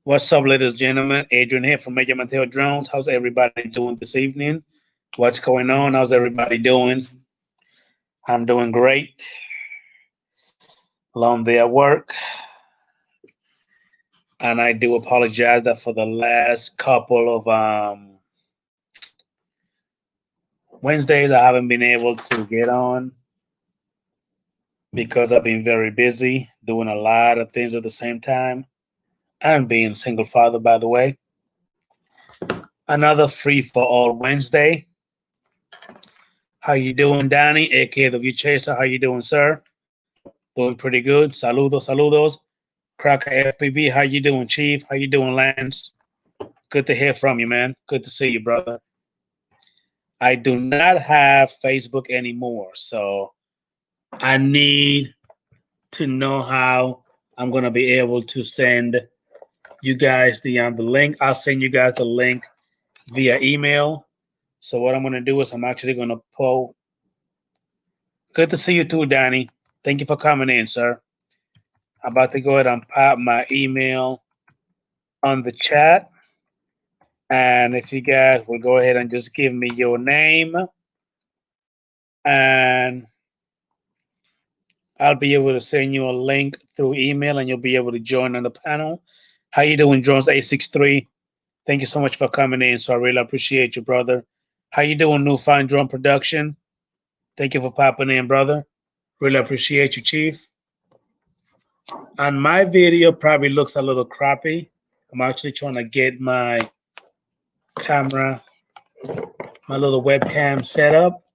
What's up, ladies and gentlemen? Adrian here from Major Mateo Drones. How's everybody doing this evening? What's going on? How's everybody doing? I'm doing great. Long day at work. And I do apologize that for the last couple of Wednesdays I haven't been able to get on because I've been very busy doing a lot of things at the same time. And being a single father, by the way. Another free for all Wednesday. How you doing, Danny, aka the View Chaser? How you doing, sir? Doing pretty good. Saludos, saludos. Cracker FPV, how you doing, Chief? How you doing, Lance? Good to hear from you, man. Good to see you, brother. I do not have Facebook anymore, so I need to know how I'm gonna be able to send you guys the link. I'll send you guys the link via email. So what I'm gonna do is I'm actually gonna pull. Good to see you too, Danny. Thank you for coming in, sir. I'm about to go ahead and pop my email on the chat. And if you guys will go ahead and just give me your name, and I'll be able to send you a link through email and you'll be able to join on the panel. How you doing, Drones 863? Thank you so much for coming in. So I really appreciate you, brother. How you doing, Newfound Drone Production? Thank you for popping in, brother. Really appreciate you, Chief. And my video probably looks a little crappy. I'm actually trying to get my camera, my little webcam set up.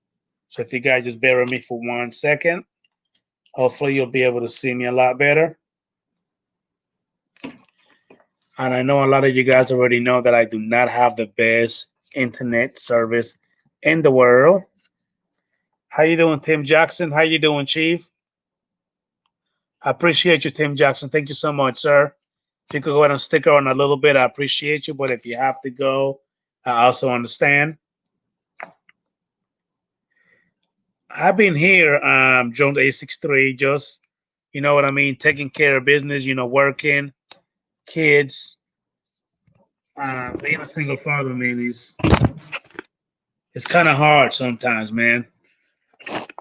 So if you guys just bear with me for 1 second, hopefully you'll be able to see me a lot better. And I know a lot of you guys already know that I do not have the best internet service in the world. How you doing, Tim Jackson? How you doing, Chief? I appreciate you, Tim Jackson. Thank you so much, sir. If you could go ahead and stick around a little bit, I appreciate you. But if you have to go, I also understand. I've been here, Jones 863, just, you know what I mean, taking care of business, working, kids. Being a single father, man, it's kind of hard sometimes, man.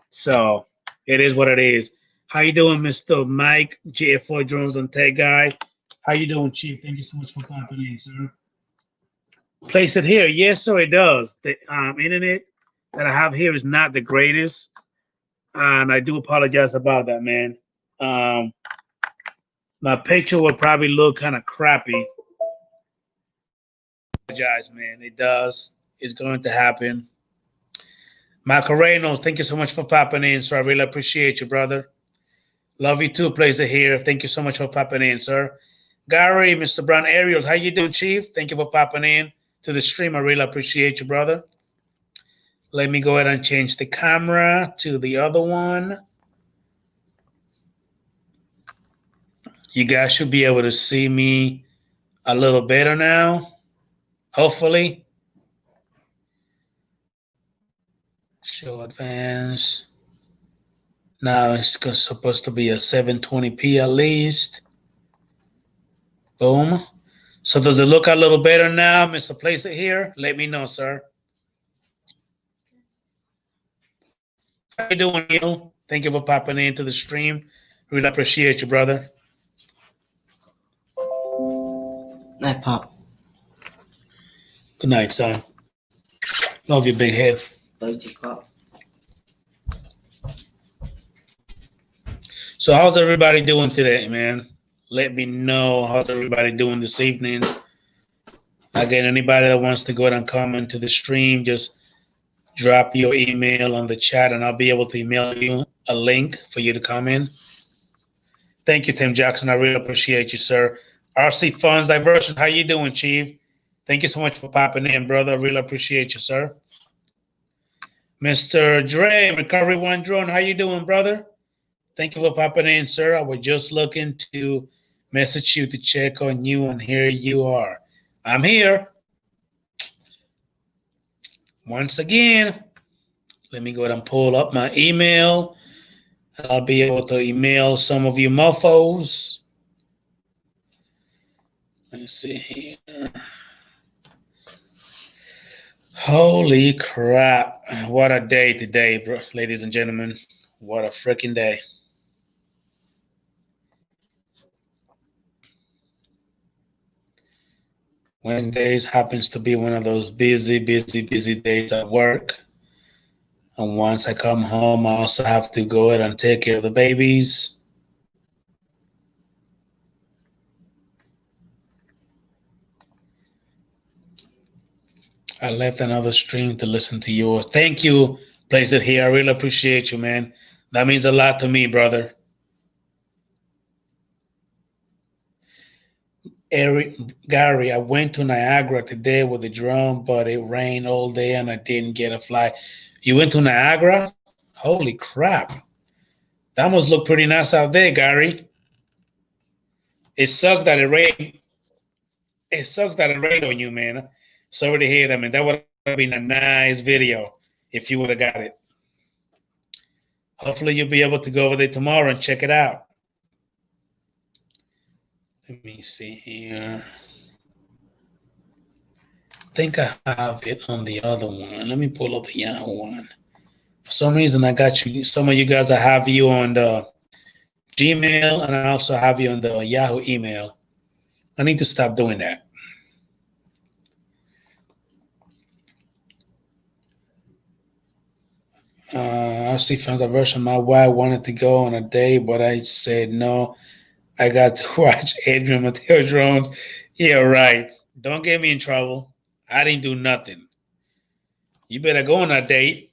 So it is what it is. How you doing, Mr. Mike, GF4 Drones and Tech Guy? How you doing, Chief? Thank you so much for popping in, sir. Place it here. Yes, sir, it does. The internet that I have here is not the greatest. And I do apologize about that, man. My picture will probably look kind of crappy. I apologize, man. It does. It's going to happen. Macarenos, thank you so much for popping in, sir. I really appreciate you, brother. Love you too, Placer here. Thank you so much for popping in, sir. Gary, Mr. Brown, Ariel, how you doing, Chief? Thank you for popping in to the stream. I really appreciate you, brother. Let me go ahead and change the camera to the other one. You guys should be able to see me a little better now, hopefully. Show advance. Now it's supposed to be a 720p at least. Boom. So does it look a little better now, Mr. Place It here? Let me know, sir. How you doing, Neil? Thank you for popping into the stream. Really appreciate you, brother. Night, Pop. Good night, son. Love you, big head. Love you, Pop. So how's everybody doing today, man? Let me know how's everybody doing this evening. Again, anybody that wants to go ahead and comment to the stream, just drop your email on the chat and I'll be able to email you a link for you to come in. Thank you, Tim Jackson. I really appreciate you, sir. RC Funds Diversion, how you doing, Chief? Thank you so much for popping in, brother. I really appreciate you, sir. Mr. Dre, Recovery One Drone, how you doing, brother? Thank you for popping in, sir. I was just looking to message you to check on you, and here you are. I'm here. Once again, let me go ahead and pull up my email. I'll be able to email some of you mofos. Let's see here. Holy crap. What a day today, bro, ladies and gentlemen. What a freaking day. Wednesdays happens to be one of those busy days at work. And once I come home, I also have to go ahead and take care of the babies. I left another stream to listen to yours. Thank you, Place It Here. I really appreciate you, man. That means a lot to me, brother. Gary, I went to Niagara today with the drone, but it rained all day and I didn't get a fly. You went to Niagara? Holy crap. That must look pretty nice out there, Gary. It sucks that it rained. It sucks that it rained on you, man. Sorry to hear that, man. That would have been a nice video if you would have got it. Hopefully you'll be able to go over there tomorrow and check it out. Let me see here. I think I have it on the other one. Let me pull up the Yahoo one. For some reason, I got you. Some of you guys, I have you on the Gmail, and I also have you on the Yahoo email. I need to stop doing that. I see from the version my wife wanted to go on a day, but I said no. I got to watch Adrian Mateo drones. Yeah, right. Don't get me in trouble. I didn't do nothing. You better go on that date.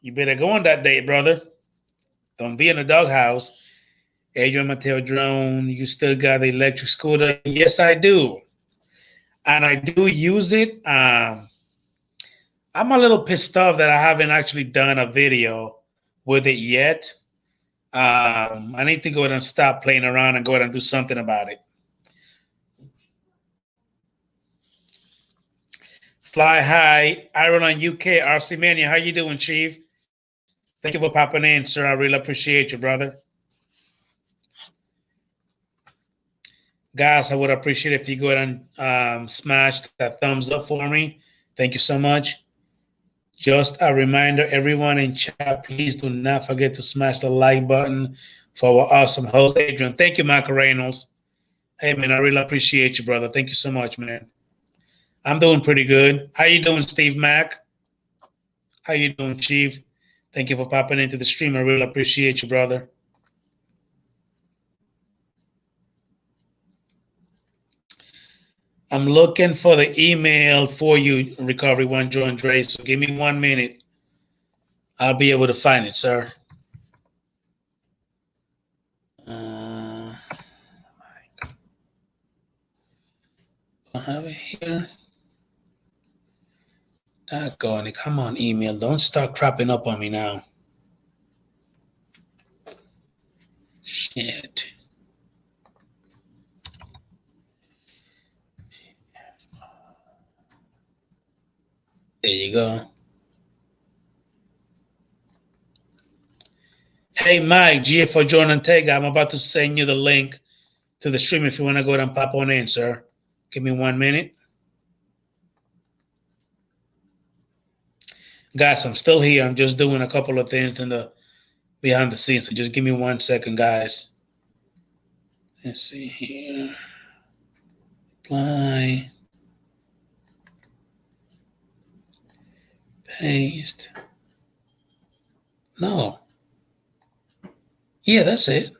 You better go on that date, brother. Don't be in the doghouse. Adrian Mateo drone, you still got the electric scooter? Yes, I do. And I do use it. I'm a little pissed off that I haven't actually done a video with it yet. I need to go ahead and stop playing around and go ahead and do something about it. Fly high, Ireland, UK, RC Mania. How you doing, Chief? Thank you for popping in, sir. I really appreciate you, brother. Guys, I would appreciate if you go ahead and smash that thumbs up for me. Thank you so much. Just a reminder, everyone in chat, please do not forget to smash the like button for our awesome host, Adrian. Thank you, Michael Reynolds. Hey, man, I really appreciate you, brother. Thank you so much, man. I'm doing pretty good. How you doing, Steve Mack? How you doing, Chief? Thank you for popping into the stream. I really appreciate you, brother. I'm looking for the email for you, Recovery One, Joe Andre. So give me 1 minute. I'll be able to find it, sir. I have it here. Doggone it. Come on, email. Don't start cropping up on me now. Shit. There you go. Hey, Mike, GF for Jordan Tega. I'm about to send you the link to the stream if you want to go ahead and pop on in, sir. Give me 1 minute. Guys, I'm still here. I'm just doing a couple of things in the behind the scenes. So just give me 1 second, guys. Let's see here. Apply. Paste. No. Yeah, that's it.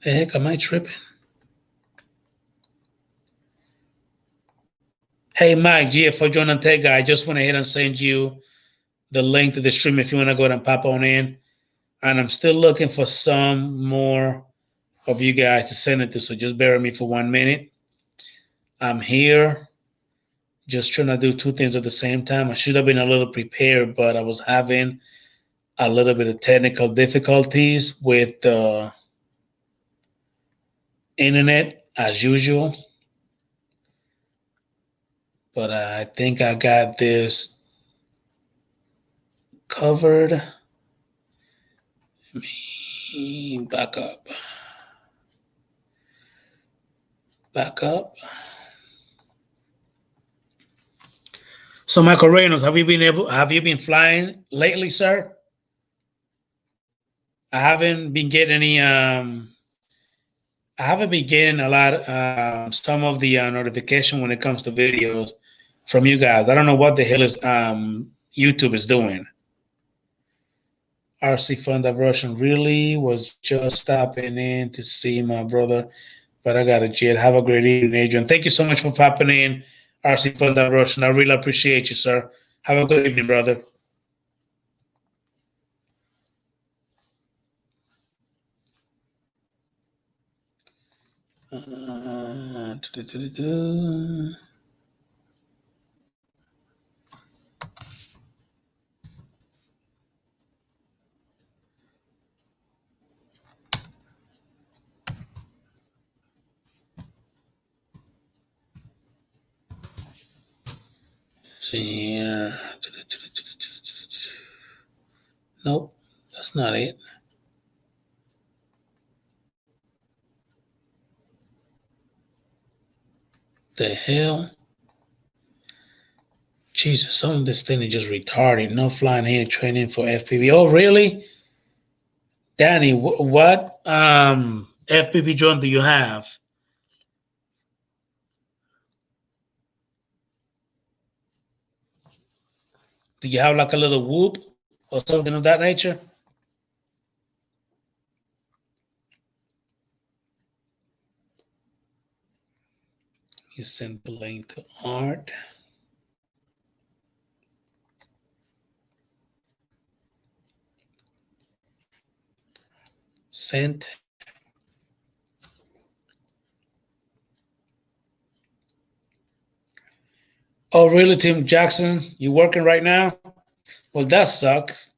The heck am I tripping? Hey, Mike, GF for Jordan Tega. I just went ahead and send you the link to the stream if you want to go ahead and pop on in. And I'm still looking for some more of you guys to send it to. So just bear with me for 1 minute. I'm here just trying to do two things at the same time. I should have been a little prepared, but I was having a little bit of technical difficulties with the internet as usual. But I think I got this covered. Let me back up. Back up. So Michael Reynolds, have you been flying lately, sir? I haven't been getting any I haven't been getting a lot some of the notification when it comes to videos from you guys. I don't know what the hell is YouTube is doing. RC Fun Diversion really was just stopping in to see my brother, but I got a jet. Have a great evening, Adrian. Thank you so much for popping in, RC Fun Diversion. I really appreciate you, sir. Have a good evening, brother. See here. Nope, that's not it. The hell? Jesus, some of this thing is just retarded. No flying here training for FPV. Oh, really? Danny, what FPV drone do you have? Do you have like a little whoop or something of that nature? You send the link to Art. Sent. Oh, really, Tim Jackson? You working right now? Well, that sucks.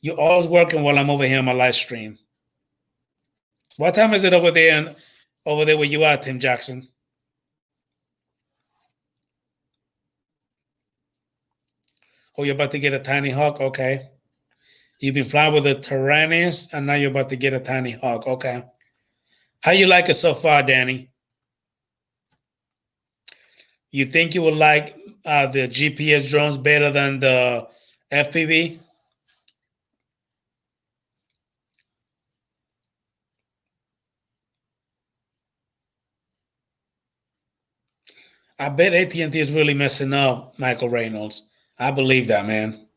You're always working while I'm over here on my live stream. What time is it over there? Over there where you are, Tim Jackson? Oh, you're about to get a tiny hawk? Okay. You've been flying with a Tyrannus, and now you're about to get a tiny hawk. Okay. How you like it so far, Danny? You think you would like the GPS drones better than the FPV? I bet AT&T is really messing up, Michael Reynolds. I believe that, man.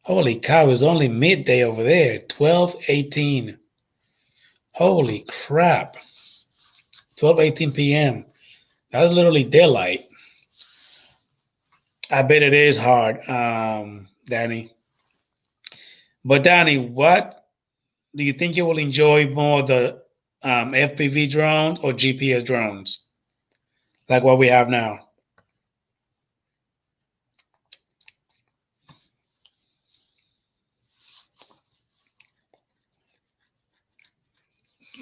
Holy cow, it's only midday over there, 12:18. Holy crap. 12:18 p.m. That's literally daylight. I bet it is hard, Danny. But Danny, what do you think you will enjoy more, the FPV drones or GPS drones, like what we have now?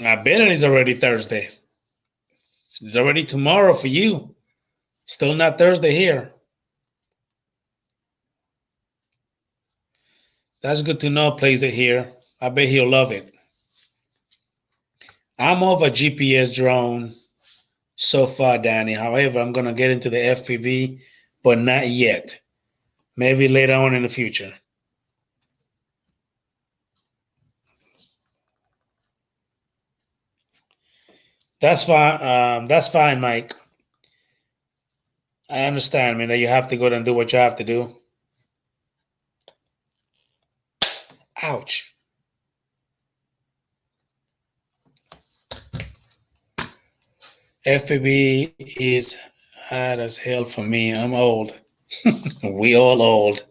I bet it is already Thursday. It's already tomorrow for you. Still not Thursday here. That's good to know. Plays it here. I bet he'll love it. I'm of a GPS drone so far, Danny. However, I'm going to get into the FPV, but not yet. Maybe later on in the future. That's fine. That's fine, Mike. I understand, man, that you have to go and do what you have to do. Ouch. FPV is hard as hell for me. I'm old. We all old.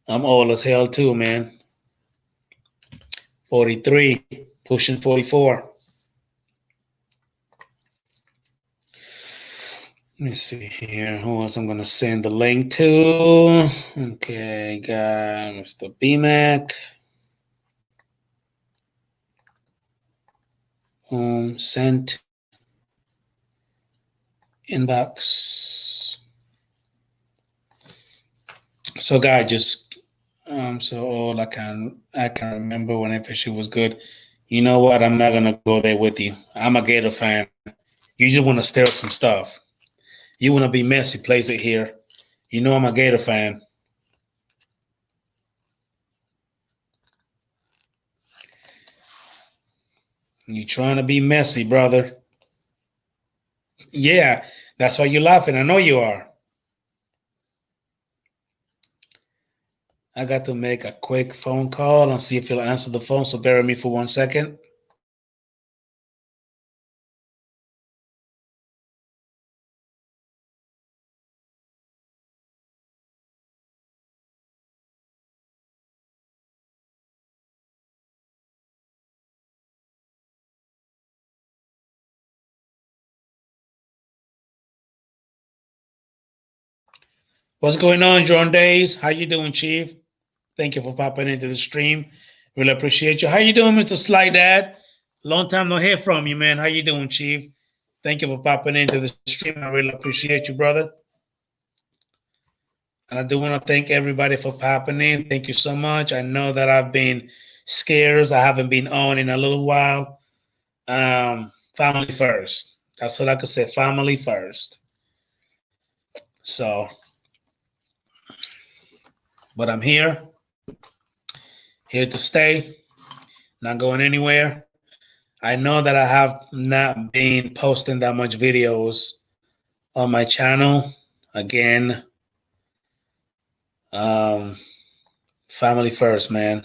I'm old as hell too, man. 43, pushing 44. Let me see here. Who else I'm going to send the link to? Okay, got Mr. BMAC. Sent. Inbox. So, guys, just so all I can remember whenever she was good. You know what? I'm not gonna go there with you. I'm a Gator fan. You just want to stir up some stuff. You want to be messy. Place it here. You know I'm a Gator fan. You trying to be messy, brother? Yeah, that's why you're laughing. I know you are. I got to make a quick phone call and see if he'll answer the phone. So bear with me for 1 second. What's going on, John Days? How you doing, Chief? Thank you for popping into the stream. Really appreciate you. How you doing, Mr. Sly Dad? Long time no hear from you, man. How you doing, Chief? Thank you for popping into the stream. I really appreciate you, brother. And I do want to thank everybody for popping in. Thank you so much. I know that I've been scarce. I haven't been on in a little while. Family first. That's what I could say. Family first. So, but I'm here to stay, not going anywhere. I know that I have not been posting that much videos on my channel. Again, family first, man.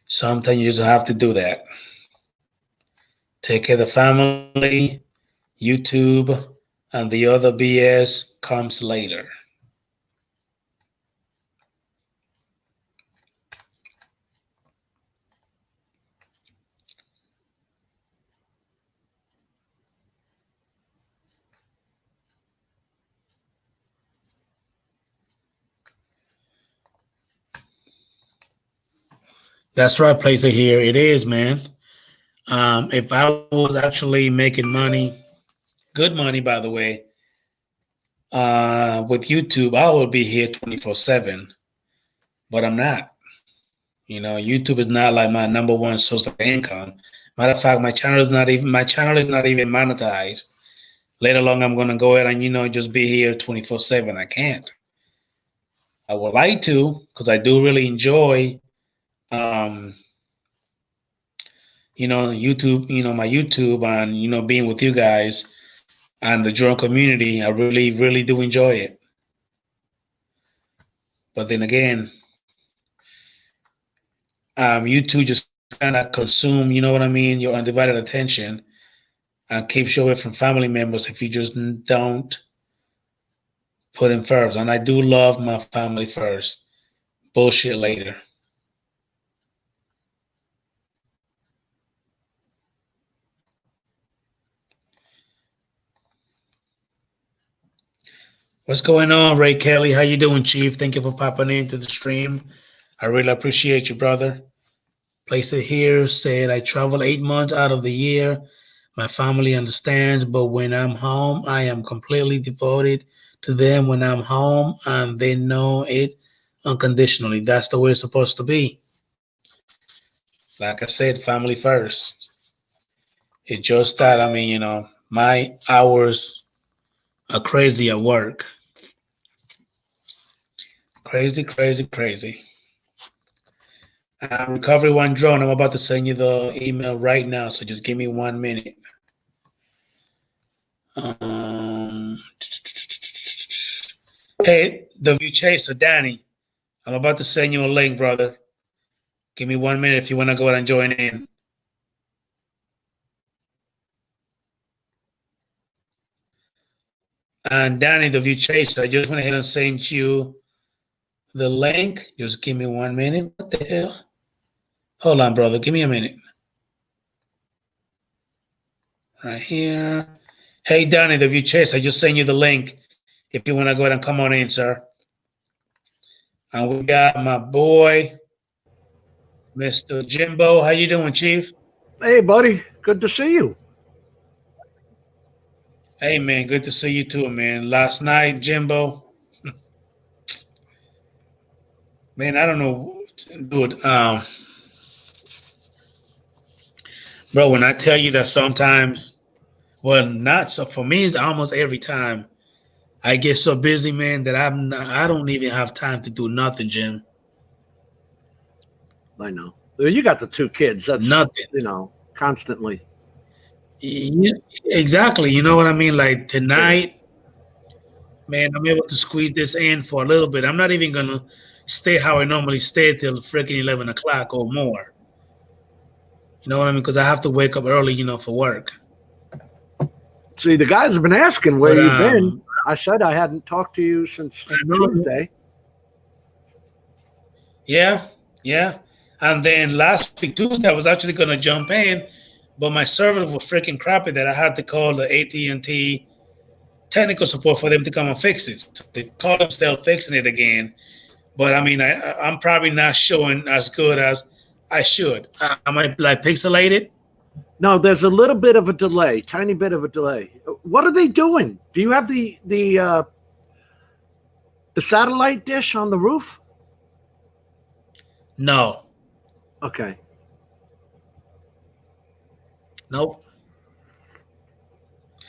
Sometimes you just have to do that. Take care of the family, YouTube, and the other BS comes later. That's right, place it here. It is, man. If I was actually making money, good money, by the way, with YouTube, I would be here 24/7. But I'm not. You know, YouTube is not like my number one source of income. Matter of fact, my channel is not even monetized. Later along, I'm gonna go ahead and just be here 24/7. I can't. I would like to because I do really enjoy YouTube, my YouTube and being with you guys and the drone community. I really, really do enjoy it. But then again, YouTube just kind of consume, you know what I mean, your undivided attention and keeps you away from family members if you just don't put him first. And I do love my family first. Bullshit later. What's going on, Ray Kelly? How you doing, Chief? Thank you for popping into the stream. I really appreciate you, brother. Place it here said I travel 8 months out of the year. My family understands, but when I'm home, I am completely devoted to them when I'm home, and they know it unconditionally. That's the way it's supposed to be. Like I said, family first. It's just that, my hours are crazy at work. Crazy, crazy, crazy. Recovery One Drone, I'm about to send you the email right now, so just give me 1 minute. Hey, the View Chaser, Danny, I'm about to send you a link, brother. Give me 1 minute if you want to go ahead and join in. And Danny, the View Chaser, I just went ahead and sent you the link. Just give me 1 minute. What the hell? Hold on, brother. Give me a minute. Right here. Hey, Danny, the View Chaser, I just sent you the link if you want to go ahead and come on in, sir. And we got my boy, Mr. Jimbo. How you doing, Chief? Hey, buddy. Good to see you. Hey, man. Good to see you too, man. Last night, Jimbo. Man, I don't know, dude. Bro, when I tell you that sometimes, well, not so for me, it's almost every time I get so busy, man, that I don't even have time to do nothing, Jim. I know. You got the 2 kids. That's Nothing. constantly. Yeah, exactly. You know what I mean? Like tonight, man, I'm able to squeeze this in for a little bit. I'm not even gonna stay how I normally stay till freaking 11 o'clock or more. You know what I mean? Because I have to wake up early, for work. See, the guys have been asking where But you've been. I said I hadn't talked to you since I know. Tuesday. Yeah, yeah. And then last week Tuesday, I was actually gonna jump in, but my servers were freaking crappy that I had to call the AT&T technical support for them to come and fix it. So they called them still fixing it again. But I mean, I'm probably not showing as good as I should. Am I like pixelated? No, there's a little bit of a delay, tiny bit of a delay. What are they doing? Do you have the satellite dish on the roof? No. Okay. Nope.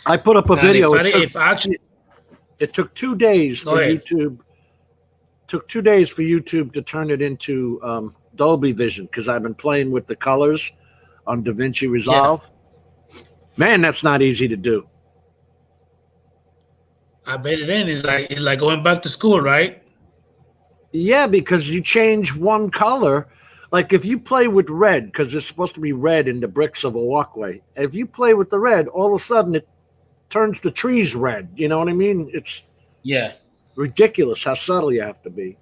I put up a video. It took 2 days for ahead. YouTube. Took 2 days for YouTube to turn it into Dolby Vision because I've been playing with the colors on DaVinci Resolve. Yeah. Man, that's not easy to do. I bet it is. It's like going back to school, right? Yeah, because you change one color. Like if you play with red, because it's supposed to be red in the bricks of a walkway. If you play with the red, all of a sudden it turns the trees red. You know what I mean? It's ridiculous how subtle you have to be.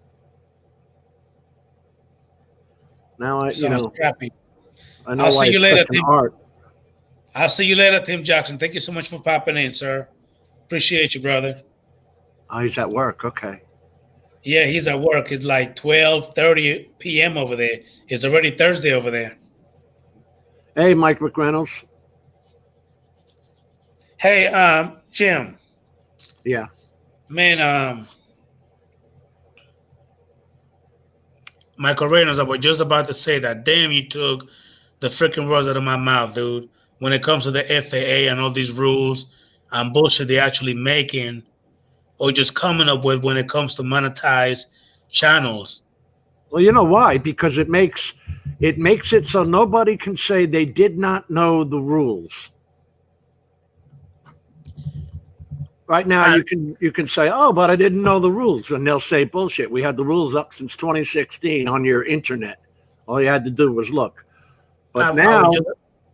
Now crappy. I know why it's such an art. I'll see you later, Tim Jackson. Thank you so much for popping in, sir. Appreciate you, brother. Oh, he's at work. Okay. Yeah, he's at work. It's like 12:30 p.m. over there. It's already Thursday over there. Hey, Mike McReynolds. Hey, Jim. Yeah. Man, Michael Reynolds, I was just about to say that. Damn, you took the freaking words out of my mouth, dude. When it comes to the FAA and all these rules and bullshit they're actually making or just coming up with when it comes to monetize channels. Well, you know why? Because it makes it so nobody can say they did not know the rules. Right now, you can say, "Oh, but I didn't know the rules," and they'll say, "Bullshit. We had the rules up since 2016 on your internet. All you had to do was look." But now,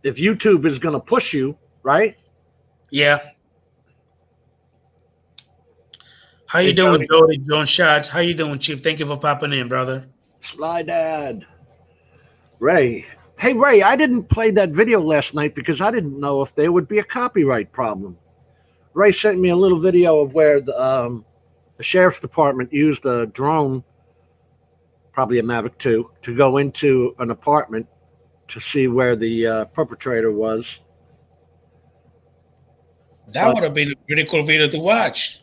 if YouTube is going to push you, right? Yeah. How you doing, Jody John Shots? How you doing, Chief? Thank you for popping in, brother. Sly Dad. Ray. Hey, Ray, I didn't play that video last night because I didn't know if there would be a copyright problem. Ray sent me a little video of where the sheriff's department used a drone, probably a Mavic 2, to go into an apartment to see where the perpetrator was. That would have been a pretty cool video to watch.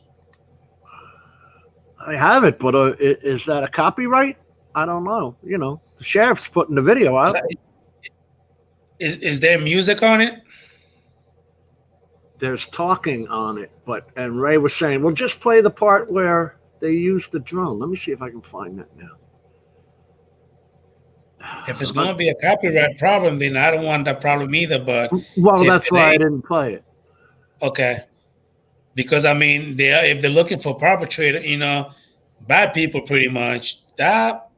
I have it, but is that a copyright? I don't know. The sheriff's putting the video out. Is there music on it? There's talking on it, and Ray was saying, well, just play the part where they used the drone. Let me see if I can find that now. If it's going to be a copyright problem, then I don't want that problem either. But that's why I didn't play it. Okay, because I mean, if they're looking for perpetrator, bad people, pretty much, that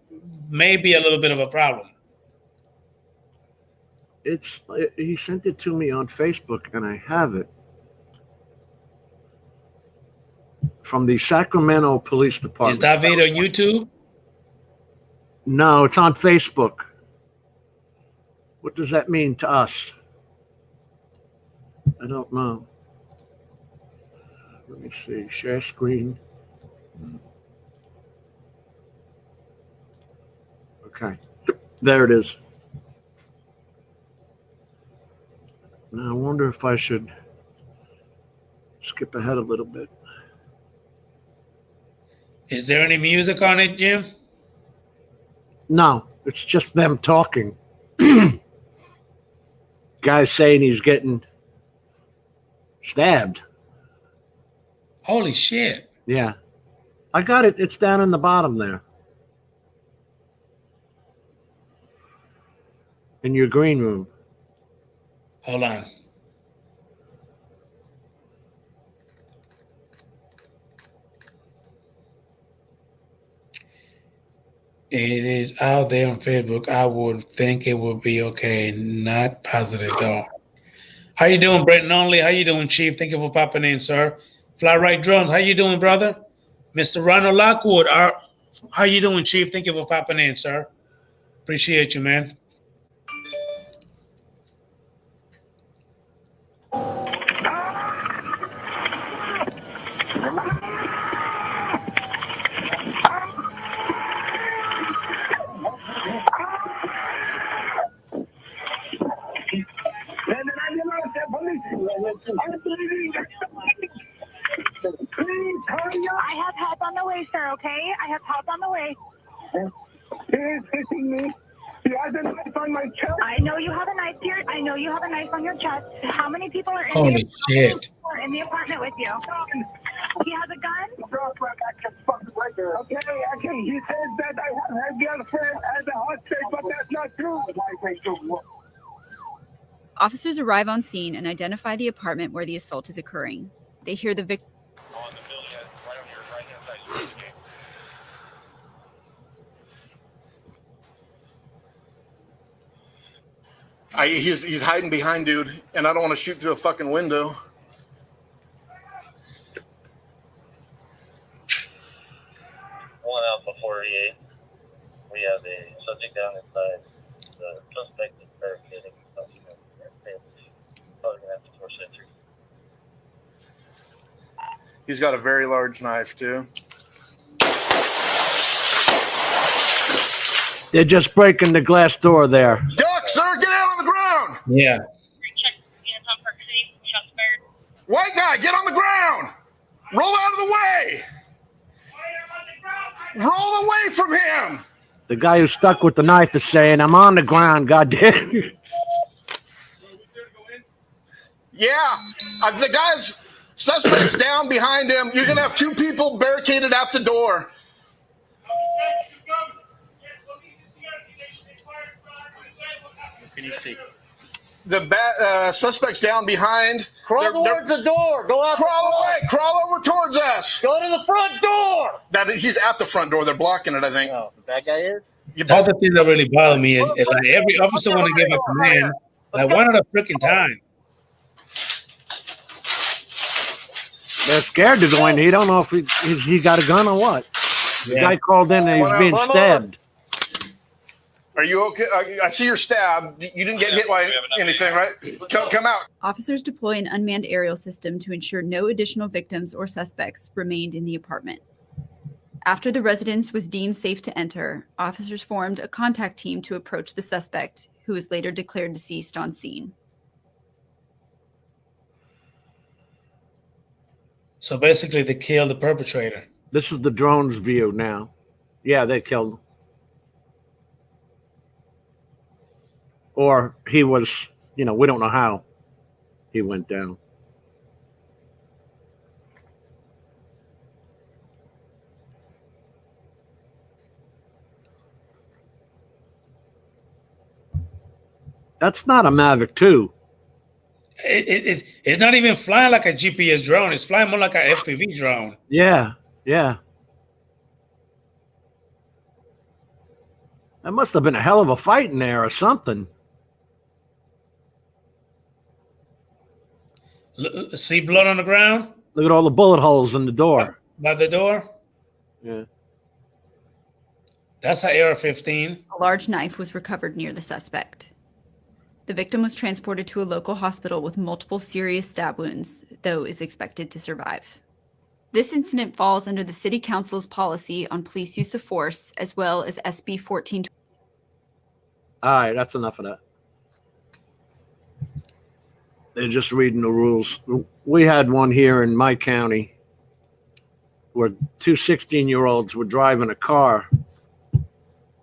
may be a little bit of a problem. He sent it to me on Facebook, and I have it. From the Sacramento Police Department. Is that video on YouTube? No, it's on Facebook. What does that mean to us? I don't know. Let me see. Share screen. Okay. There it is. Now I wonder if I should skip ahead a little bit. Is there any music on it, Jim? No, it's just them talking. Guy's saying he's getting stabbed. Holy shit. Yeah. I got it. It's down in the bottom there. In your green room. Hold on. It is out there on Facebook. I would think it would be okay. Not positive though. How you doing, Brenton Only? How you doing, Chief? Thank you for popping in, sir. Fly Right Drums. How you doing, brother? Mr. Ronald Lockwood. How you doing, Chief? Thank you for popping in, sir. Appreciate you, man. I have help on the way, sir, okay? I have help on the way. He is hitting me. He has a knife on my chest. I know you have a knife here. I know you have a knife on your chest. How many people are in Holy shit. in the apartment with you? He has a gun? Okay, he says that I have the other friend as a hostage, but that's not true. Officers arrive on scene and identify the apartment where the assault is occurring. They hear the victim. On the building, right on your right-hand side. He's hiding behind dude, and I don't want to shoot through a fucking window. One Alpha 48. We have a subject down inside. The suspect is barricading. Probably gonna have to force entry. He's got a very large knife too. They're just breaking the glass door there. Duck, sir, get out on the ground. Yeah. White guy, get on the ground. Roll out of the way. Roll away from him. The guy who's stuck with the knife is saying, I'm on the ground, goddamn. Yeah, the guy's suspect's down behind him. You're gonna have two people barricaded at the door. Can you see? The suspect's down behind. Crawl towards the door. Go out. Crawl away. Crawl over towards us. Go to the front door. He's at the front door. They're blocking it, I think. Oh, the bad guy is? That's the thing that really bothers me is like every officer want to give a command, like one at a freaking time. They're scared to go in. He don't know if he got a gun or what. The guy called in and he's being stabbed. Are you okay? I see you're stabbed. You didn't get hit by anything, right? Come out. Officers deploy an unmanned aerial system to ensure no additional victims or suspects remained in the apartment. After the residence was deemed safe to enter, officers formed a contact team to approach the suspect, who was later declared deceased on scene. So basically, they killed the perpetrator. This is the drone's view now. Yeah, they killed him. Or he was, we don't know how he went down. That's not a Mavic 2. It's not even flying like a GPS drone. It's flying more like an FPV drone. Yeah, yeah. That must have been a hell of a fight in there or something. See blood on the ground? Look at all the bullet holes in the door. By the door? Yeah. That's an AR-15. A large knife was recovered near the suspect. The victim was transported to a local hospital with multiple serious stab wounds, though is expected to survive. This incident falls under the City Council's policy on police use of force, as well as SB 14. All right, that's enough of that. They're just reading the rules. We had one here in my county where two 16-year-olds were driving a car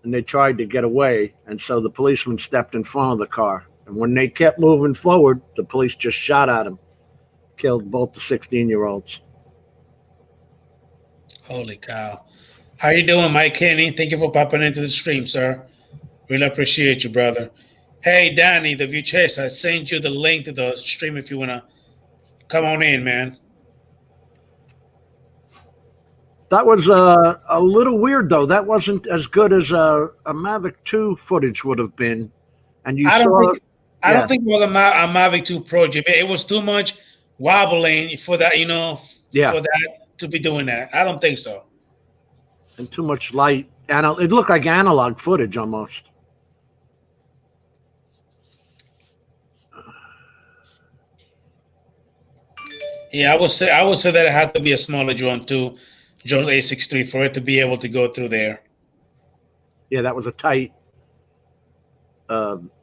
and they tried to get away. And so the policeman stepped in front of the car And when they kept moving forward, the police just shot at him, killed both the 16-year-olds. Holy cow. How you doing, Mike Kenny? Thank you for popping into the stream, sir. Really appreciate you, brother. Hey, Danny, the View Chase, I sent you the link to the stream if you want to come on in, man. That was a little weird, though. That wasn't as good as a Mavic 2 footage would have been. And you I saw... don't think it was a Mavic 2 Pro. It was too much wobbling for that, for that to be doing that. I don't think so. And too much light. It looked like analog footage almost. Yeah, I would say that it had to be a smaller drone too, drone A63, for it to be able to go through there. Yeah, that was a tight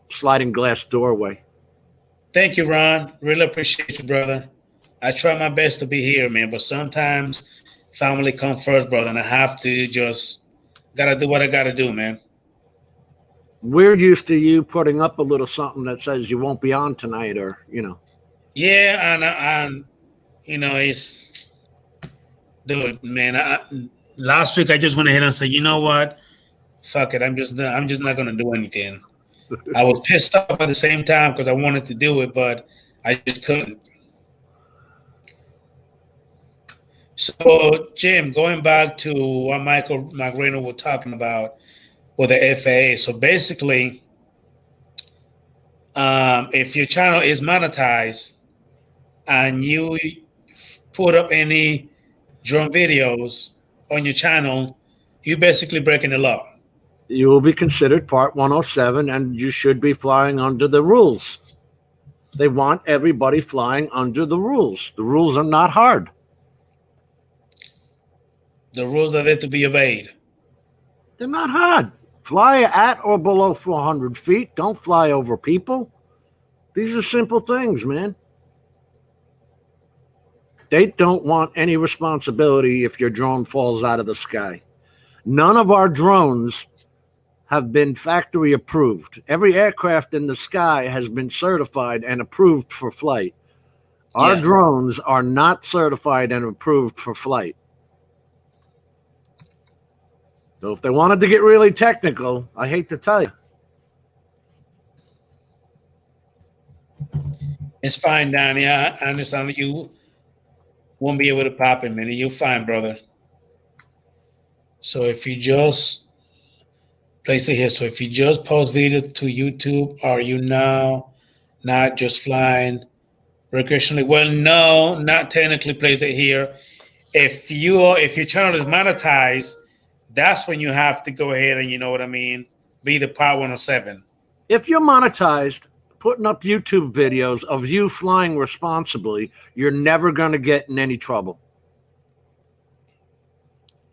sliding glass doorway. Thank you, Ron. Really appreciate you, brother. I try my best to be here, man, but sometimes family come first, brother, and I have to just gotta do what I gotta do, man. We're used to you putting up a little something that says you won't be on tonight, or Yeah, and it's, dude, man. Last week I just went ahead and said, you know what, fuck it, I'm just not gonna do anything. I was pissed off at the same time because I wanted to do it, but I just couldn't. So, Jim, going back to what Michael Magrino was talking about with the FAA. So basically, if your channel is monetized and you put up any drone videos on your channel, you're basically breaking the law. You will be considered Part 107, and you should be flying under the rules. They want everybody flying under the rules. The rules are not hard. The rules are there to be obeyed. They're not hard. Fly at or below 400 feet. Don't fly over people. These are simple things, man. They don't want any responsibility if your drone falls out of the sky. None of our drones have been factory approved. Every aircraft in the sky has been certified and approved for flight. Our drones are not certified and approved for flight. So if they wanted to get really technical, I hate to tell you. It's fine, Danny. I understand that you won't be able to pop in, man. You're fine, brother. So if you just place it here. So if you just post video to YouTube, are you now not just flying recreationally? Well, no, not technically place it here. If your channel is monetized, that's when you have to go ahead and, you know what I mean, be the Part 107. If you're monetized, putting up YouTube videos of you flying responsibly, you're never going to get in any trouble.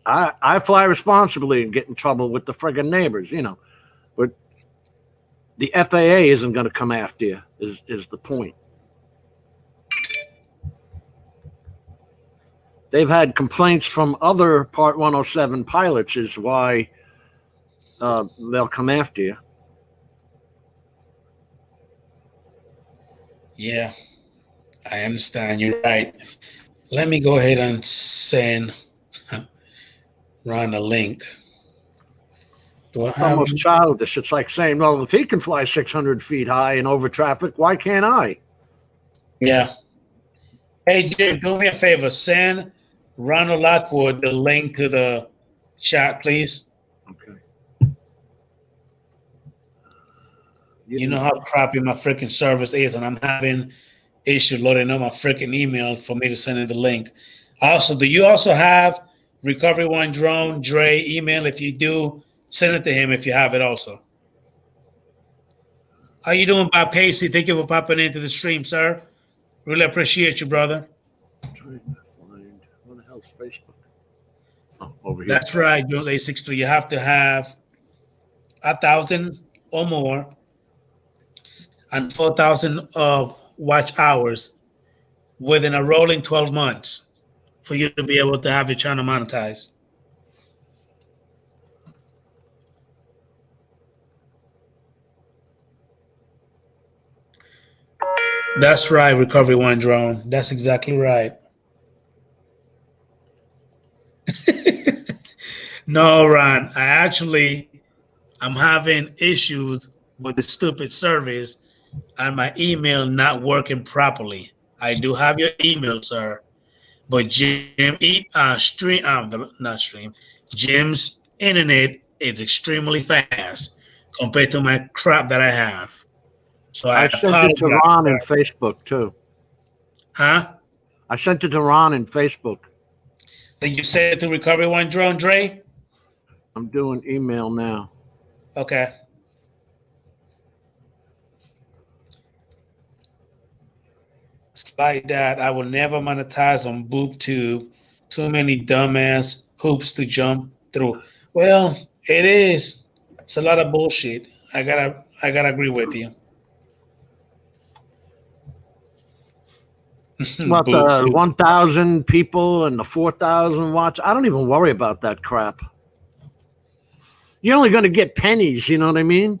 I fly responsibly and get in trouble with the friggin' neighbors, but the FAA isn't going to come after you, is the point. They've had complaints from other Part 107 pilots is why they'll come after you. Yeah, I understand. You're right. Let me go ahead and send Ron a link. It's almost childish. It's like saying, well, if he can fly 600 feet high and over traffic, why can't I? Yeah. Hey, Jim, do me a favor. Send Ronald Lockwood the link to the chat, please. Okay. You know how crappy my freaking service is, and I'm having issue loading up my freaking email for me to send in the link. Also, do you also have Recovery One Drone Dre email? If you do, send it to him if you have it also. How you doing, Bob Pacey? Thank you for popping into the stream, sir. Really appreciate you, brother. I'm trying to find, what the hell's Facebook? Oh, over here. That's right, Jones A63. You have to have 1,000 or more and 4,000 watch hours within a rolling 12 months for you to be able to have your channel monetized. That's right, Recovery One Drone. That's exactly right. No, Ron. I'm having issues with the stupid service and my email not working properly. I do have your email, sir, but not stream. Jim's internet is extremely fast compared to my crap that I have. So I I sent it apologize. to Ron in Facebook too. Huh? I sent it to Ron in Facebook. Did you say it to Recovery One Drone, Dre? I'm doing email now. Okay. Like that, I will never monetize on BoobTube. Too many dumbass hoops to jump through. Well, it is. It's a lot of bullshit. I gotta agree with you. What, the 1,000 people and the 4,000 watch? I don't even worry about that crap. You're only going to get pennies, you know what I mean?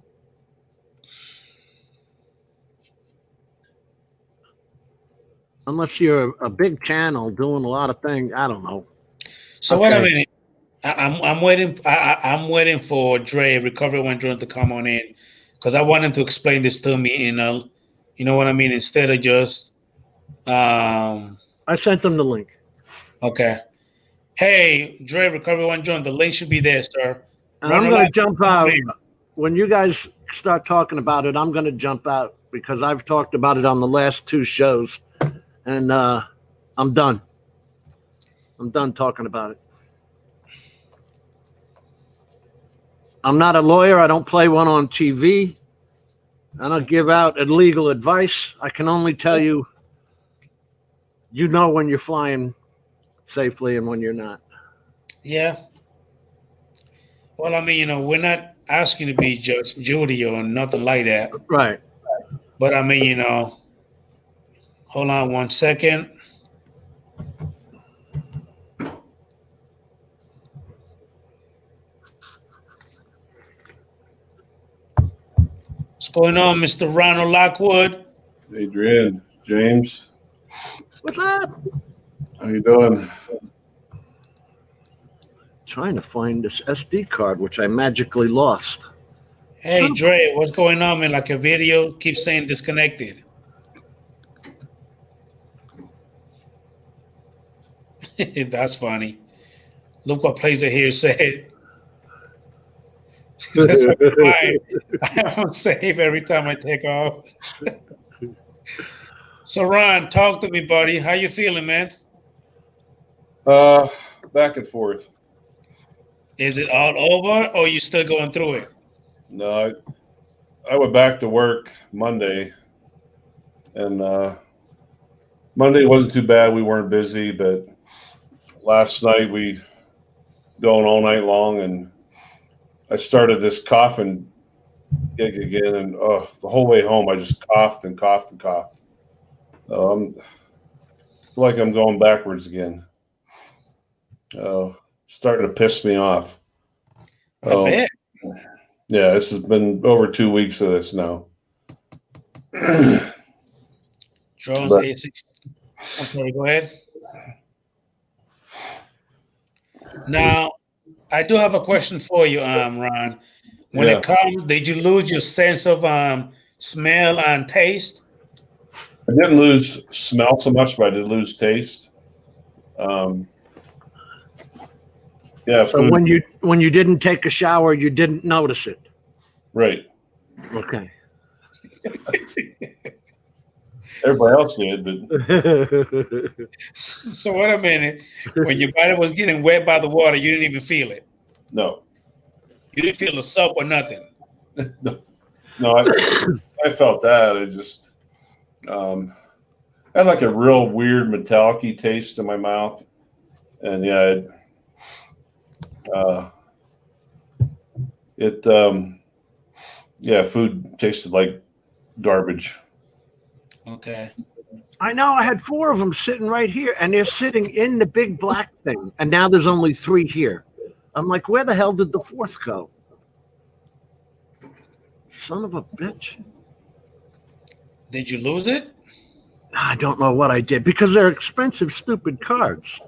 Unless you're a big channel doing a lot of things, I don't know. So Okay. wait a minute. I'm waiting. I'm waiting for Dre Recovery One Drone to come on in because I want him to explain this to me. You know what I mean. Instead of just I sent them the link. Okay. Hey, Dre Recovery One Drone. The link should be there, sir. And I'm going to jump out. When you guys start talking about it, I'm going to jump out because I've talked about it on the last 2 shows. And I'm done. I'm done talking about it. I'm not a lawyer. I don't play one on TV. I don't give out illegal advice. I can only tell you, you know when you're flying safely and when you're not. Yeah. Well, I mean, we're not asking to be Judge Judy or nothing like that. Right. But I mean, hold on one second. What's going on, Mr. Ronald Lockwood? Adrian, James. What's up? How you doing? Trying to find this SD card, which I magically lost. Hey, Dre, what's going on, man? Like a video keeps saying disconnected. That's funny. Look what Plays It Here said. I'm safe every time I take off. So, Ron, talk to me, buddy. How you feeling, man? Back and forth. Is it all over, or are you still going through it? No, I went back to work Monday, and Monday wasn't too bad. We weren't busy, but last night we going all night long, and I started this coughing gig again, and the whole way home I just coughed and coughed and coughed. I feel like I'm going backwards again. Starting to piss me off. I bet. Yeah, this has been over 2 weeks of this now. Drones 86. Okay, go ahead. Now, I do have a question for you, Ron. When it comes, did you lose your sense of smell and taste? I didn't lose smell so much, but I did lose taste. Yeah. So when you didn't take a shower, you didn't notice it. Right. Okay. Everybody else did, but So wait a minute. When your body was getting wet by the water, you didn't even feel it. No. You didn't feel the soap or nothing. No, I felt that. I just I had like a real weird metallic-y taste in my mouth, and food tasted like garbage. Okay. I know. I had 4 of them sitting right here, and they're sitting in the big black thing, and now there's only 3 here. I'm like, where the hell did the 4th go? Son of a bitch. Did you lose it? I don't know what I did because they're expensive, stupid cards.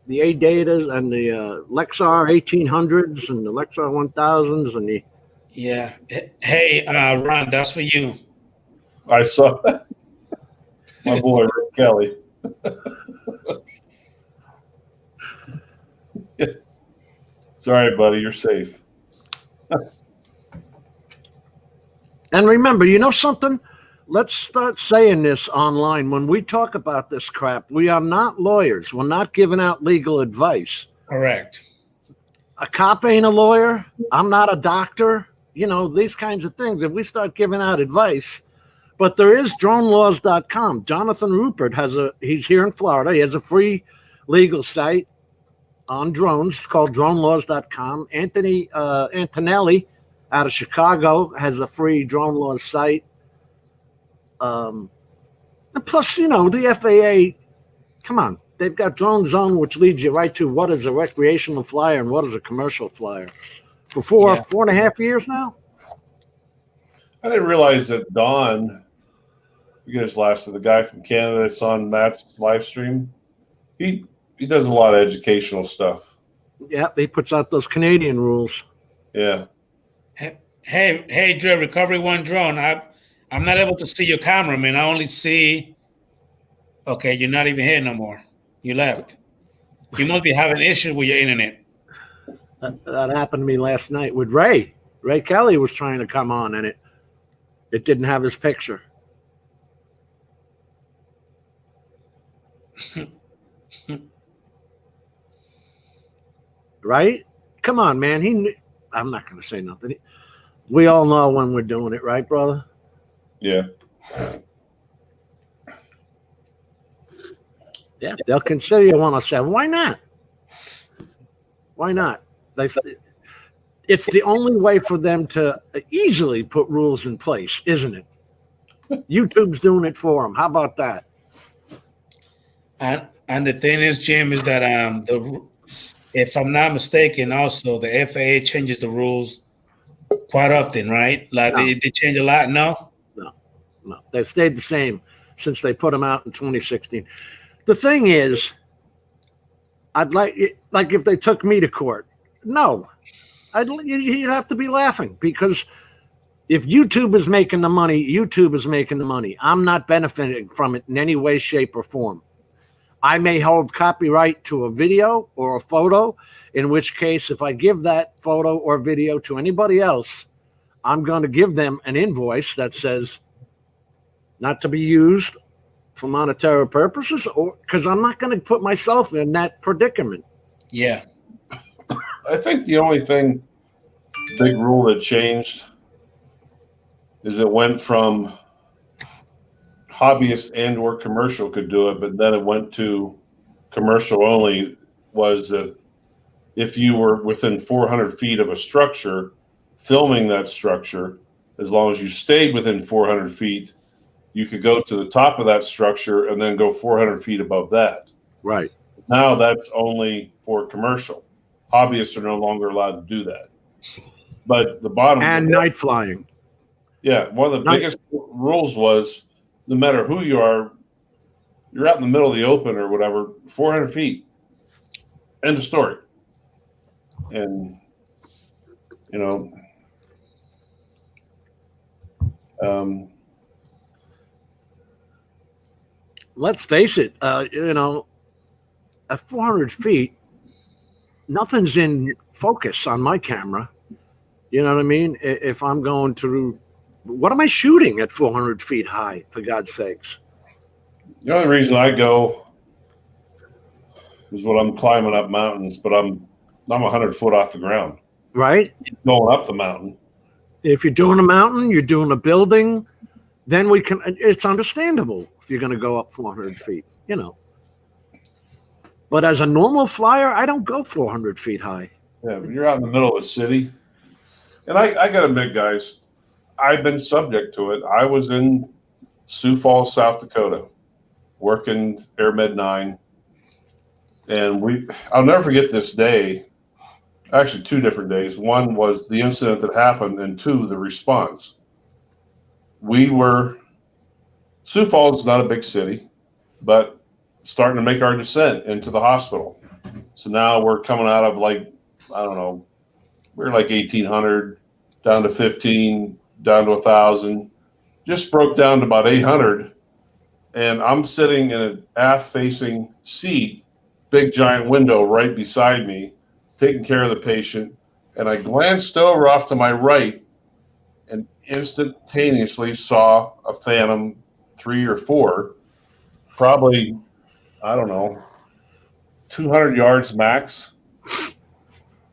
The A-Data and the Lexar 1800s and the Lexar 1000s and the... Yeah. Hey, Ron, that's for you. I saw that. My boy, Rick Kelly. Sorry, buddy. You're safe. And remember, you know something? Let's start saying this online. When we talk about this crap, we are not lawyers. We're not giving out legal advice. Correct. A cop ain't a lawyer. I'm not a doctor. You know, these kinds of things. If we start giving out advice, but there is dronelaws.com. Jonathan Rupert he's here in Florida. He has a free legal site on drones. It's called dronelaws.com. Anthony Antonelli out of Chicago has a free drone laws site. And plus, you know, the FAA, come on, they've got Drone Zone, which leads you right to what is a recreational flyer and what is a commercial flyer. For four and a half years now. I didn't realize that Don, you guys last, the guy from Canada that's on Matt's live stream, he does a lot of educational stuff. Yeah, he puts out those Canadian rules. Yeah. Hey, Dre, Recovery One Drone. I'm not able to see your camera, man. I only see. Okay, you're not even here no more. You left. You must be having issues with your internet. That happened to me last night with Ray. Ray Kelly was trying to come on, and it didn't have his picture. Right? Come on, man. I'm not going to say nothing. We all know when we're doing it, right, brother? Yeah. Yeah, they'll consider you 107. Why not? Why not? It's the only way for them to easily put rules in place, isn't it? YouTube's doing it for them. How about that? And the thing is, Jim, is that if I'm not mistaken, also the FAA changes the rules quite often, right? Like No. they change a lot. No, They've stayed the same since they put them out in 2016. The thing is, I'd like if they took me to court. No, you'd have to be laughing because if YouTube is making the money, YouTube is making the money. I'm not benefiting from it in any way, shape, or form. I may hold copyright to a video or a photo, in which case, if I give that photo or video to anybody else, I'm going to give them an invoice that says not to be used for monetary purposes, or because I'm not going to put myself in that predicament. Yeah. I think the only big rule that changed is it went from hobbyist and or commercial could do it, but then it went to commercial only, was that if you were within 400 feet of a structure, filming that structure, as long as you stayed within 400 feet, you could go to the top of that structure and then go 400 feet above that. Right. Now that's only for commercial. Hobbyists are no longer allowed to do that. But the bottom and night flying. Yeah, one of the biggest rules was no matter who you are, you're out in the middle of the open or whatever, 400 feet. End of story. And, you know, let's face it, you know, at 400 feet, nothing's in focus on my camera. You know what I mean? If I'm going through, what am I shooting at 400 feet high, for God's sakes? The only reason I go is when I'm climbing up mountains, but I'm 100 foot off the ground. Right? Going up the mountain. If you're doing a mountain, you're doing a building, then we can, it's understandable if you're going to go up 400 feet, you know. But as a normal flyer, I don't go 400 feet high. Yeah, but you're out in the middle of a city. And I got to admit, guys, I've been subject to it. I was in Sioux Falls, South Dakota, working Air Med 9. And I'll never forget this day. Actually, 2 different days. One was the incident that happened, and 2, the response. We were Sioux Falls is not a big city, but starting to make our descent into the hospital. So now we're coming out of I don't know, we're like 1,800, down to 15, down to 1,000, just broke down to about 800. And I'm sitting in an aft-facing seat, big giant window right beside me, taking care of the patient. And I glanced over off to my right and instantaneously saw a Phantom 3 or 4, probably, I don't know, 200 yards max.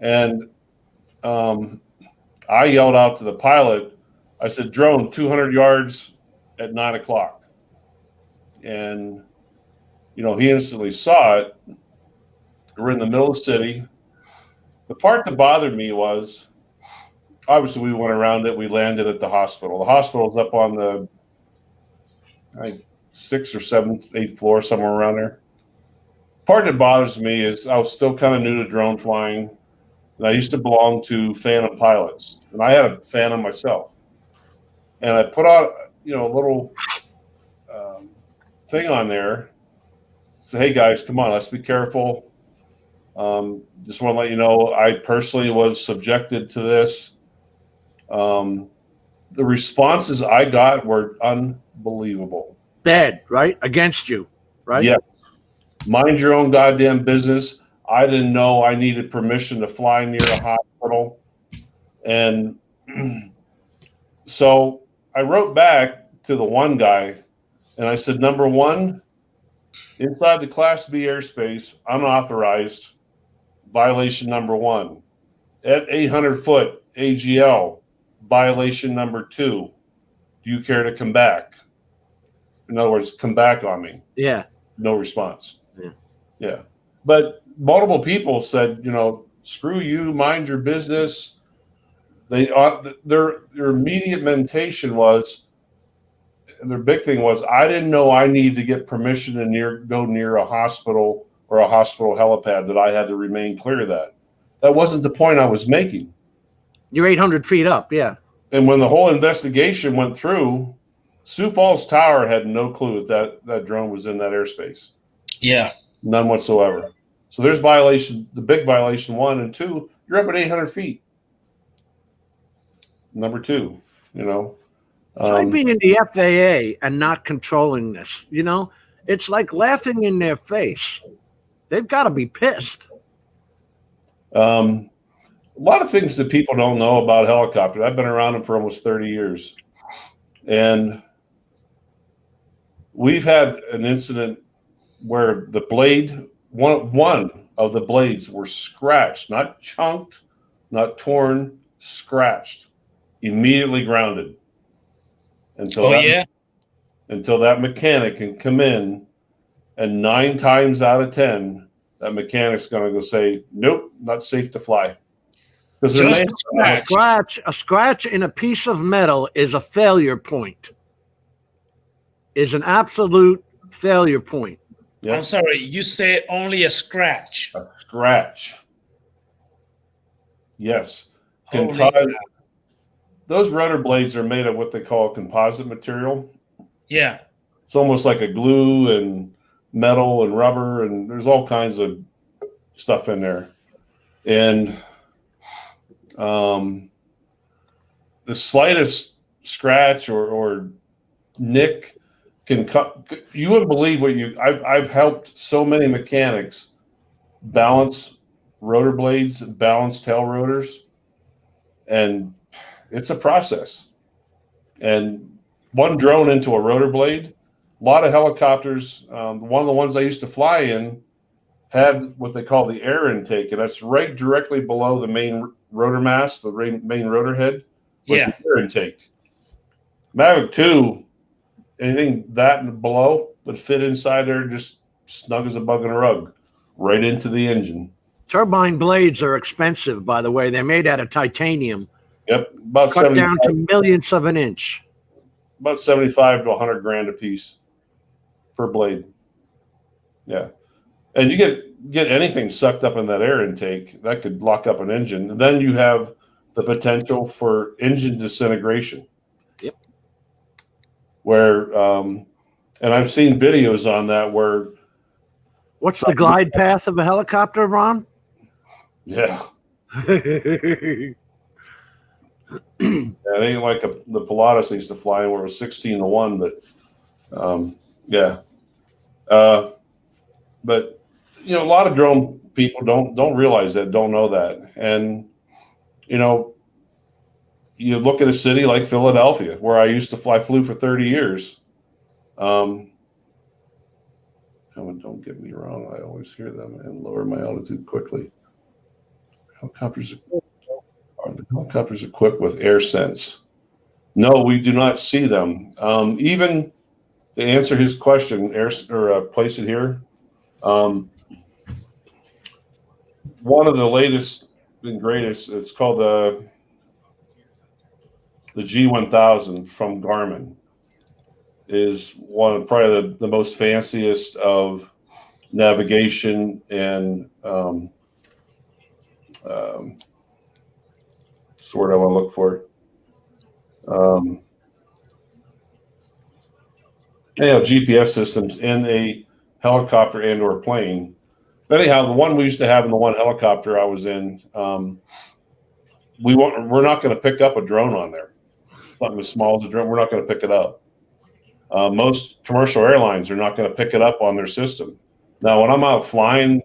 And I yelled out to the pilot, I said, drone 200 yards at 9 o'clock. And, he instantly saw it. We're in the middle of the city. The part that bothered me was, obviously we went around it. We landed at the hospital. The hospital's up on the 6th or 7th, 8th floor, somewhere around there. Part that bothers me is I was still kind of new to drone flying. And I used to belong to Phantom pilots. And I had a Phantom myself. And I put out, a little thing on there. Say, hey guys, come on, let's be careful. Just want to let you know, I personally was subjected to this. The responses I got were unbelievable. Bad, right? Against you, right? Yeah. Mind your own goddamn business. I didn't know I needed permission to fly near a hospital. And so I wrote back to the one guy and I said, number one, inside the Class B airspace, unauthorized, violation number 1. At 800 foot AGL, violation number 2. Do you care to come back? In other words, come back on me. Yeah. No response. Yeah. But multiple people said, screw you, mind your business. Their immediate mentation was, their big thing was, I didn't know I needed to get permission to go near a hospital or a hospital helipad, that I had to remain clear of that. That wasn't the point I was making. You're 800 feet up, yeah. And when the whole investigation went through, Sioux Falls Tower had no clue that drone was in that airspace. Yeah. None whatsoever. So there's violation, the big violation 1, and 2, you're up at 800 feet. Number 2, Try being in the FAA and not controlling this. It's like laughing in their face. They've got to be pissed. A lot of things that people don't know about helicopters. I've been around them for almost 30 years. And we've had an incident where the blade, one of the blades were scratched, not chunked, not torn, scratched, immediately grounded. Until that mechanic can come in, and 9 times out of 10, that mechanic's going to go say, nope, not safe to fly. Because a scratch in a piece of metal is a failure point. Is an absolute failure point. Yeah. I'm sorry, you say only a scratch. A scratch. Yes. Those rotor blades are made of what they call composite material. Yeah. It's almost like a glue and metal and rubber, and there's all kinds of stuff in there. And the slightest scratch or nick can cut. You wouldn't believe I've helped so many mechanics balance rotor blades, balance tail rotors, and it's a process. And one drone into a rotor blade, a lot of helicopters, one of the ones I used to fly in had what they call the air intake, and that's right directly below the main rotor mast, the main rotor head, was the air intake. Mavic 2, anything that and below would fit inside there just snug as a bug in a rug, right into the engine. Turbine blades are expensive, by the way. They're made out of titanium. Yep, about cut down to millionths of an inch. About 75 to 100 grand a piece per blade. Yeah, and you get anything sucked up in that air intake that could lock up an engine. And then you have the potential for engine disintegration. Yep. Where And I've seen videos on that where. What's the glide path of a helicopter, Ron? Yeah. It ain't like the Pilatus used to fly in where it was 16-1, but yeah. But you know, a lot of drone people don't realize that, don't know that. And you know, you look at a city like Philadelphia, where I used to flew for 30 years. Don't get me wrong, I always hear them and lower my altitude quickly. Helicopters equipped with air sense. No, we do not see them. Even to answer his question, place it here. One of the latest and greatest, it's called the G1000 from Garmin, is one of probably the most fanciest of navigation and what's the word I want to look for? GPS systems in a helicopter and or plane. But anyhow, the one we used to have in the one helicopter I was in, we're not going to pick up a drone on there. Something as small as a drone, we're not going to pick it up. Most commercial airlines are not going to pick it up on their system. Now, when I'm out flying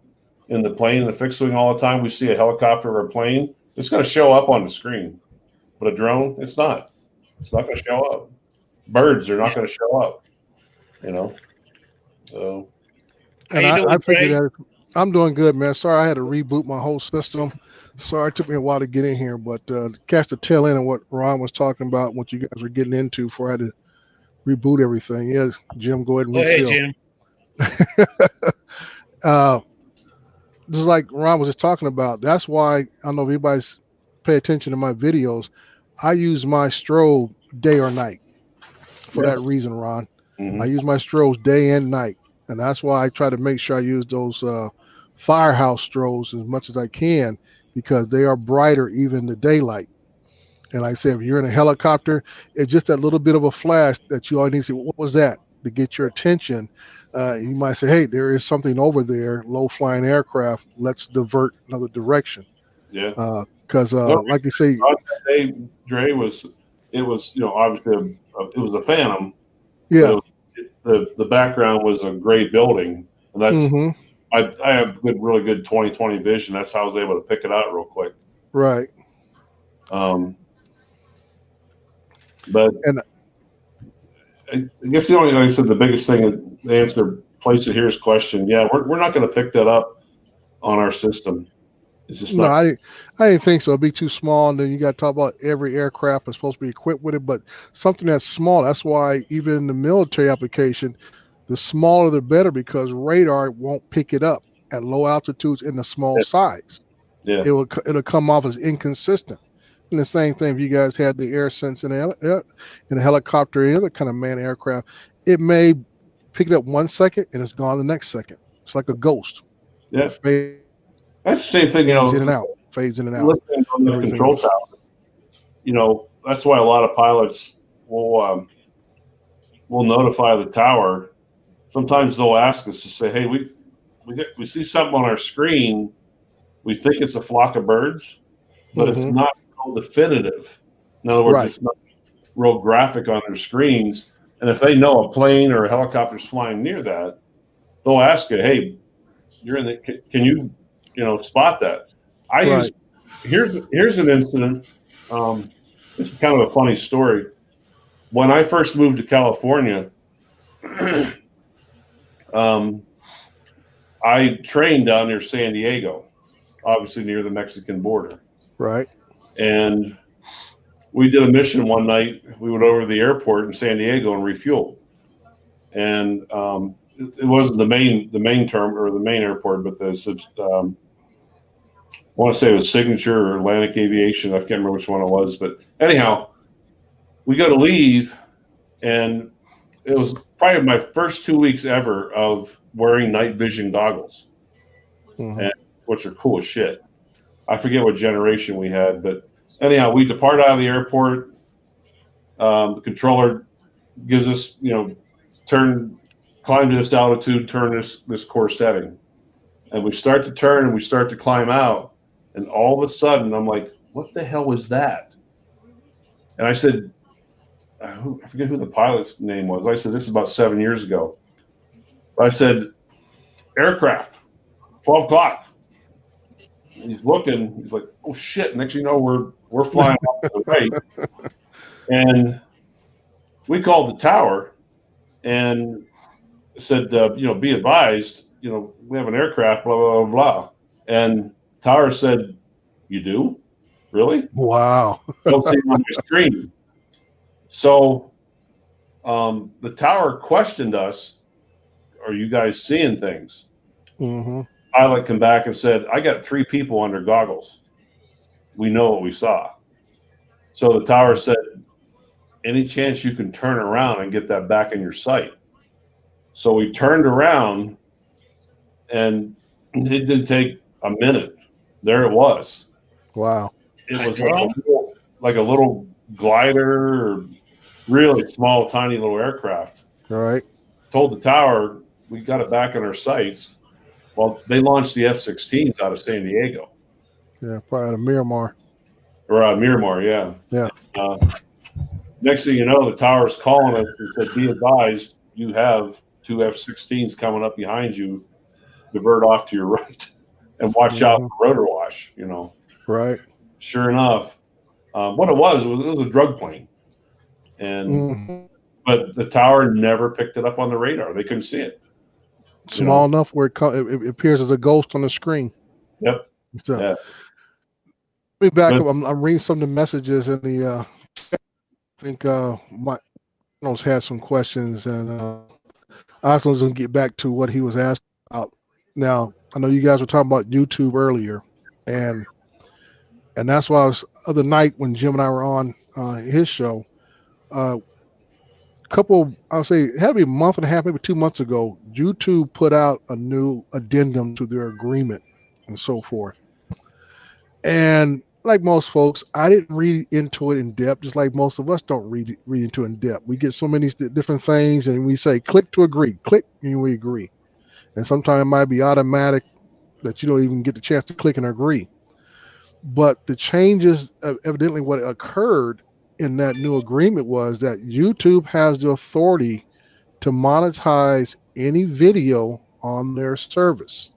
in the plane, in the fixed wing all the time, we see a helicopter or a plane, it's going to show up on the screen. But a drone, it's not. It's not going to show up. Birds are not going to show up. You know. So. And I figured that I'm doing good, man. Sorry, I had to reboot my whole system. Sorry, it took me a while to get in here, but catch the tail end of what Ron was talking about, what you guys were getting into before I had to reboot everything. Yes, Jim, go ahead and refill. Jim. Just like Ron was just talking about, that's why I don't know if anybody's pay attention to my videos. I use my strobe day or night for that reason, Ron. Mm-hmm. I use my strobes day and night, and that's why I try to make sure I use those firehouse strobes as much as I can, because they are brighter even in the daylight. And like I said, if you're in a helicopter, it's just that little bit of a flash that you always need to say, what was that? To get your attention. You might say, hey, there is something over there, low-flying aircraft. Let's divert another direction. Yeah. Because like you say, Dre, it was obviously it was a Phantom. Yeah. The background was a gray building, and that's I have really good 20/20 vision. That's how I was able to pick it out real quick. Right. But I guess the only, like I said, the biggest thing, the answer, place it here's question. Yeah, we're not going to pick that up on our system. It's just not. I didn't think so. It'd be too small, and then you got to talk about every aircraft is supposed to be equipped with it. But something that's small, that's why even in the military application, the smaller the better, because radar won't pick it up at low altitudes in the small size. Yeah, it'll come off as inconsistent. And the same thing if you guys had the air sense in a helicopter or any other kind of manned aircraft, it may pick it up 1 second and it's gone the next second. It's like a ghost. Yeah. That's the same thing, Fades in and out. Listening on the control tower, that's why a lot of pilots will notify the tower. Sometimes they'll ask us to say, hey, we see something on our screen. We think it's a flock of birds, but it's not definitive. In other words, it's not real graphic on their screens. And if they know a plane or a helicopter is flying near that, they'll ask you, hey, you're in the, can you spot that? Here's an incident. It's kind of a funny story. When I first moved to California, I trained down near San Diego, obviously near the Mexican border. Right. And we did a mission one night. We went over to the airport in San Diego and refueled. And it wasn't the main term or the main airport, but I want to say it was Signature or Atlantic Aviation. I can't remember which one it was. But anyhow, we go to leave, and it was probably my first 2 weeks ever of wearing night vision goggles, which are cool as shit. I forget what generation we had, but anyhow, we depart out of the airport. The controller gives us, turn climb to this altitude, turn this course setting. And we start to turn and we start to climb out. And all of a sudden, I'm like, what the hell was that? And I said, I forget who the pilot's name was. I said, this is about 7 years ago. I said, aircraft, 12 o'clock. And he's looking, he's like, oh shit. Next thing you know, we're flying off to the right. And we called the tower and said, be advised, we have an aircraft, blah, blah, blah, blah. And tower said, you do? Really? Wow. Don't see it on your screen. So the tower questioned us, are you guys seeing things? Mm-hmm. Pilot came back and said, I got 3 people under goggles. We know what we saw. So the tower said, any chance you can turn around and get that back in your sight? So we turned around and it didn't take a minute. There it was. Wow. It was like a little glider, or really small, tiny little aircraft. All right. Told the tower, we got it back in our sights. Well, they launched the F-16s out of San Diego. Yeah, probably out of Miramar. Or Miramar, yeah. Yeah. Next thing you know, the tower's calling us and said, be advised, you have 2 F-16s coming up behind you. Divert off to your right and watch out for rotor wash, Right. Sure enough, what it was a drug plane. And but the tower never picked it up on the radar. They couldn't see it. Small enough where it appears as a ghost on the screen. Yep. So, yeah. Let me back up. I'm reading some of the messages in the. I think my had some questions, and I also was going to get back to what he was asking about. Now, I know you guys were talking about YouTube earlier, and that's why I was other night when Jim and I were on his show. I would say it had to be a month and a half, maybe 2 months ago, YouTube put out a new addendum to their agreement and so forth. And like most folks, I didn't read into it in depth, just like most of us don't read into it in depth. We get so many different things and we say, click to agree, click, and we agree. And sometimes it might be automatic that you don't even get the chance to click and agree. But the changes, evidently what occurred in that new agreement was that YouTube has the authority to monetize any video on their service.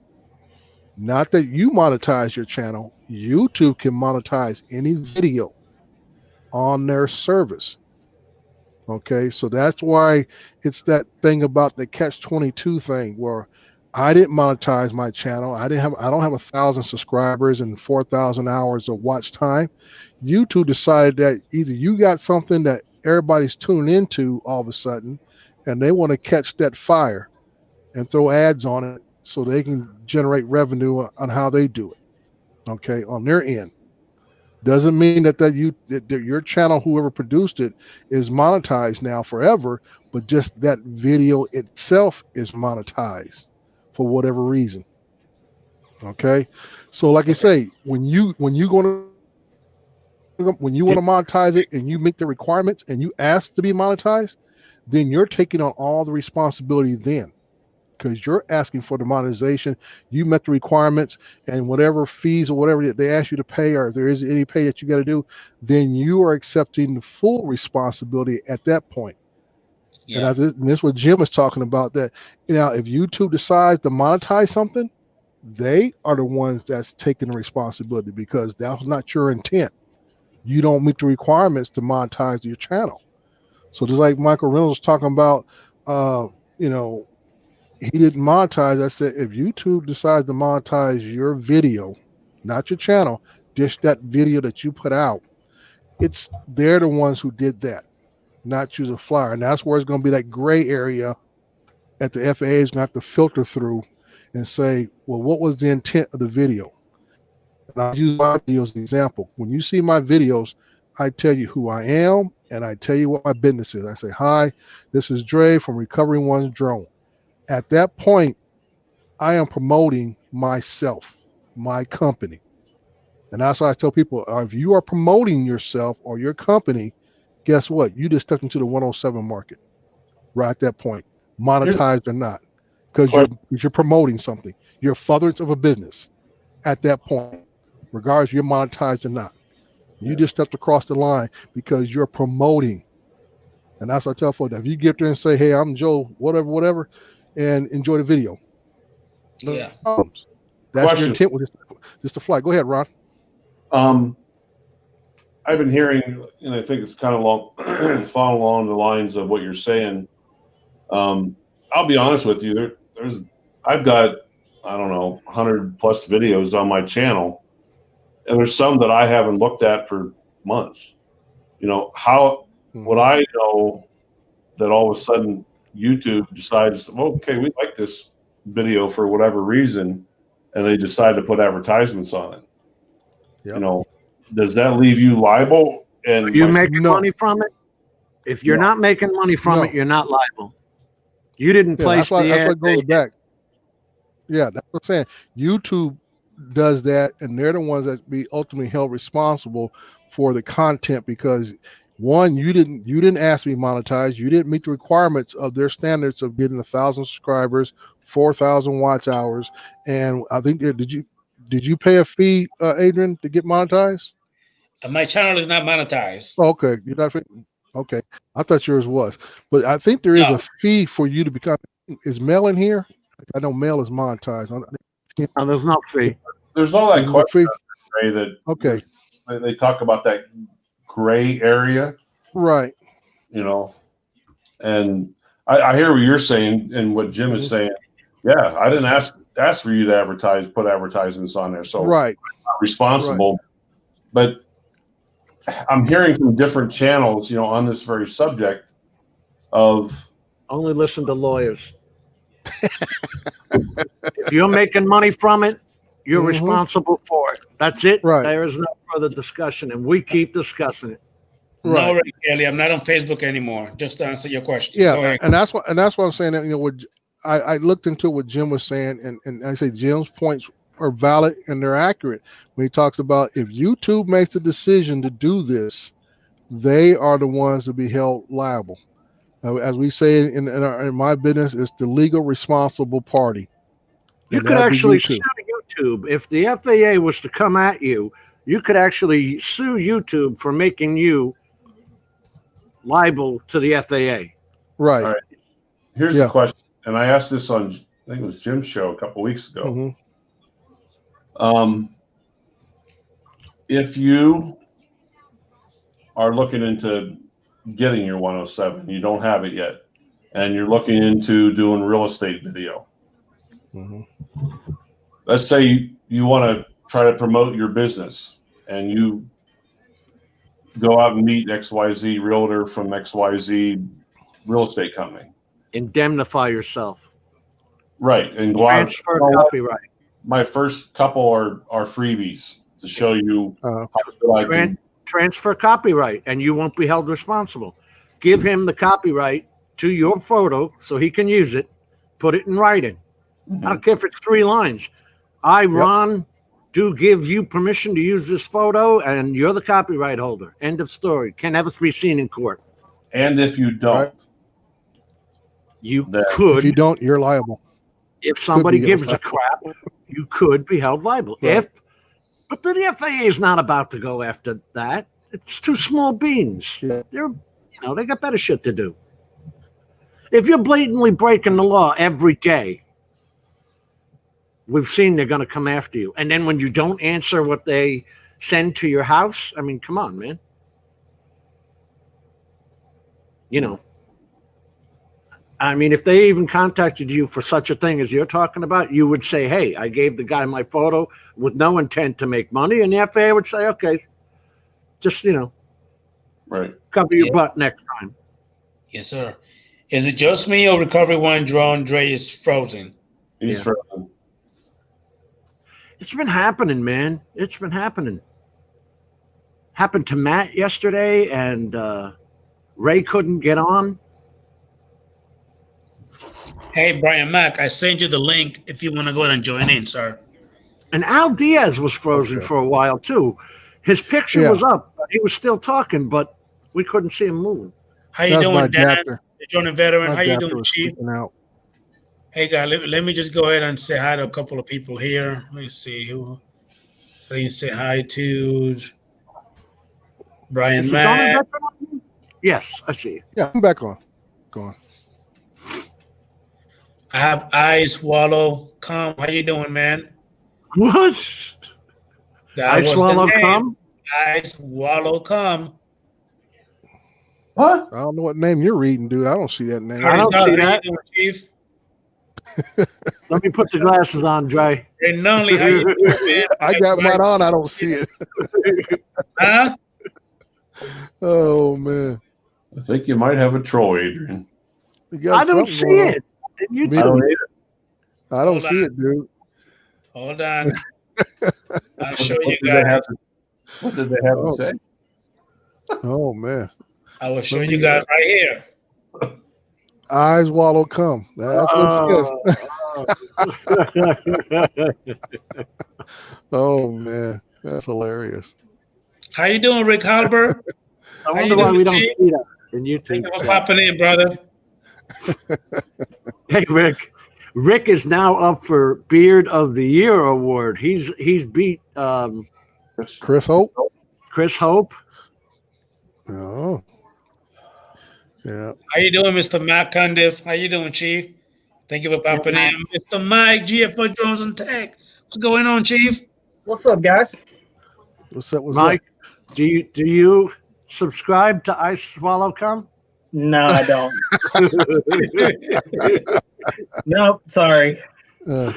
Not that you monetize your channel. YouTube can monetize any video on their service. Okay, so that's why it's that thing about the catch-22 thing where I didn't monetize my channel. I don't have 1,000 subscribers and 4,000 hours of watch time. YouTube decided that either you got something that everybody's tuning into all of a sudden, and they want to catch that fire and throw ads on it so they can generate revenue on how they do it. Okay, on their end. Doesn't mean that your channel, whoever produced it, is monetized now forever, but just that video itself is monetized for whatever reason. Okay, so like I say, when you want to monetize it and you meet the requirements and you ask to be monetized, then you're taking on all the responsibility then, because you're asking for the monetization. You met the requirements, and whatever fees or whatever they ask you to pay, or if there is any pay that you got to do, then you are accepting the full responsibility at that point. Yeah. And this is what Jim was talking about, that if YouTube decides to monetize something, they are the ones that's taking the responsibility, because that was not your intent. You don't meet the requirements to monetize your channel. So just like Michael Reynolds was talking about, he didn't monetize. I said, if YouTube decides to monetize your video, not your channel, just that video that you put out, they're the ones who did that, not choose a flyer. And that's where it's going to be that gray area that the FAA is going to have to filter through and say, well, what was the intent of the video? And I'll use my video as an example. When you see my videos, I tell you who I am and I tell you what my business is. I say, hi, this is Dre from Recovering One's Drone. At that point, I am promoting myself, my company. And that's why I tell people, if you are promoting yourself or your company, guess what? You just stepped into the 107 market right at that point. monetized or not, because you're promoting something. You're furtherance of a business at that point, regardless if you're monetized or not. You just stepped across the line because you're promoting. And that's what I tell folks. If you get there and say, hey, I'm Joe, whatever, and enjoy the video. Yeah. That's your intent with just the flight. Go ahead, Ron. I've been hearing, and I think it's kind of following along the lines of what you're saying. I'll be honest with you. I've got, I don't know, 100 plus videos on my channel, and there's some that I haven't looked at for months. You know, how would I know that all of a sudden YouTube decides, well, okay, we like this video for whatever reason, and they decide to put advertisements on it? Yep. You know, does that leave you liable? And are you making money from it? If you're not making money from it, you're not liable. You didn't place the ad. That's what goes back. Yeah, that's what I'm saying. YouTube does that, and they're the ones that be ultimately held responsible for the content, because one, you didn't ask to be monetized. You didn't meet the requirements of their standards of getting 1,000 subscribers, 4,000 watch hours, and I think did you pay a fee, Adrian, to get monetized? My channel is not monetized. Oh, okay, you're not. Okay, I thought yours was, but I think there is a fee for you to become. Is Mel in here? I know Mel is monetized. No, there's no fee. There's all that question that they talk about that gray area, right? You know, and I hear what you're saying and what Jim is saying. Yeah, I didn't ask for you to put advertisements on there, so right, I'm not responsible. Right. But I'm hearing from different channels, you know, on this very subject of only listen to lawyers. If you're making money from it, you're responsible for it. That's it. Right. There is no further discussion, and we keep discussing it. Right. No, Ray Kelly, I'm not on Facebook anymore. Just to answer your question. Yeah, and that's what I'm saying. That, you know, what I looked into what Jim was saying, and I say Jim's points are valid and they're accurate when he talks about if YouTube makes the decision to do this, they are the ones to be held liable. As we say in my business, it's the legal responsible party. You could actually sue YouTube. If the FAA was to come at you, you could actually sue YouTube for making you liable to the FAA. Right. All right. Here's the question, and I asked this on, I think it was Jim's show a couple weeks ago. If you are looking into getting your 107, you don't have it yet, and you're looking into doing real estate video. Let's say you want to try to promote your business, and you go out and meet XYZ realtor from XYZ real estate company. Indemnify yourself. Right. And transfer copyright. My first couple are freebies to show you how I can transfer copyright, and you won't be held responsible. Give him the copyright to your photo so he can use it. Put it in writing. I don't care if it's 3 lines. I, Ron, do give you permission to use this photo, and you're the copyright holder. End of story. Can never be seen in court. And if you don't, you could. If you don't, you're liable. If somebody gives a crap, you could be held liable. But the FAA is not about to go after that. It's too small beans. They got better shit to do. If you're blatantly breaking the law every day, we've seen they're going to come after you. And then when you don't answer what they send to your house, I mean, come on, man. You know, I mean, if they even contacted you for such a thing as you're talking about, you would say, hey, I gave the guy my photo with no intent to make money. And the FAA would say, okay, just, cover your butt next time. Yes, sir. Is it just me or Recovery One drone Dre is frozen? He's frozen. It's been happening, man. It's been happening. Happened to Matt yesterday, and Ray couldn't get on. Hey, Brian Mack, I sent you the link if you want to go ahead and join in, sir. And Al Diaz was frozen for a while, too. His picture was up. He was still talking, but we couldn't see him moving. How you doing, Dan? Jordan Veteran. My How you adapter doing, was Chief? freaking out. Hey, guys, let me just go ahead and say hi to a couple of people here. Let me see who. Let me say hi to Brian Is the Jordan Mack. veteran on? Yes, I see. Yeah, I'm back on. Go on. I have Eyes Wallow Come. How you doing, man? What? That I was swallow the name. cum? Eyes Wallow Come. What? I don't know what name you're reading, dude. I don't see that name. I don't see How that. you doing, Chief? Let me put the glasses on, Dre. Ray Nunley, how you doing, man? I got mine on. I don't see it. Huh? Oh man, I think you might have a troll, Adrian. you got I don't something see going on. it. Me I don't too. either. I don't Hold see on. it, dude. Hold on. I'll show What you did they guys. have to, what did they have Oh. to say? Oh man, I will show Let you me, guys right here. eyes wallow cum. That's what it says. Oh man, that's hilarious. How you doing, Rick Halbert? I How wonder you why doing, we don't Chief? see that in Thank YouTube. you for chat. popping in, brother. Hey, Rick. Rick is now up for Beard of the Year award. He's beat Chris Hope. Chris Hope. Oh, yeah. How you doing, Mr. Matt Cundiff? How you doing, Chief? Thank you for popping in. Mr. Mike, GFO Drones and Tech. What's going on, Chief? What's up, guys? What's up? What's Mike, up? do you subscribe to I Swallow Cum? No, I don't. Nope, sorry. How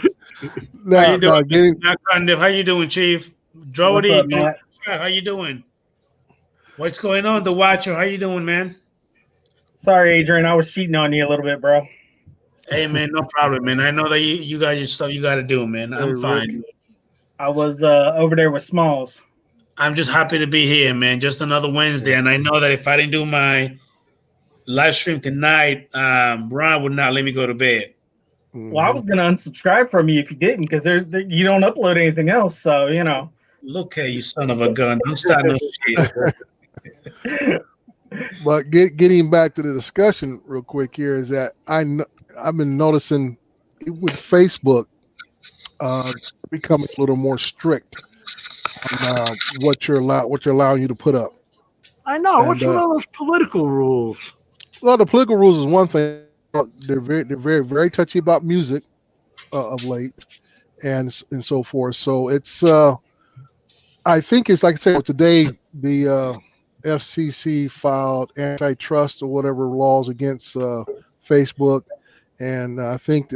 Now, you doing, Mr. getting Matt Cundiff? How you doing, Chief? What's Jody, up, Matt? how you doing? What's going on, The Watcher? How you doing, man? Sorry, Adrian. I was cheating on you a little bit, bro. Hey, man, no problem, man. I know that you got your stuff you got to do, man. I'm fine. I was over there with Smalls. I'm just happy to be here, man. Just another Wednesday, and I know that if I didn't do my live stream tonight, Brian would not let me go to bed. Well, I was gonna unsubscribe from you if you didn't, because you don't upload anything else. So you know. Look at you, son of a gun! Don't start no shit. But getting back to the discussion real quick here is that I've been noticing with Facebook becoming a little more strict on what you're allowing you to put up. I know. And, What's with all those political rules? Well, the political rules is one thing. They're very touchy about music of late, and so forth. So it's I think it's like I said today the FCC filed antitrust or whatever laws against Facebook, and I think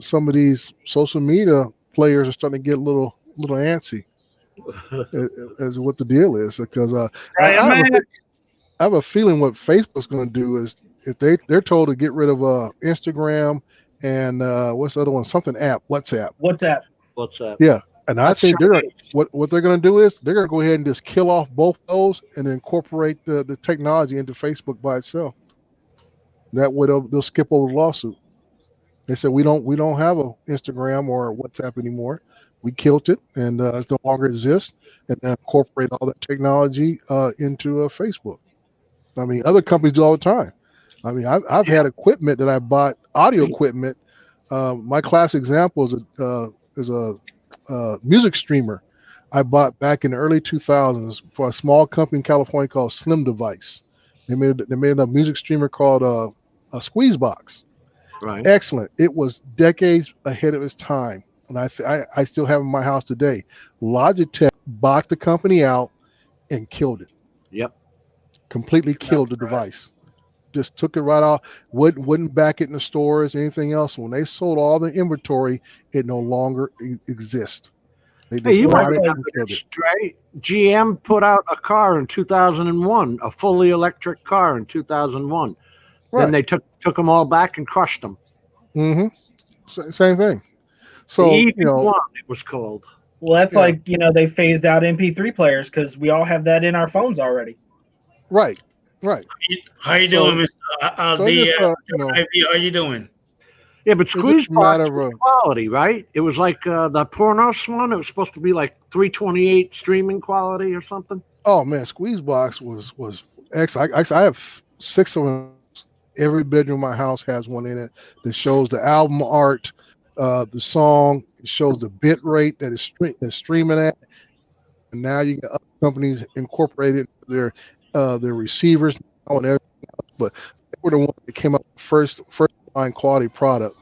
some of these social media players are starting to get a little antsy as what the deal is, because I have a feeling what Facebook's going to do is if they're told to get rid of Instagram and what's the other one, something app, WhatsApp. Yeah. And I think what they're going to do is they're going to go ahead and just kill off both those and incorporate the technology into Facebook by itself. That way they'll skip over the lawsuit. They said we don't have a Instagram or WhatsApp anymore. We killed it and it no longer exists, and then incorporate all that technology into Facebook. I mean, other companies do all the time. I mean, I've had equipment that I bought, audio equipment. My classic example is a music streamer I bought back in the early 2000s for a small company in California called Slim Device. They made a music streamer called a Squeeze Box. Right. Excellent. It was decades ahead of its time, and I still have it in my house today. Logitech bought the company out and killed it. Yep. Completely killed the device. Just took it right off. Wouldn't back it in the stores or anything else. When they sold all the inventory, it no longer exists. They just bought it and killed it. Right? GM put out a car in 2001, a fully electric car in 2001. Right. Then they took them all back and crushed them. Mm-hmm. Same thing. So the EV1, it was called. Well, that's like they phased out MP3 players because we all have that in our phones already. Right. How you doing, Mr. Aldi? How you doing? Yeah, but Squeeze Box was quality, right? It was like the Pornos one. It was supposed to be like 328 streaming quality or something. Oh man, Squeeze Box was excellent. I have 6 of them Every bedroom in my house has one in it that shows the album art, the song. It shows the bit rate that is streaming at. And now you got other companies incorporated their receivers and everything else. But they were the ones that came up with first line quality product.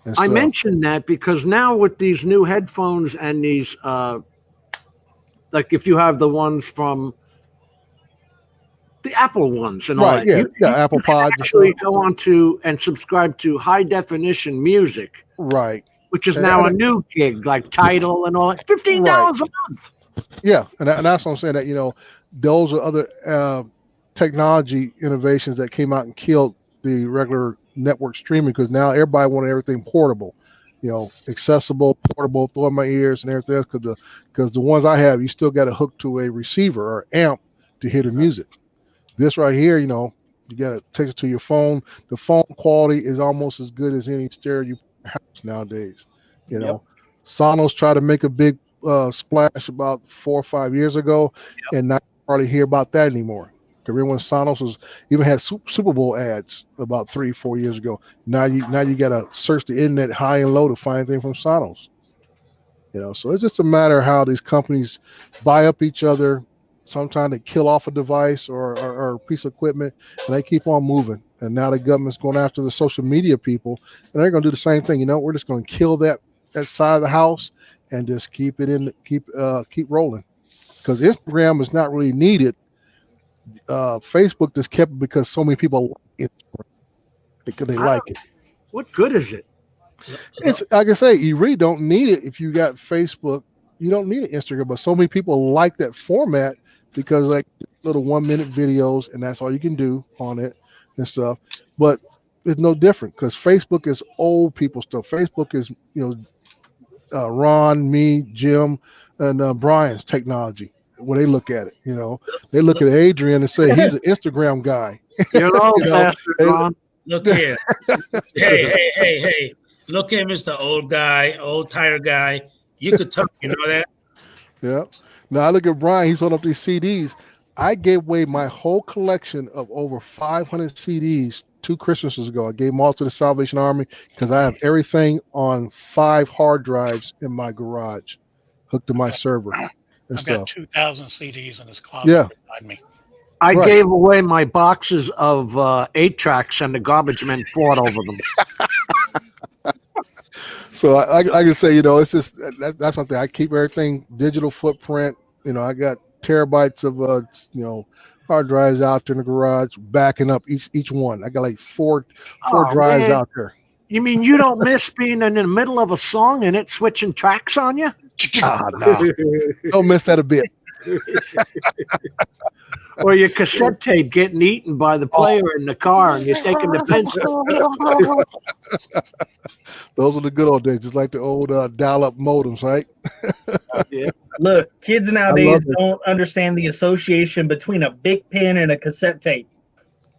And I stuff. mentioned that because now with these new headphones and these, like if you have the ones from the Apple ones and all Right, that, Apple you can Pods. actually go on to and subscribe to high definition music, right, which is And- now and- a new gig, like Tidal and all that. $15 a month. Yeah, and that's what I'm saying. That those are other technology innovations that came out and killed the regular network streaming because now everybody wanted everything portable, accessible, portable, throw in my ears and everything else. Because the ones I have, you still got to hook to a receiver or amp to hear the music. This right here, you got to take it to your phone. The phone quality is almost as good as any stereo house nowadays. Sonos tried to make a big splash about 4 or 5 years ago, and not hardly hear about that anymore. Remember when Sonos even had Super Bowl ads about 3-4 years ago? Now you got to search the internet high and low to find anything from Sonos. So it's just a matter of how these companies buy up each other. Sometimes they kill off a device or a piece of equipment, and they keep on moving. And now the government's going after the social media people, and they're going to do the same thing. We're just going to kill that side of the house and just keep rolling. Because Instagram is not really needed. Facebook just kept it because so many people like it because they like it. What good is it? It's like I say, you really don't need it if you got Facebook. You don't need an Instagram, but so many people like that format because like little 1 minute videos, and that's all you can do on it and stuff. But it's no different because Facebook is old people stuff. Facebook is Ron, me, Jim, and Brian's technology. When they look at it, they look at Adrian and say he's an Instagram guy. You're an old bastard, Ron. Look here. Hey. Look here, Mr. Old Guy, old tired guy. You could talk, you know that? Yeah. Now I look at Brian, he's holding up these CDs. I gave away my whole collection of over 500 CDs 2 Christmases ago. I gave them all to the Salvation Army because I have everything on 5 hard drives in my garage hooked to my server. I've got 2,000 CDs in this closet behind me. I gave away my boxes of 8-tracks, and the garbage men fought over them. So I can say, it's just that's something. I keep everything digital footprint. I got terabytes of hard drives out there in the garage, backing up each one. I got like four drives out there. You mean you don't miss being in the middle of a song and it switching tracks on you? No. Don't miss that a bit. Or your cassette tape getting eaten by the player in the car and you're taking the pencil. Those are the good old days, just like the old dial-up modems, right? Yeah. Look, kids nowadays don't understand the association between a big pen and a cassette tape.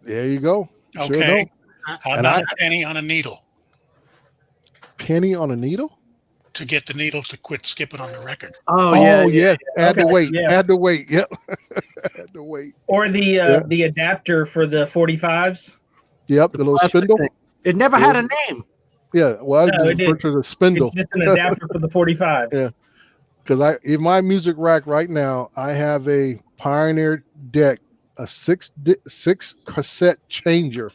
There you go. Okay. Sure How about a penny on a needle? Penny on a needle? To get the needle to quit skipping on the record. Oh yeah. Had to wait. Had to wait. Yep. Had to wait. Or the adapter for the 45s. Yep, the little spindle. Thing. It never had a name. Yeah, well, No, it referred to as a spindle. It's just an adapter for the 45s. Yeah, because in my music rack right now, I have a Pioneer deck, a six cassette changer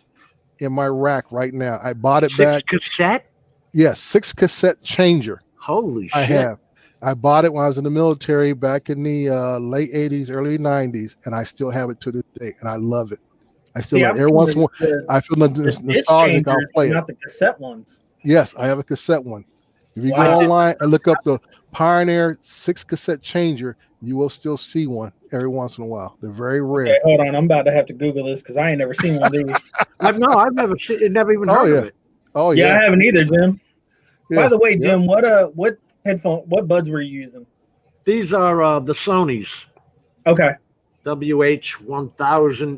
in my rack right now. I bought it back. 6 cassette? Yes, 6 cassette changer. Holy shit! I have. I bought it when I was in the military back in the late 80s, early 90s, and I still have it to this day, and I love it. I still love it. Every once in a while, I feel nostalgic. I'll play it. Not the cassette ones. Yes, I have a cassette one. If you go online and look up the Pioneer 6 cassette changer, you will still see one every once in a while. They're very rare. Okay, hold on. I'm about to have to Google this because I ain't never seen one of these. I've never seen it. Never even heard of it. Oh yeah, I haven't either, Jim. Yeah. By the way, Jim, what buds were you using? These are the Sony's. Okay. WH-1000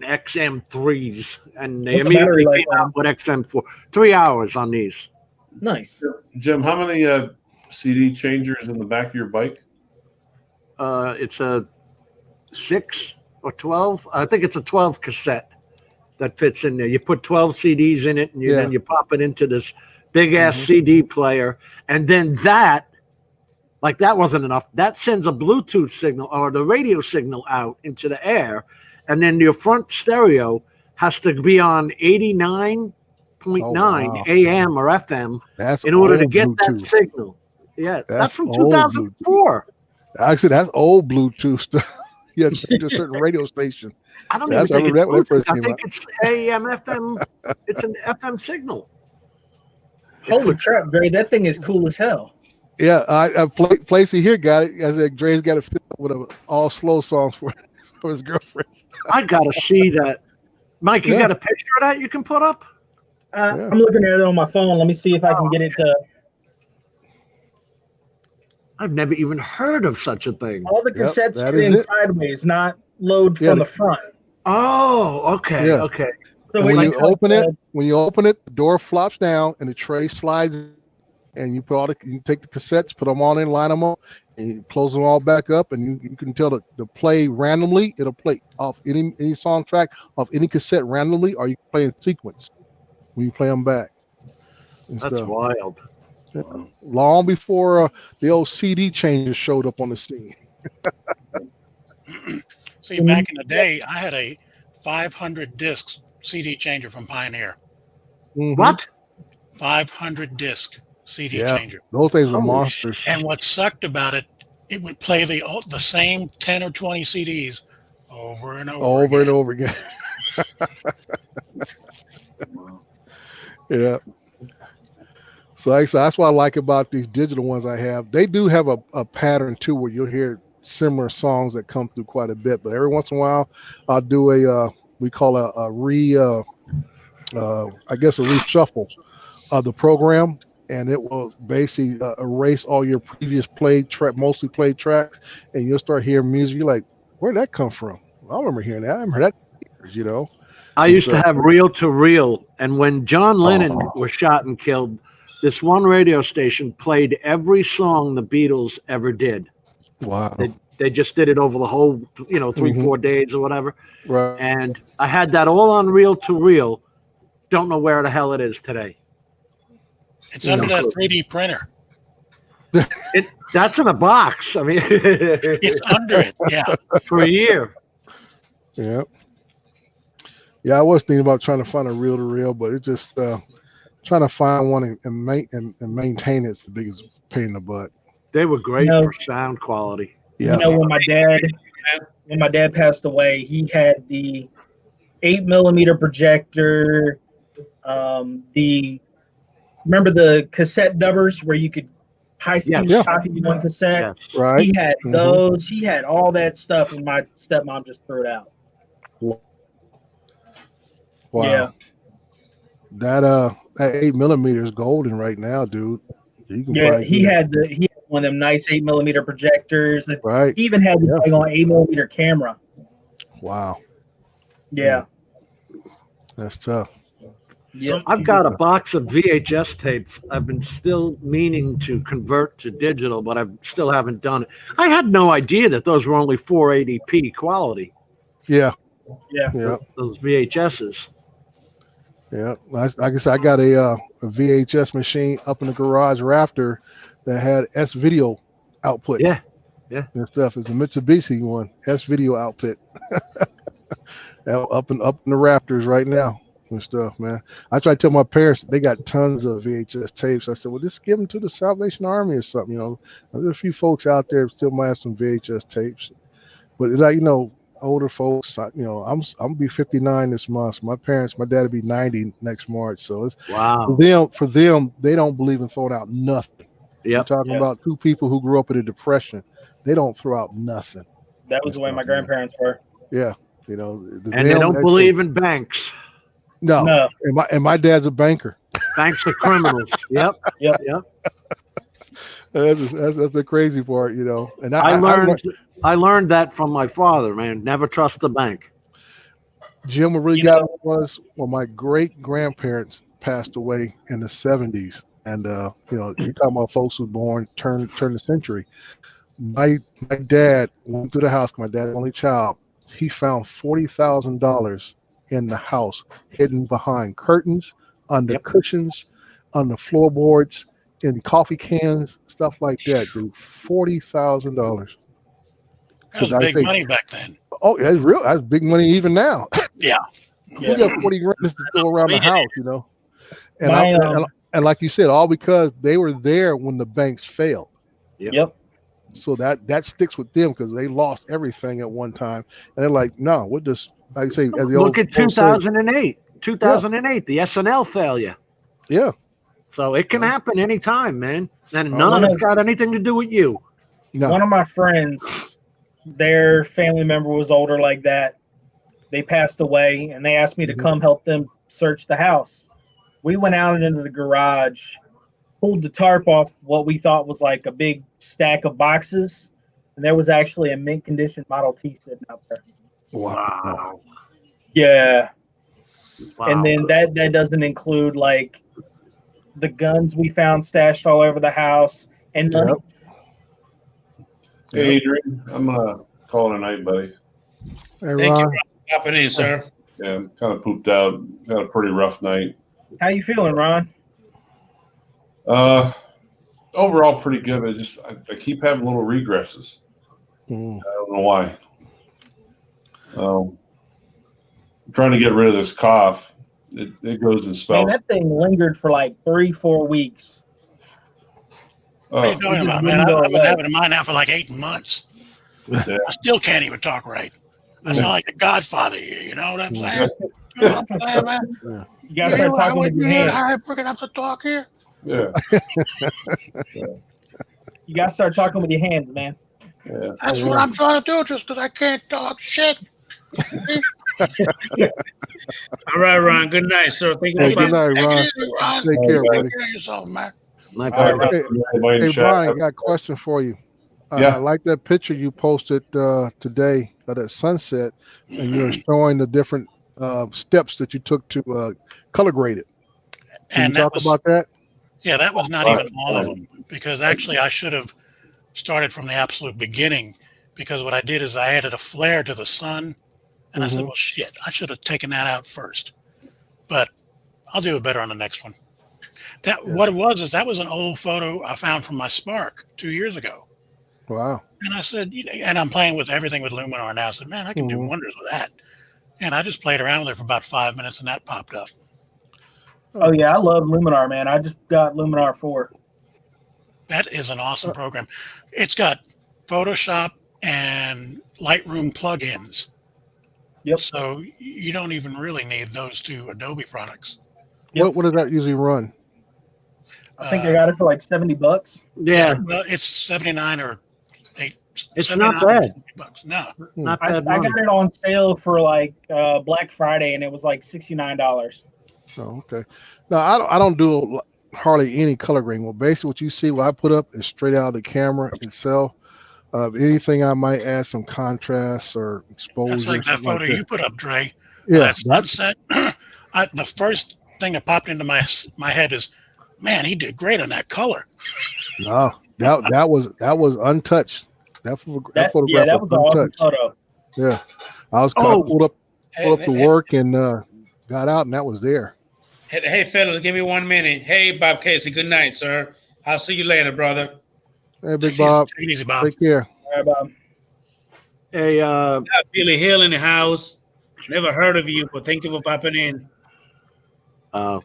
XM3s, and they immediately came out with XM4. 3 hours on these. Nice. Jim, how many CD changers in the back of your bike? It's a 6 or 12. I think it's a 12 cassette that fits in there. You put 12 CDs in it, and Yeah. then you pop it into this big ass CD player, and then that wasn't enough. That sends a Bluetooth signal or the radio signal out into the air, and then your front stereo has to be on 89.9 AM or FM in order to get that signal. Yeah, that's from 2004. Actually, that's old Bluetooth stuff. Yeah, to a certain radio station. I don't even think it's when that first Bluetooth. I came think out. it's AM, FM. It's an FM signal. Holy crap, Gray! That thing is cool as hell. Yeah, Placey here got it. I said Dre's got it fit with all slow songs for his girlfriend. I gotta see that. Mike, you got a picture of that you can put up? I'm looking at it on my phone. Let me see if I can get it to. I've never even heard of such a thing. All the cassettes fit in sideways, not load from the front. Oh, okay, Yeah. okay. So when you open it, the door flops down and the tray slides, and you take the cassettes, put them on in, line them up, and you close them all back up, and you can tell the play randomly. It'll play off any song track off any cassette randomly, or you can play in sequence when you play them back. That's wild. Yeah. Long before the old CD changer showed up on the scene. See, back in the day, I had a 500 disc CD changer from Pioneer. What? 500 disc CD changer. Those things are monsters. And what sucked about it, it would play the same 10 or 20 CDs over and over and over again. Yeah. So that's what I like about these digital ones I have. They do have a pattern too, where you'll hear similar songs that come through quite a bit. But every once in a while, I'll do we call a reshuffle of the program, and it will basically erase all your previous mostly played tracks, and you'll start hearing music. You're like, where'd that come from? I remember hearing that. I haven't heard that in years, you know. I used to have reel to reel, and when John Lennon was shot and killed, this one radio station played every song the Beatles ever did. Wow. They just did it over the whole, 3-4 days or whatever. Right. And I had that all on reel to reel. Don't know where the hell it is today. It's under that 3D printer. That's in a box. I mean, it's under it. Yeah. For a year. Yeah. Yeah, I was thinking about trying to find a reel to reel, but it's just trying to find one and maintain it's the biggest pain in the butt. They were great for sound quality. Yeah. When my dad passed away, he had the 8mm projector. Remember the cassette dubbers where you could high speed copy one cassette? Yes. Right. He had those. He had all that stuff, and my stepmom just threw it out. Wow. Yeah. That 8mm is golden right now, dude. You can he had one of them nice 8mm projectors. Right. He even had the thing on 8mm camera. Wow. Yeah. That's tough. So I've got a box of VHS tapes. I've been still meaning to convert to digital, but I still haven't done it. I had no idea that those were only 480p quality. Yeah. Yeah. Those VHSs. Yeah. Like I said, I got a VHS machine up in the garage rafter that had S-video output. Yeah. And stuff. It's a Mitsubishi one, S-video output. up in the rafters right now. And stuff, man. I tried to tell my parents they got tons of VHS tapes. I said, well, just give them to the Salvation Army or something. There's a few folks out there still might have some VHS tapes, but older folks. I'm gonna be 59 this month. My dad will be 90 next March. So it's for them. They don't believe in throwing out nothing. Yeah, I'm talking about two people who grew up in a depression. They don't throw out nothing. That was the way my grandparents were. Yeah, and they don't believe in banks. No. And my dad's a banker. Banks are criminals. Yep. That's the crazy part, And I learned that from my father, man. Never trust the bank. Jim, what really got it was my great grandparents passed away in the 70s, and you're talking about folks who were born turn the century. My dad went to the house. My dad's only child. He found $40,000 in the house, hidden behind curtains, under cushions, on the floorboards, in coffee cans, stuff like that, dude. $40,000. That was big money back then. Oh, that's real. That's big money even now. Yeah. We got 40 grand to throw around the house, you know. And, My, and like you said, all because they were there when the banks failed. Yep. So that sticks with them because they lost everything at one time, and they're like, no, we'll just, like I say, as the Look at old saying, 2008. 2008, the SNL failure. Yeah. So it can happen anytime, man. And none of it's got anything to do with you. No. One of my friends, their family member was older like that. They passed away, and they asked me to come help them search the house. We went out into the garage, pulled the tarp off what we thought was like a big stack of boxes, and there was actually a mint condition Model T sitting out there. Wow. Yeah. Wow. And then that doesn't include like the guns we found stashed all over the house and money. Hey, Adrian, I'm gonna call it a night, buddy. Hey, Thank you Ron. for hopping in, sir. Yeah, I'm kind of pooped out. Had a pretty rough night. How you feeling, Ron? Overall pretty good. But I keep having little regresses. I don't know why. I'm trying to get rid of this cough. It goes in Man, spells. that thing lingered for like 3-4 weeks. What are you talking about, man? I've been having mine now for like 8 months. Yeah. I still can't even talk right. I sound like the Godfather here. You know what I'm saying? You know what I'm saying, man? You gotta start talking with your hands. I freaking have to talk here. Yeah. You gotta start talking with your hands, man. Yeah. That's what I'm trying to do, just because I can't talk shit. All right, Ron. Good night, sir. Thank you Hey, for good night, Ron. Ron. Take care, buddy. Take care of yourself, man. My Hey, pleasure. hey, Brian, I got a question for you. Yeah. I like that picture you posted today of that sunset, and you're showing the different steps that you took to color grade it. Can And you talk about that? Yeah, that was not even all of them, because actually I should have started from the absolute beginning, because what I did is I added a flare to the sun, and I said, well, shit, I should have taken that out first. But I'll do it better on the next one. What it was is that was an old photo I found from my Spark 2 years ago. Wow. And I said, and I'm playing with everything with Luminar now. I said, man, I can do wonders with that. And I just played around with it for about 5 minutes, and that popped up. Oh yeah, I love Luminar, man. I just got Luminar 4. That is an awesome program. It's got Photoshop and Lightroom plugins. Yep. So you don't even really need those two Adobe products. What does that usually run? I think I got it for like $70. Yeah. Well, it's 79 or 8. It's not bad. $79. No. Not I bad. got it on sale for like Black Friday, and it was like $69. Oh, okay. No, I don't do hardly any color grading. Well, basically what you see, what I put up is straight out of the camera itself. Anything I might add some contrast or exposure. That's like that photo you put up, Dre. Yeah, That sunset. The first thing that popped into my head is, man, he did great on that color. No, that was untouched. That photograph that was an awesome untouched. photo. Yeah, I pulled up the work and got out, and that was there. Hey, fellas, give me 1 minute. Hey, Bob Casey, good night, sir. I'll see you later, brother. Hey, Big Bob. Take it easy, Bob. Take care. All right, Bob. Hey, Got Billy Hill in the house. Never heard of you, but thank you for popping in. As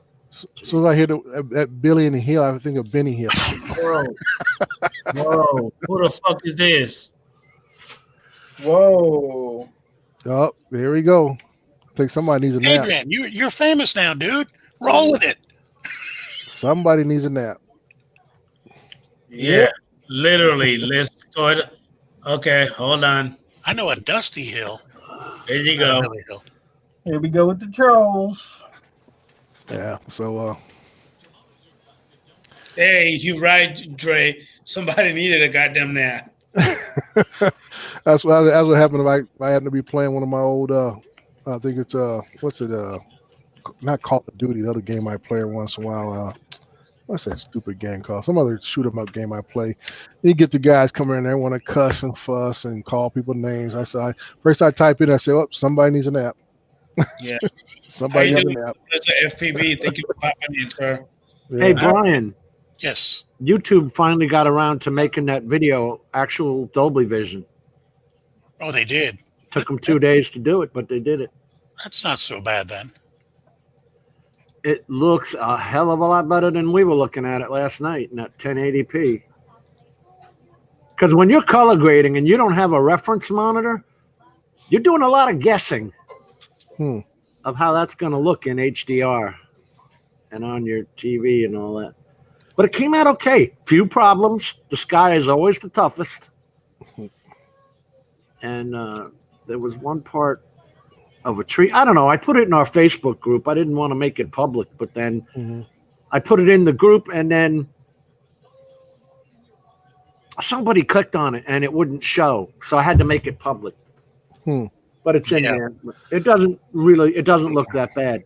soon as I hear that Billy in the Hill, I think of Benny Hill. Whoa, who the fuck is this? Whoa. Oh, there we go. I think somebody needs a nap. Adrian, you're famous now, dude. Roll with it. Somebody needs a nap. Yeah, literally. Let's go ahead. Okay, hold on. I know a Dusty Hill. There you go. Here we go with the trolls. Yeah. So Hey, you right, Dre. Somebody needed a goddamn nap. that's what happened if I happened to be playing one of my old I think it's what's it not Call of Duty, the other game I play once in a while. What's that stupid game called? Some other shoot 'em up game I play. You get the guys coming in there want to cuss and fuss and call people names. First I type in, I say, oh, somebody needs a nap. Yeah. Somebody How you got doing, an app. Mr. FPV? Thank you for popping in, sir. Hey, Yeah. Brian, Yes. YouTube finally got around to making that video actual Dolby Vision. Oh, they did. Took them 2 days to do it, but they did it. That's not so bad then. It looks a hell of a lot better than we were looking at it last night in that 1080p. Because when you're color grading and you don't have a reference monitor, you're doing a lot of guessing of how that's going to look in HDR and on your TV and all that. But it came out okay. Few problems. The sky is always the toughest. And there was one part of a tree. I don't know. I put it in our Facebook group. I didn't want to make it public, but then I put it in the group, and then somebody clicked on it and it wouldn't show. So I had to make it public. But it's in there. It doesn't look that bad.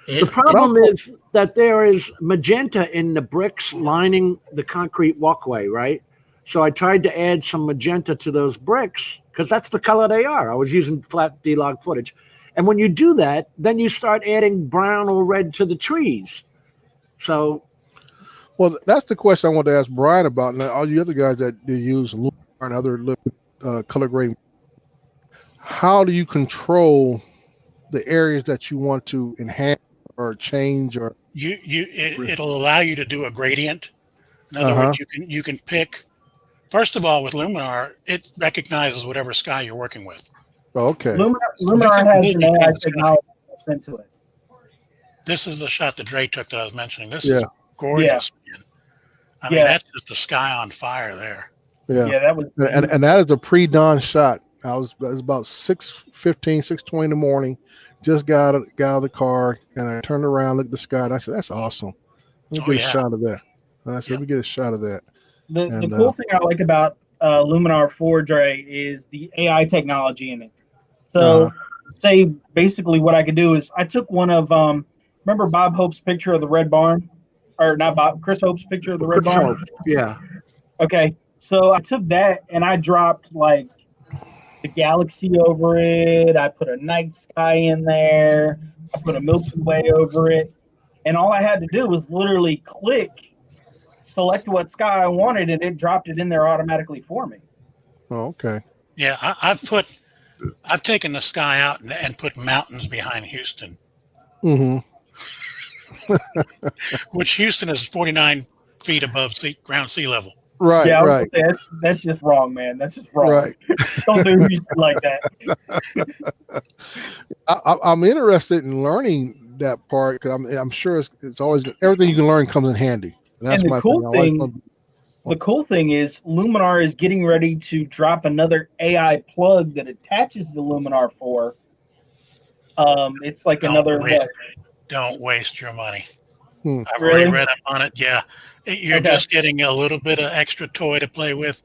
The problem is that there is magenta in the bricks lining the concrete walkway, right? So I tried to add some magenta to those bricks because that's the color they are. I was using flat D-log footage. And when you do that, then you start adding brown or red to the trees. So, well, that's the question I want to ask Brian about. And all you other guys that they use Luminar and other color grading, how do you control the areas that you want to enhance or change? Or it'll allow you to do a gradient. In other words, you can pick. First of all, with Luminar, it recognizes whatever sky you're working with. Oh, okay. Luminar has an AI technology into it. This is the shot that Dre took that I was mentioning. This Yeah. is gorgeous. Man. I mean, Yeah. that's just the sky on fire there. Yeah, that was, and that is a pre-dawn shot. It was about 6:15, 6:20 in the morning. Just got out of the car, and I turned around, looked at the sky, and I said, "That's awesome. Let me get a shot of that." And I said, "Let me get a shot of that." The cool thing I like about Luminar 4, Dre, is the AI technology in it. So, say basically what I could do is I took one of remember Bob Hope's picture of the red barn, or not Bob, Chris Hope's picture of the red barn. Yeah. Okay, so I took that and I dropped like the galaxy over it. I put a night sky in there. I put a Milky Way over it, and all I had to do was literally click, select what sky I wanted, and it dropped it in there automatically for me. Oh, okay. Yeah, I've taken the sky out and put mountains behind Houston. Which Houston is 49 feet above ground sea level. Right, yeah, right. That's just wrong, man. That's just wrong. Right. Don't do Houston like that. I'm interested in learning that part because I'm sure it's always everything you can learn comes in handy. And that's And my the cool thing. the cool thing is Luminar is getting ready to drop another AI plug that attaches to Luminar 4. It's like Don't waste your money. I've Really? already read up on it. Yeah. You're just getting a little bit of extra toy to play with.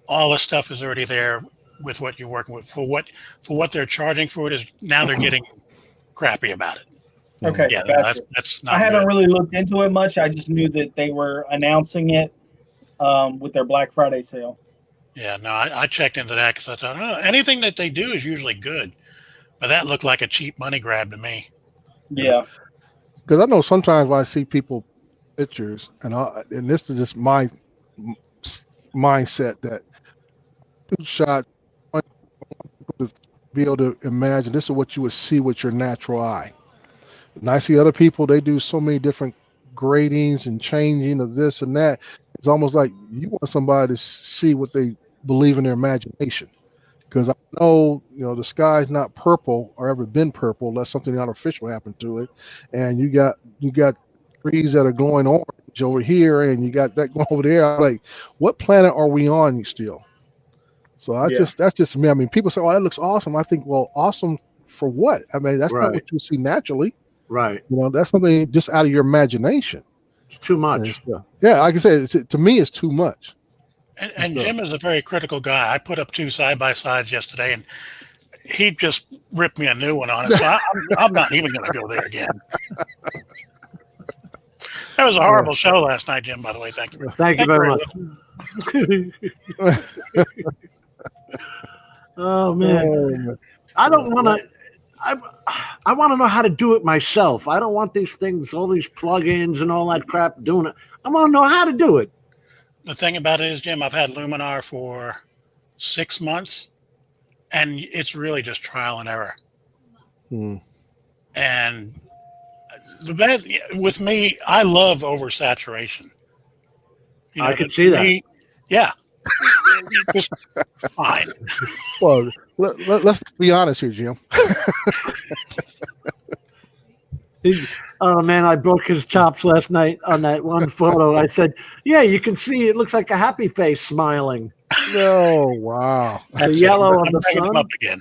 All the stuff is already there with what you're working with. For what they're charging for it is now they're getting crappy about it. Okay. Yeah, Gotcha. that's not I haven't good. really looked into it much. I just knew that they were announcing it with their Black Friday sale. Yeah, no, I checked into that because I thought, anything that they do is usually good. But that looked like a cheap money grab to me. Yeah. Because I know sometimes when I see people pictures, and this is just my mindset that shot to be able to imagine this is what you would see with your natural eye. And I see other people, they do so many different gradings and changing of this and that. It's almost like you want somebody to see what they believe in their imagination. Because I know, the sky's not purple or ever been purple unless something artificial happened to it. And you got trees that are glowing orange over here, and you got that going over there. I'm like, what planet are we on still? So that's just me. I mean, people say, "Oh, that looks awesome." I think, well, awesome for what? I mean, that's not what you see naturally. Right. That's something just out of your imagination. It's too much. Yeah, like I said, to me, it's too much. And Jim is a very critical guy. I put up 2 side-by-sides yesterday, and he just ripped me a new one on it. So I'm not even going to go there again. That was a horrible show last night, Jim, by the way. Thank you. Thank you very much. Oh, man. I don't want to. I want to know how to do it myself. I don't want these things, all these plugins and all that crap doing it. I want to know how to do it. The thing about it is, Jim, I've had Luminar for 6 months, and it's really just trial and error. And the bad with me, I love oversaturation. You know, I can see that. Yeah. Fine. Well, let's be honest here, Jim. Oh man, I broke his chops last night on that one photo. I said, "Yeah, you can see it looks like a happy face smiling." No, wow. The yellow of I'm the bringing them sun. up again.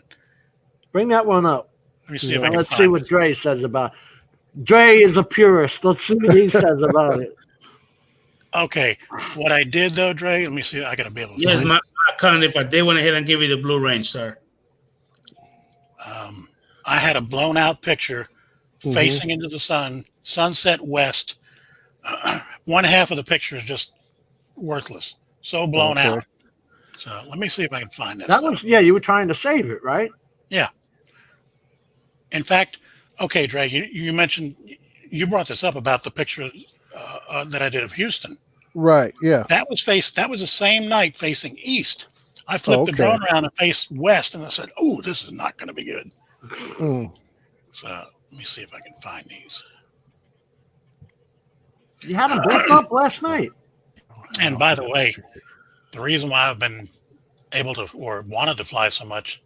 Bring that one up. Let me see if I can Let's find see what it. Dre says about it. Dre is a purist. Let's see what he says about it. Okay, what I did though, Dre, let me see. I gotta be able to Yes, find my account. If they went ahead and give you the blue range, sir. I had a blown out picture facing into the sun, sunset west. One half of the picture is just worthless, so blown out. So let me see if I can find this. That was, yeah, you were trying to save it, right? Yeah. In fact, okay, Dre, you mentioned, you brought this up about the picture that I did of Houston. Right, yeah. That was the same night facing east. I flipped the drone around and faced west, and I said, "Oh, this is not going to be good." So let me see if I can find these. You had them both up last night. And by the way, the reason why I've been able to or wanted to fly so much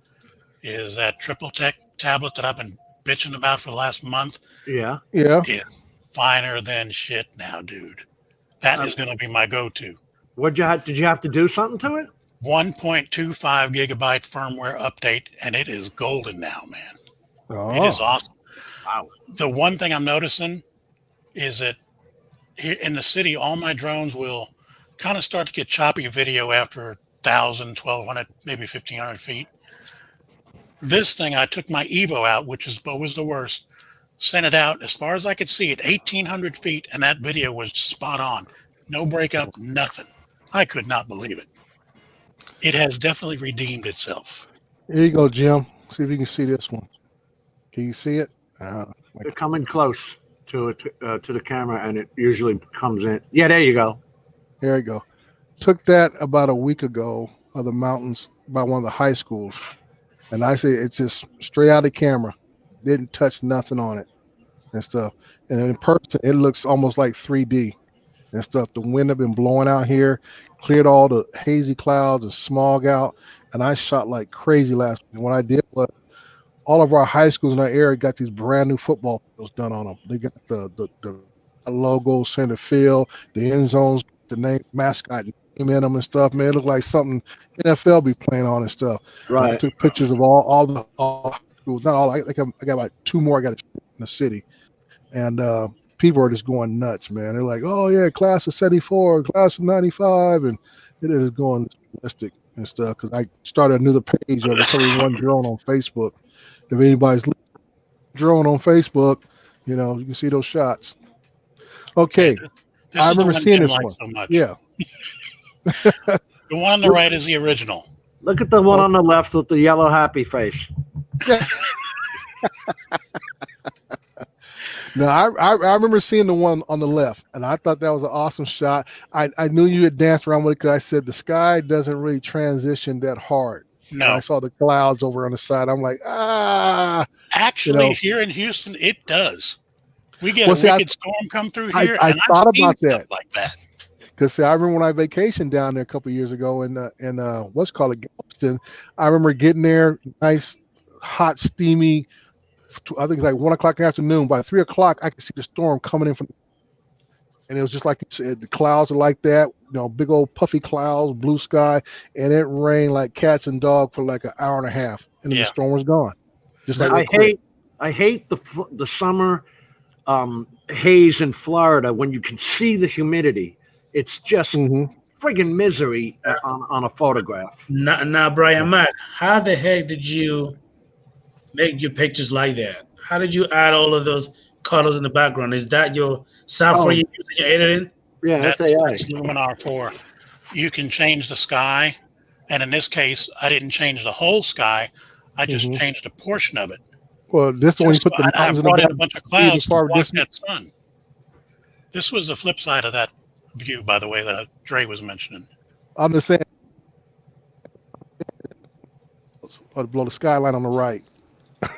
is that triple tech tablet that I've been bitching about for the last month. Yeah. Is finer than shit now, dude. That is going to be my go-to. Did you have to do something to it? 1.25 gigabyte firmware update, and it is golden now, man. It is awesome. Wow. The one thing I'm noticing is that here in the city, all my drones will kind of start to get choppy video after 1,000, 1,200, maybe 1,500 feet. This thing, I took my Evo out, which is always the worst, sent it out as far as I could see at 1,800 feet, and that video was spot on. No breakup, nothing. I could not believe it. It has definitely redeemed itself. Here you go, Jim. See if you can see this one. Can you see it? They're coming close to the camera, and it usually comes in. Yeah, there you go. There you go. Took that about a week ago of the mountains by one of the high schools. And I say it's just straight out of the camera. Didn't touch nothing on it and stuff. And in person, it looks almost like 3D and stuff. The wind had been blowing out here, cleared all the hazy clouds and smog out. And I shot like crazy last week. And what I did was all of our high schools in our area got these brand new football fields done on them. They got the logo, center field, the end zones, the name, mascot name in them and stuff. Man, it looked like something NFL be playing on and stuff. Right. I took pictures of all schools, not all. I got about 2 more I got in the city, and people are just going nuts, man. They're like, "Oh yeah, class of '74, class of '95," and it is going ballistic and stuff. Because I started another page of Recovery One Drone on Facebook. If anybody's drone on Facebook, you know, you can see those shots. Okay, I remember seeing this one. So much. Yeah. The one on the right is the original. Look at the one on the left with the yellow happy face. No, I remember seeing the one on the left, and I thought that was an awesome shot. I knew you had danced around with it because I said the sky doesn't really transition that hard. No. And I saw the clouds over on the side. I'm like, Actually, you know. here in Houston, it does. We get a wicked storm come through here, I and thought I've seen about stuff that. like that. Because I remember when I vacationed down there a couple of years ago in what's called a Galveston. I remember getting there, nice, hot, steamy. I think it's like 1 o'clock in the afternoon. By 3 o'clock, I could see the storm coming in from, and it was just like you said, the clouds are like that, you know, big old puffy clouds, blue sky, and it rained like cats and dogs for like an hour and a half, and then the storm was gone. Just like I hate the summer haze in Florida when you can see the humidity. It's just friggin' misery on a photograph. Now, Brian Mack, how the heck did you make your pictures like that? How did you add all of those colors in the background? Is that your software you use in your editing? Yeah, that's AI. Luminar 4. You can change the sky, and in this case, I didn't change the whole sky. I just changed a portion of it. Well, this one you put the I mountains in the brought in back. a bunch of see the clouds to far block distance. that sun. This was the flip side of that view, by the way, that Dre was mentioning. I'm just saying. Below the skyline on the right. Let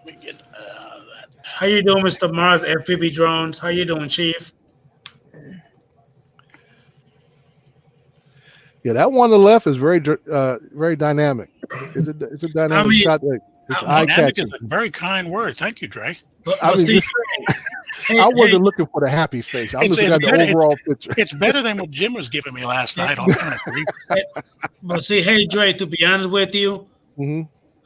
me get that. How you doing, Mr. Mars? FPV drones. How you doing, Chief? Yeah, that one on the left is very dynamic. It's a dynamic shot. It's eye Dynamic catching. is a very kind word. Thank you, Dre. I mean, I wasn't looking for the happy face. I'm just looking at the overall picture. It's better than what Jim was giving me last night. But see, hey, Dre, to be honest with you,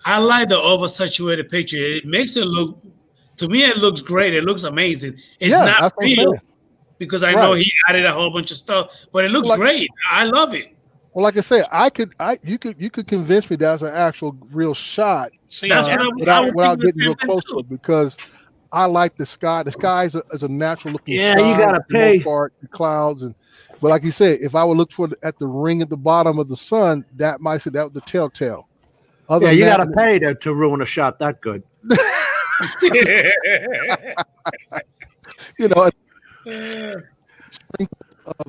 I like the oversaturated picture. It makes it look, to me, it looks great. It looks amazing. It's not that's what I'm real saying. because I know he added a whole bunch of stuff, but it looks great. I love it. Well, like I said, you could convince me that's an actual real shot. See, without getting real close to it, because I like the sky. The sky is a natural looking sky. Yeah, you gotta for the pay. most part, the clouds but like you said, if I would look at the ring at the bottom of the sun, that might say that was the telltale. Yeah, you gotta pay to ruin a shot that good. You know,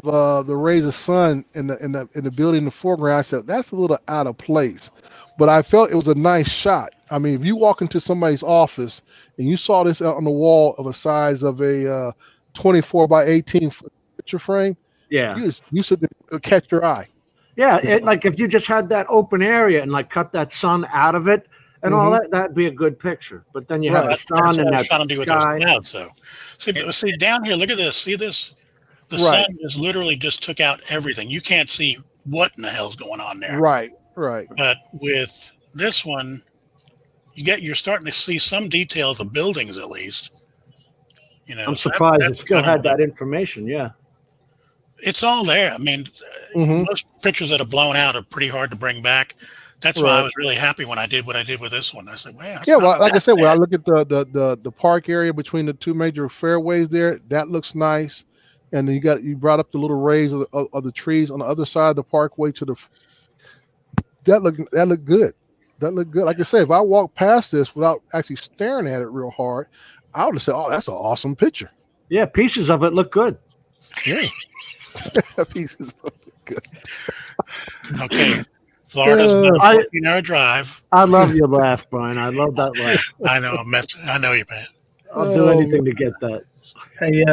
of the rays of sun in the building in the foreground, I said that's a little out of place, but I felt it was a nice shot. I mean, if you walk into somebody's office and you saw this out on the wall of a size of a 24 by 18 foot picture frame, you should catch your eye. Yeah, like if you just had that open area and like cut that sun out of it and all that, that'd be a good picture. But then you have the sun and that trying to do with those clouds, though. See down here. Look at this. See this? The sun just literally just took out everything. You can't see what in the hell's going on there. Right. But with this one, you're starting to see some detail of the buildings at least. You know, I'm surprised it still had that information. Yeah, it's all there. I mean, most pictures that are blown out are pretty hard to bring back. That's why I was really happy when I did what I did with this one. I said, "Wow." Yeah, well, like I said, when I look at the park area between the two major fairways there, that looks nice. And then you brought up the little rays of the trees on the other side of the parkway that looked good. That looked good. Like I say, if I walked past this without actually staring at it real hard, I would have said, "Oh, that's an awesome picture." Yeah, pieces of it look good. Yeah, pieces look good. Okay, Florida's about a 14-hour drive. I love your laugh, Brian. I love that laugh. I know, I know you, man. I'll do anything to get that. Hey,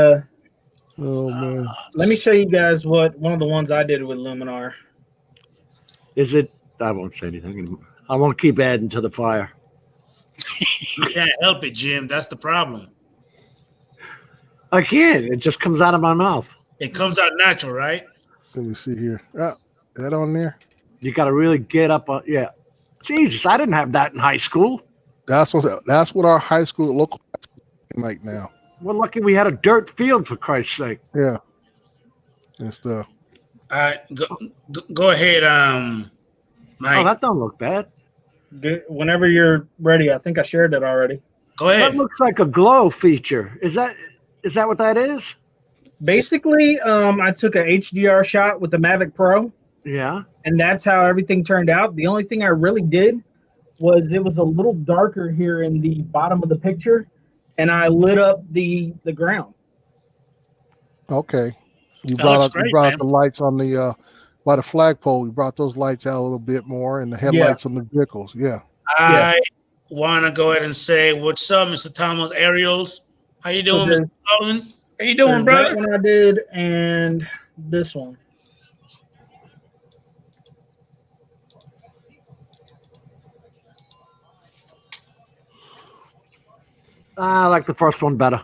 oh man, let me show you guys what one of the ones I did with Luminar. Is it? I won't say anything. I won't keep adding to the fire. You can't help it, Jim. That's the problem. I can't. It just comes out of my mouth. It comes out natural, right? let me see here. Is that on there? You got to really get up on. Yeah, Jesus, I didn't have that in high school. That's what our high school local like now. We're lucky we had a dirt field, for Christ's sake. Yeah. And stuff. All right, go ahead, Mike. Oh, that don't look bad. Whenever you're ready, I think I shared it already. Go ahead. That looks like a glow feature. Is that what that is? Basically, I took an HDR shot with the Mavic Pro. Yeah. And that's how everything turned out. The only thing I really did was it was a little darker here in the bottom of the picture, and I lit up the ground. Okay. You brought out the lights on the by the flagpole. We brought those lights out a little bit more, and the headlights on the vehicles. Yeah. I want to go ahead and say, what's up, Mr. Thomas Ariels? How you doing, Mr. Sullivan? How you doing, brother? That one I did, and this one. I like the first one better.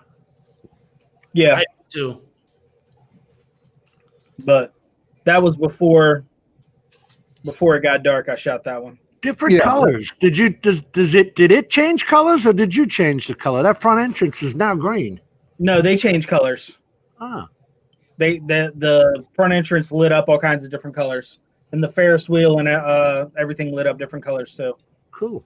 Yeah. I do too. But that was before it got dark. I shot that one. Different colors. Did it change colors, or did you change the color? That front entrance is now green. No, they changed colors. Ah. The front entrance lit up all kinds of different colors, and the Ferris wheel and everything lit up different colors too. Cool.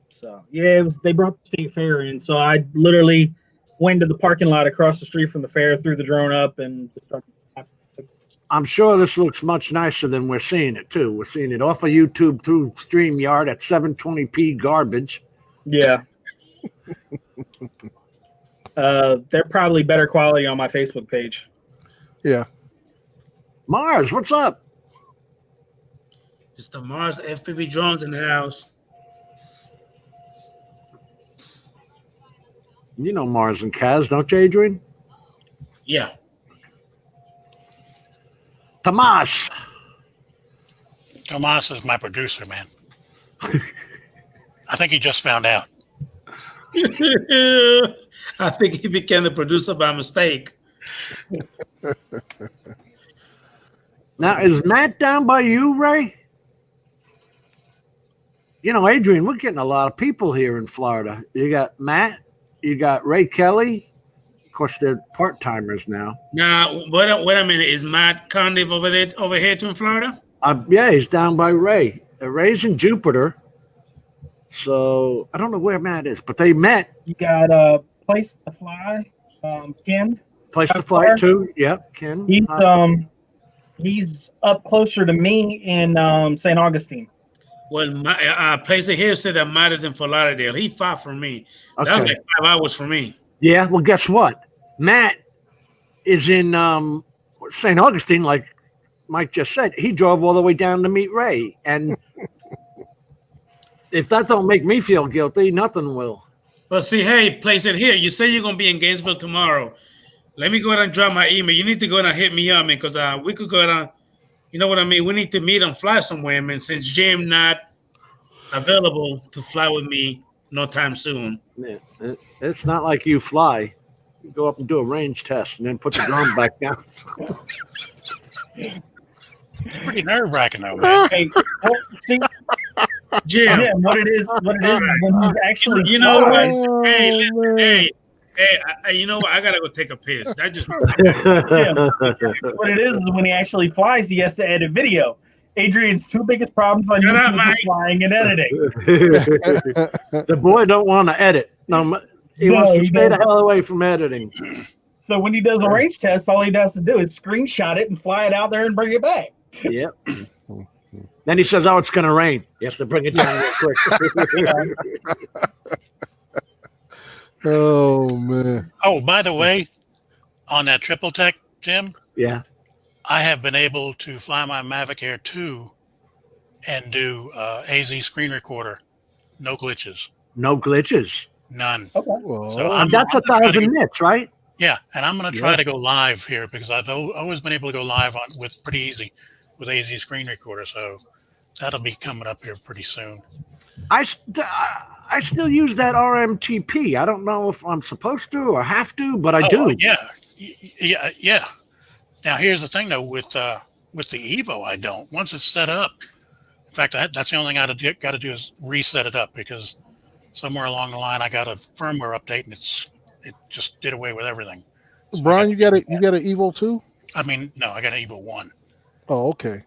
So yeah, they brought the state fair in, so I literally went to the parking lot across the street from the fair, threw the drone up, and just started. I'm sure this looks much nicer than we're seeing it too. We're seeing it off of YouTube through StreamYard at 720p garbage. Yeah. They're probably better quality on my Facebook page. Yeah. Mars, what's up? Mr. Mars FPV drones in the house. You know Mars and Kaz, don't you, Adrian? Yeah. Tomas. Tomas is my producer, man. I think he just found out. I think he became the producer by mistake. Now, is Matt down by you, Ray? You know, Adrian, we're getting a lot of people here in Florida. You got Matt, you got Ray Kelly. Of course, they're part-timers now. Now, wait a minute. Is Matt Condiv over here too in Florida? Yeah, he's down by Ray. Ray's in Jupiter. So I don't know where Matt is, but they met. You got a Place to Fly, Ken. Place to Fly too. Yep, Ken. He's up closer to me in St. Augustine. Well, my Place to Here said that Matt is in Fort Lauderdale. He far from me. Okay. That was like 5 hours for me. Yeah, well, guess what? Matt is in St. Augustine, like Mike just said. He drove all the way down to meet Ray. And if that don't make me feel guilty, nothing will. But see, hey, Place It Here. You say you're going to be in Gainesville tomorrow. Let me go ahead and drop my email. You need to go ahead and hit me up, man, because we could go ahead and, you know what I mean? We need to meet and fly somewhere, man, since Jim not available to fly with me no time soon. Yeah, it's not like you fly. You go up and do a range test and then put the drone back down. It's pretty nerve-wracking, though, man. Hey, well, see, Jim, what it is when he's actually, you know what? Oh, Hey, listen, man. hey, you know what? I gotta go take a piss. That just what it is when he actually flies, he has to edit video. Adrian's two biggest problems on Shut up, YouTube are Mike. flying and editing. The boy don't want to edit. No, he No, wants to he stay the doesn't. hell away from editing. So when he does a range test, all he has to do is screenshot it and fly it out there and bring it back. Yep. Then he says, "Oh, it's going to rain." He has to bring it down real quick. Oh man. Oh, by the way, on that triple tech, Jim, Yeah. I have been able to fly my Mavic Air 2 and do AZ screen recorder. No glitches. No glitches. None. Okay. Well, So I'm That's I'm gonna try to 1,000 go- nits, right? Yeah, and I'm going to try Yeah. to go live here because I've always been able to go live with pretty easy with AZ screen recorder. So that'll be coming up here pretty soon. I still use that RMTP. I don't know if I'm supposed to or have to, but I do. Yeah. Now here's the thing though, with the Evo, I don't. Once it's set up, in fact, that's the only thing I got to do is reset it up because somewhere along the line I got a firmware update and it just did away with everything. So Brian, you got an Evo too? I mean, no, I got an Evo 1. Oh, okay.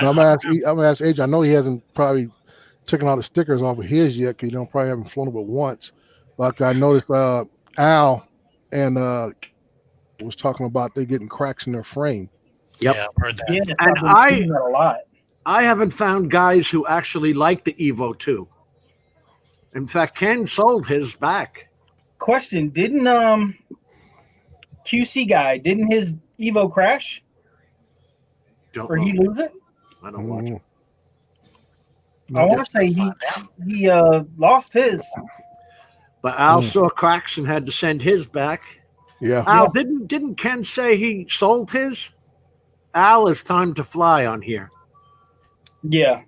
Now, I'm gonna ask Adrian. I know he hasn't probably taken all the stickers off of his yet because you don't probably haven't flown it but once. Like I noticed, Al and was talking about they getting cracks in their frame. Yep. Yeah, I've heard that. Yeah, And I've been seeing that a lot. I haven't found guys who actually like the Evo 2. In fact, Ken sold his back. Question: didn't QC guy didn't his Evo crash Don't or he know. lose it? I don't watch it. I want to say he lost his. But Al saw cracks and had to send his back. Yeah. Al, didn't Ken say he sold his? Al, it's time to fly on here. Yeah,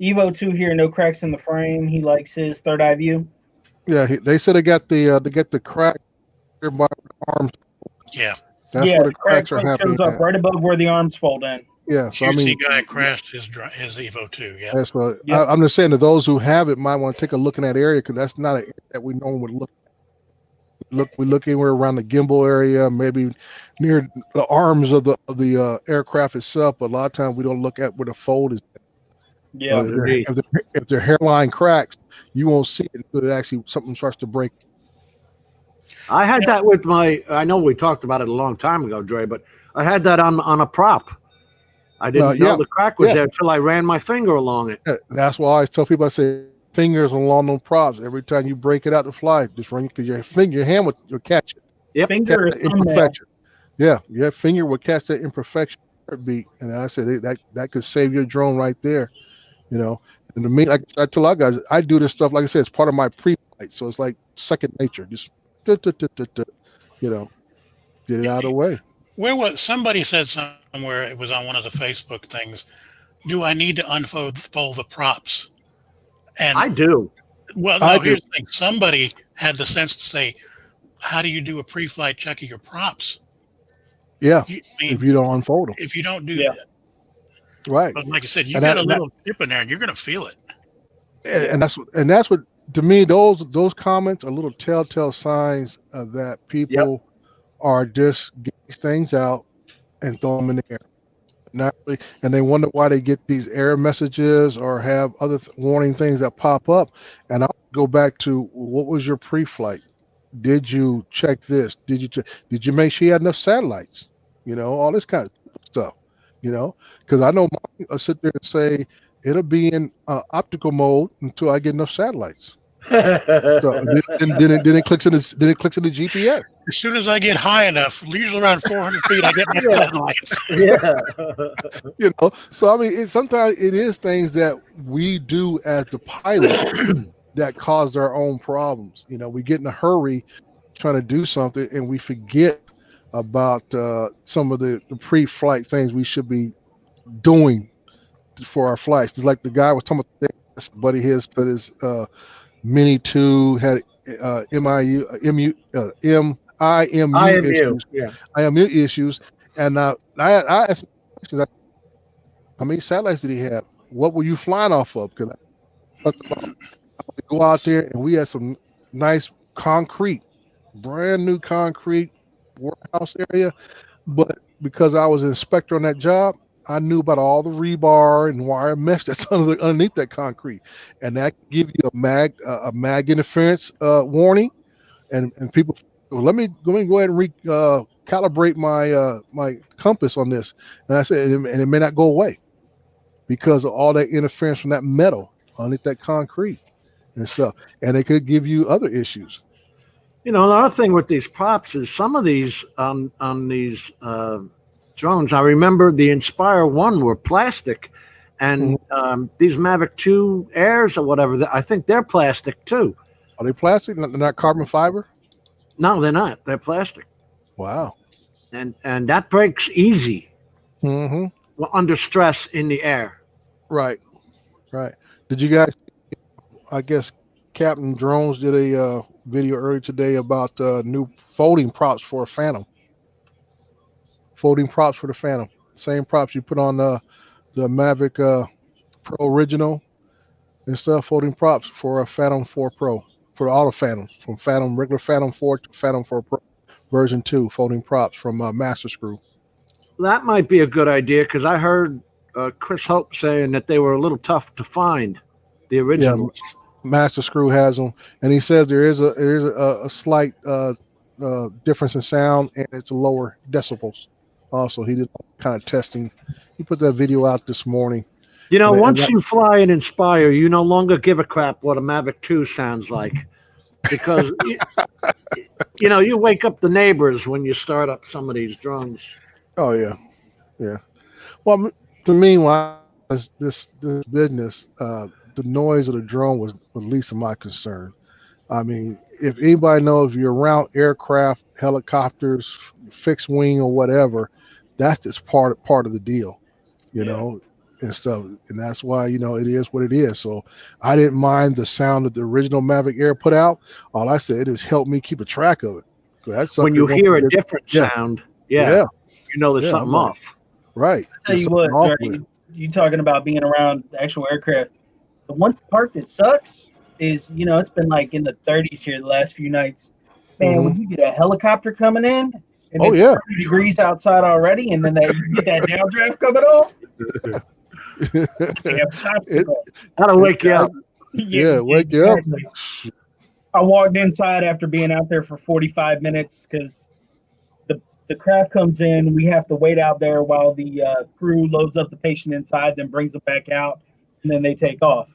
Evo 2 here, no cracks in the frame. He likes his third eye view. Yeah. They said they get the crack by the arms. Yeah. That's yeah, where the the crack cracks are happening. shows up right above where the arms fold in. Yeah. So I QC mean, guy crashed his Evo 2. Yeah. that's what Yeah. I'm just saying to those who have it might want to take a look in that area because that's not an area that we normally would look. We look anywhere around the gimbal area, maybe near the arms of the aircraft itself. But a lot of times we don't look at where the fold is. Yeah, If their hairline cracks, you won't see it until actually something starts to break. I had that with I know we talked about it a long time ago, Dre, but I had that on a prop. I didn't know yeah. the crack was Yeah. there until I ran my finger along it. That's why I always tell people, I say, fingers along them props. Every time you break it out to fly, just run because your hand will catch it. Yep. Finger Catch is that thumbnail. imperfection. Yeah, your finger will catch that imperfection heartbeat, and I said that could save your drone right there. You know, and to me, like I tell our guys, I do this stuff. Like I said, it's part of my pre-flight, so it's like second nature. Just you know, get it out of the way. Where was somebody said somewhere, it was on one of the Facebook things, do I need to unfold the props? And I do. well, I no, do. here's the thing. Somebody had the sense to say, how do you do a pre-flight check of your props? Yeah, I mean, if you don't unfold them, if you don't do Yeah. that. right? But like I said, you And got that- a little chip in there and you're going to feel it. and that's what to me those comments are little telltale signs that people are just getting things out and throw them in the air. Not really, and they wonder why they get these error messages or have other warning things that pop up. And I'll go back to what was your pre-flight? Did you check this? Did you make sure you had enough satellites? You know, all this kind of stuff. You know, because I know I'll sit there and say it'll be in optical mode until I get enough satellites. So then it clicks in the GPS. As soon as I get high enough, usually around 400 feet, I get my satellites. Yeah. You know, so I mean, sometimes it is things that we do as the pilot that cause our own problems. You know, we get in a hurry trying to do something and we forget about some of the pre-flight things we should be doing for our flights. It's like the guy was talking about, buddy his that is Mini 2 had IMU issues. Yeah. IMU issues, and I asked questions. How many satellites did he have? What were you flying off of? Because I go out there and we had some nice concrete, brand new concrete warehouse area, but because I was an inspector on that job, I knew about all the rebar and wire mesh that's underneath that concrete, and that give you a mag interference warning, and people, well, let me go ahead and calibrate my my compass on this, and I said, and it may not go away because of all that interference from that metal underneath that concrete and stuff, and it could give you other issues. You know, another thing with these props is some of these on these drones. I remember the Inspire 1 were plastic, and these Mavic 2 Airs or whatever, I think they're plastic too. Are they plastic? They're not carbon fiber? No, they're not. They're plastic. Wow. And that breaks easy. Mm-hmm. Well, under stress in the air. Right. Did you guys? I guess Captain Drones did a video earlier today about new folding props for a Phantom. Folding props for the Phantom. Same props you put on the Mavic Pro Original and stuff. Folding props for a Phantom 4 Pro, for all the Phantoms, from regular Phantom 4 to Phantom 4 Pro version 2. Folding props from Master Screw. That might be a good idea because I heard Chris Hope saying that they were a little tough to find, the originals. Yeah, Master Screw has them, and he says there is a slight difference in sound, and it's lower decibels. Also, he did kind of testing. He put that video out this morning. You know, once you fly an Inspire, you no longer give a crap what a Mavic 2 sounds like, because you know, you wake up the neighbors when you start up some of these drones. Oh yeah. Well, to me, when this business, the noise of the drone was the least of my concern. I mean, if anybody knows, if you're around aircraft, helicopters, fixed wing or whatever, that's just part of the deal, you know, and stuff. And that's why, you know, it is what it is. So I didn't mind the sound that the original Mavic Air put out. All I said is help me keep a track of it. That's when you hear a different sound, you know there's something off. Right. Tell you what, you talking about being around the actual aircraft. The one part that sucks is, you know, it's been like in the 30s here the last few nights. Man, when you get a helicopter coming in, and it's 30 degrees outside already, and then you get that downdraft coming off. That'll wake you up. Yeah, wake you up. I walked inside after being out there for 45 minutes because the craft comes in. We have to wait out there while the crew loads up the patient inside, then brings them back out, and then they take off.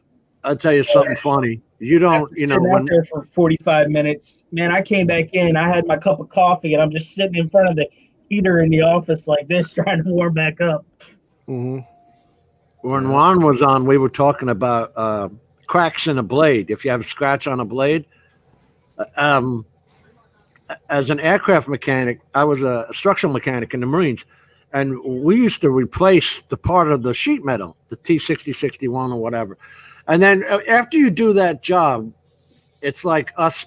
I'll tell you something funny. You don't, you know, Sitting out when there for 45 minutes, man, I came back in. I had my cup of coffee, and I'm just sitting in front of the heater in the office like this, trying to warm back up. when Juan was on, we were talking about cracks in a blade. If you have a scratch on a blade, as an aircraft mechanic, I was a structural mechanic in the Marines, and we used to replace the part of the sheet metal, the T6061 or whatever. And then after you do that job, it's like us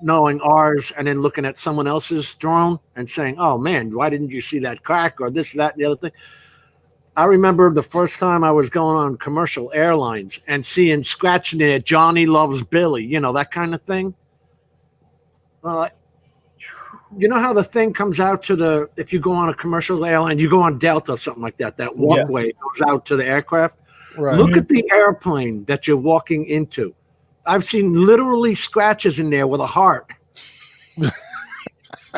knowing ours and then looking at someone else's drone and saying, oh man, why didn't you see that crack or this, that, and the other thing? I remember the first time I was going on commercial airlines and seeing scratching there, Johnny loves Billy, you know, that kind of thing. You know how the thing comes out to the, if you go on a commercial airline, you go on Delta or something like that, that walkway goes out to the aircraft. Right. Look at the airplane that you're walking into. I've seen literally scratches in there with a heart.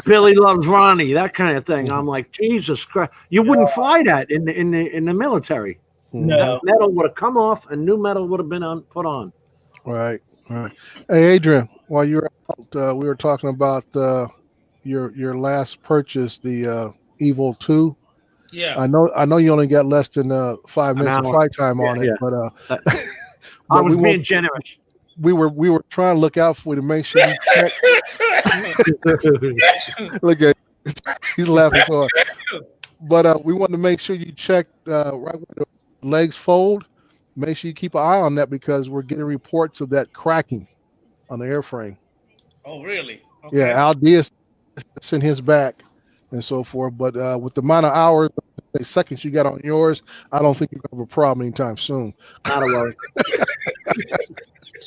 Billy loves Ronnie, that kind of thing. I'm like, Jesus Christ! You wouldn't fly that in the military. No. That metal would have come off, and new metal would have been put on. Right. Hey, Adrian, while you were out, we were talking about your last purchase, the Evil 2. Yeah. I know you only got less than 5 minutes of hour. flight time on it, but I was being generous. We were trying to look out for you to make sure you check. Look at he's laughing so hard. But we wanted to make sure you checked right where the legs fold. Make sure you keep an eye on that because we're getting reports of that cracking on the airframe. Oh, really? Okay. Yeah, Al Diaz in his back and so forth. But with the amount of hours, seconds you got on yours, I don't think you're going to have a problem anytime soon. Not a worry.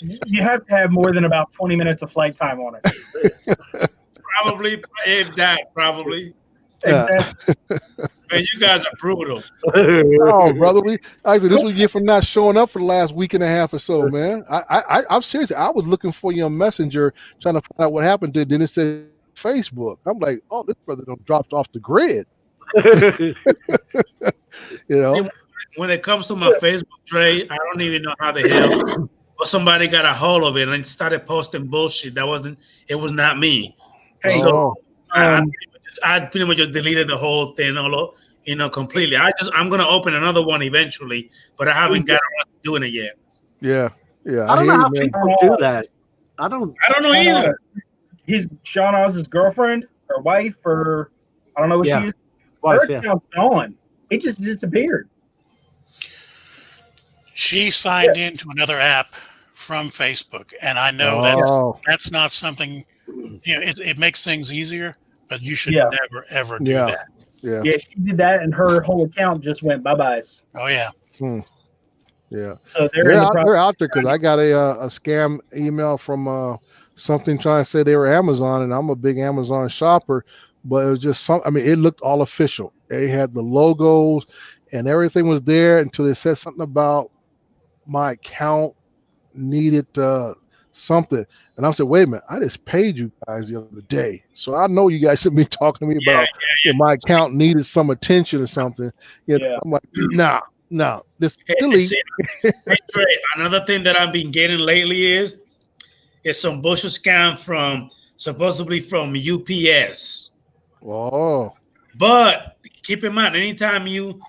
You have to have more than about 20 minutes of flight time on it. Probably, if that, probably. Exactly. Man, you guys are brutal. Oh, brother, I said this we get from not showing up for the last week and a half or so, man. I'm serious. I was looking for you on Messenger trying to find out what happened to it. Then it said Facebook. I'm like, oh, this brother done dropped off the grid. You know. See, when it comes to my Facebook trade, I don't even know how the hell. But somebody got a hold of it and started posting bullshit. It was not me. Hey, so I pretty much just deleted the whole thing, completely. I'm gonna open another one eventually, but I haven't got around to doing it yet. Yeah. I don't know how people do that. I don't know either. He's Sean Oz's girlfriend or wife, or I don't know what she is. Her account's gone. It just disappeared. She signed into another app from Facebook, and I know that's not something. It makes things easier, but you should never ever do that. Yeah, she did that, and her whole account just went bye-byes. Oh yeah. Yeah. So they're out there because I got a scam email from something trying to say they were Amazon, and I'm a big Amazon shopper, but it was just it looked all official. They had the logos and everything was there until they said something about my account needed something. And I said, wait a minute, I just paid you guys the other day. So I know you guys should be talking to me about if my account needed some attention or something. I'm like, no, just delete. Hey, Trey, another thing that I've been getting lately is some bullshit scam supposedly from UPS. Oh. But keep in mind, anytime you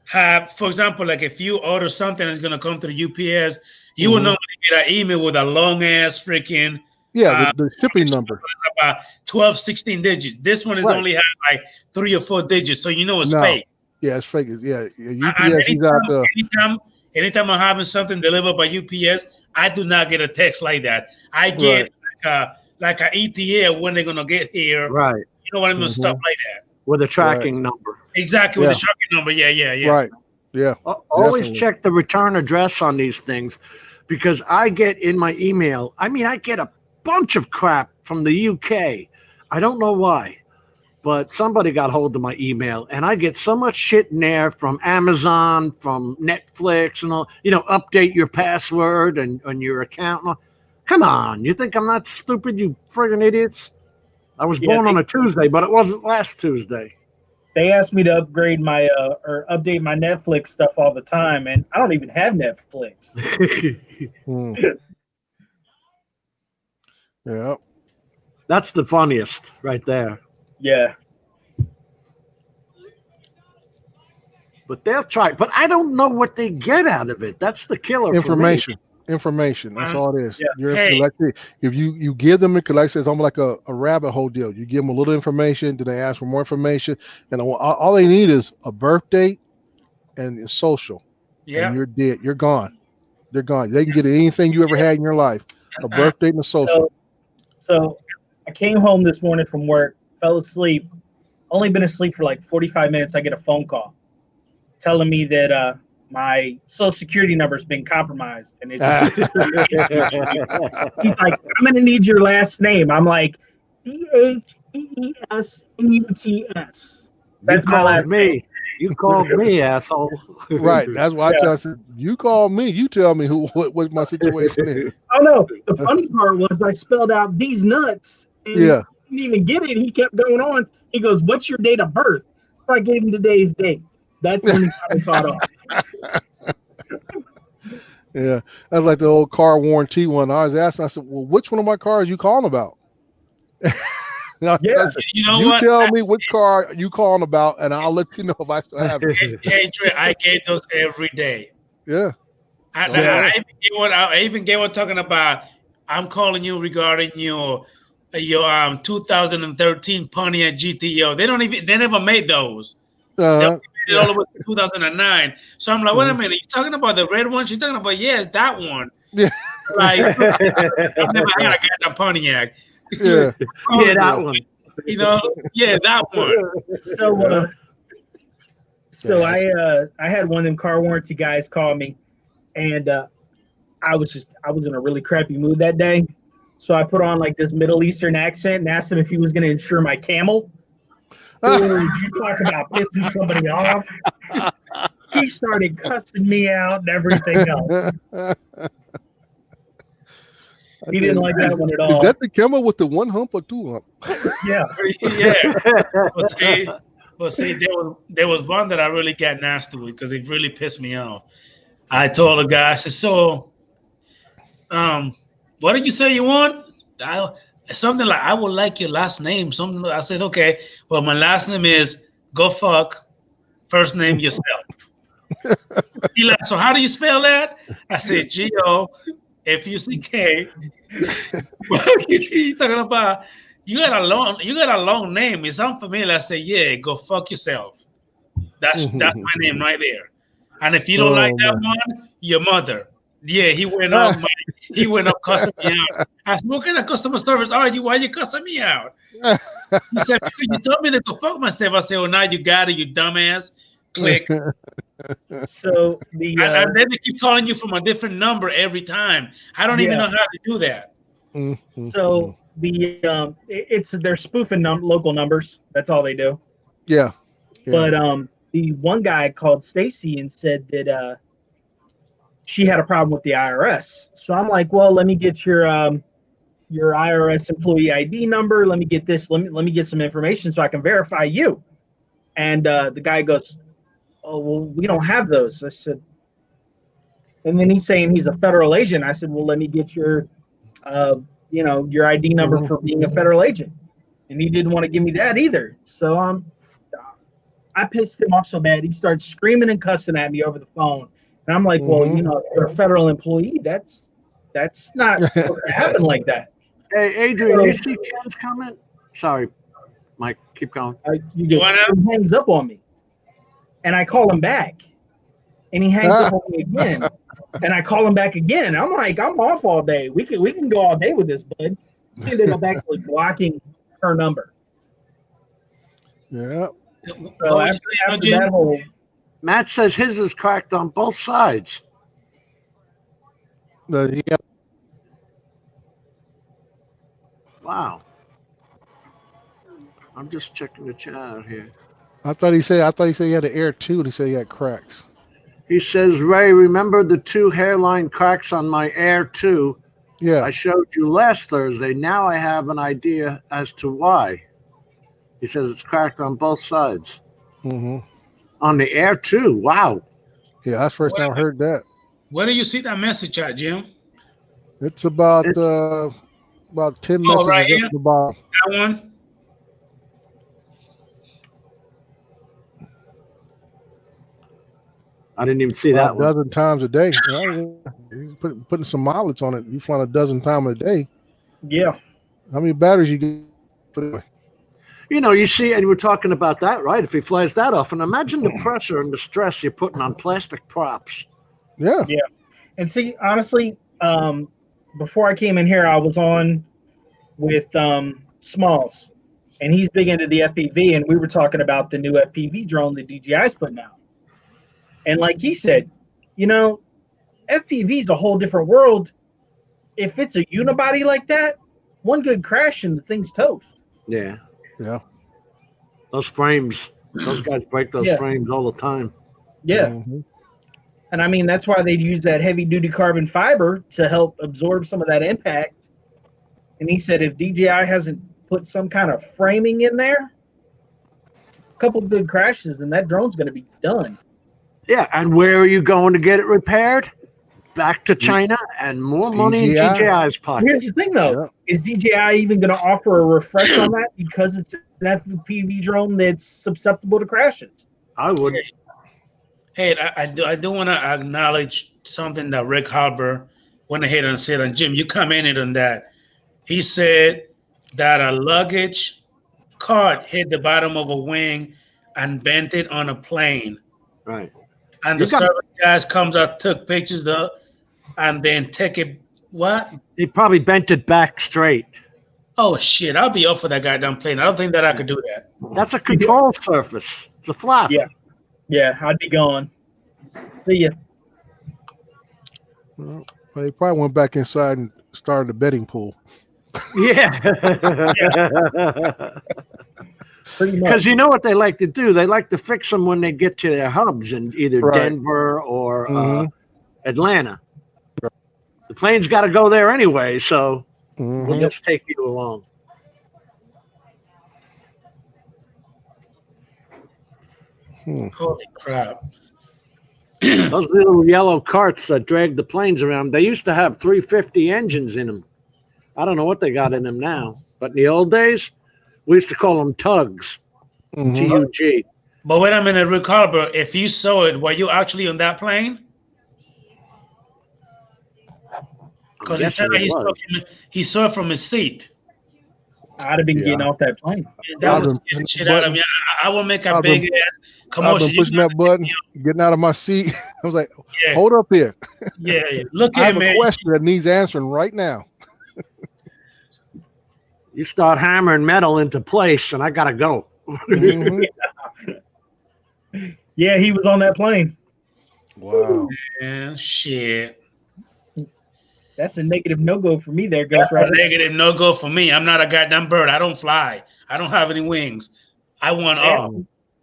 have, for example, like if you order something that's going to come through UPS, you will normally get an email with a long ass freaking the shipping number. About 12, 16 digits. This one is only have like 3 or 4 digits, so it's fake. Yeah, it's fake. Yeah, UPS. Anytime I'm having something delivered by UPS, I do not get a text like that. I get like an ETA when they're gonna get here. Right. You know what I mean? Stuff like that. With a tracking number. Exactly, with the tracking number. Yeah. Right. Yeah. Always check the return address on these things because I get in my email, I get a bunch of crap from the UK. I don't know why, but somebody got hold of my email and I get so much shit in there from Amazon, from Netflix and all, update your password and your account. Come on. You think I'm not stupid, you friggin' idiots? I was born on a Tuesday, but it wasn't last Tuesday. they ask me to upgrade my or update my Netflix stuff all the time, and I don't even have Netflix. Yeah. That's the funniest right there. Yeah. But they'll try. But I don't know what they get out of it. That's the killer. Information. Information. That's all it is. Yeah. You're Hey. collecting. If you give them, like I said, it's almost like a rabbit hole deal. You give them a little information, then they ask for more information, and all they need is a birth date and a social. Yeah. And you're dead. You're gone. They're gone. They can get anything you ever had in your life. A birth date and a social. So I came home this morning from work, fell asleep, only been asleep for like 45 minutes. I get a phone call telling me that my social security number has been compromised. And it's he's like, I'm going to need your last name. I'm like, DHEESUTS. That's my last name. You called me, asshole. Right. That's why I tell you, you call me, you tell me what my situation is. Oh, no. The funny part was I spelled out these nuts. And Yeah. he didn't even get it. He kept going on. He goes, what's your date of birth? So I gave him today's date. That's when he finally caught on. Yeah. That's like the old car warranty one. I was asking, I said, well, which one of my cars you calling about? Yeah. Said, You know you what? tell me which car you calling about, and I'll let you know if I still have it. Adrian, I get those every day. Yeah. I even get one talking about, I'm calling you regarding your 2013 Pontiac GTO. They never made those. They did all the way to 2009. So I'm like, wait a minute, you talking about the red one? She's talking about, yes, that one. Yeah. Like, I've never had a goddamn Pontiac. Yeah. Yeah, that one. You know, yeah, that one. So I had one of them car warranty guys call me, and I was in a really crappy mood that day. So I put on like this Middle Eastern accent and asked him if he was going to insure my camel. Dude, you talk about pissing somebody off. He started cussing me out and everything else. He didn't like that one at all. Is that the camel with the one hump or two hump? Yeah. Yeah. But see, there was one that I really got nasty with because it really pissed me off. I told the guy, I said, so, what did you say you want? Something like, I would like your last name. Something. I said, okay, well, my last name is go fuck, first name yourself. He like, so how do you spell that? I said, GOFUCK. He talking about, you got a long name. It sounds familiar. I said, yeah, go fuck yourself. That's my name right there. And if you don't like that one, your mother. Yeah, he went up cussing me out. I said, what kind of customer service are you? Why are you cussing me out? He said, because you told me to go fuck myself. I said, well, now you got it, you dumbass. Click. So and then they keep calling you from a different number every time. I don't even know how to do that. So they're spoofing local numbers. That's all they do. Yeah. But the one guy called Stacy and said that she had a problem with the IRS. So I'm like, well, let me get your IRS employee ID number. Let me get this. Let me get some information so I can verify you. And the guy goes, oh, well, we don't have those. I said, and then he's saying he's a federal agent. I said, well, let me get your your ID number for being a federal agent. And he didn't want to give me that either. So I pissed him off so bad. He started screaming and cussing at me over the phone. And I'm like, well, if you're a federal employee, that's not supposed to happen like that. Hey, Adrian, you see Ken's comment? Sorry, Mike, keep going. He hangs up on me. And I call him back. And he hangs up on me again. And I call him back again. I'm like, I'm off all day. We can go all day with this, bud. He ended up actually blocking her number. Yeah. So after that whole, Matt says his is cracked on both sides. Yeah. Wow. I'm just checking the chat out here. I thought he said he had an Air 2 and he said he had cracks. He says, Ray, remember the 2 hairline cracks on my Air 2? Yeah. I showed you last Thursday. Now I have an idea as to why. He says it's cracked on both sides. On the air too. Wow. Yeah, that's the first time I heard that. Where do you see that message at, Jim? It's about 10 Oh, messages right up here. at the bottom. That one. I didn't even see About that a one. dozen times a day. He's putting some mileage on it. You flying a dozen times a day. Yeah. How many batteries you get for that? You know, you see, and we're talking about that, right? If he flies that often, imagine the pressure and the stress you're putting on plastic props. Yeah. Yeah. And see, honestly, before I came in here, I was on with Smalls, and he's big into the FPV, and we were talking about the new FPV drone that DJI's putting out. And like he said, you know, FPV is a whole different world. If it's a unibody like that, one good crash and the thing's toast. Yeah. Yeah. Those frames, those guys break those frames all the time. Yeah. And I mean, that's why they'd use that heavy duty carbon fiber to help absorb some of that impact. And he said if DJI hasn't put some kind of framing in there, a couple good crashes and that drone's going to be done. Yeah. And where are you going to get it repaired? Back to China and more money in DJI's pocket. Here's the thing, though. Is DJI even going to offer a refresh on that because it's an FPV drone that's susceptible to crashes? I would. Hey, I do want to acknowledge something that Rick Halber went ahead and said. And Jim, you commented on that. He said that a luggage cart hit the bottom of a wing and bent it on a plane. Right. And the service guys comes out, took pictures of, and then take it. What? He probably bent it back straight. Oh shit! I'll be up for that goddamn plane. I don't think that I could do that. That's a control surface. It's a flap. Yeah. Yeah, I'd be gone. See ya. Well, they probably went back inside and started a betting pool. Yeah. Because you know what they like to do? They like to fix them when they get to their hubs in either Denver or Atlanta. The plane's got to go there anyway, so we'll just take you along. Holy crap. Those little yellow carts that drag the planes around, they used to have 350 engines in them. I don't know what they got in them now, but in the old days, we used to call them tugs, T-U-G. But wait a minute, Rick Halber, if you saw it, were you actually on that plane? Because he said that he saw it from his seat. I'd have been getting off that plane. That was getting shit out of me. I will make a big commotion. I've been pushing that button, getting out of my seat. I was like, hold up here. Yeah. Look I at have me. a question that needs answering right now. You start hammering metal into place, and I got to go. Yeah, he was on that plane. Wow. Yeah, shit. That's a negative no-go for me there, Ghost That's Rider. a negative no-go for me. I'm not a goddamn bird. I don't fly. I don't have any wings. I want off.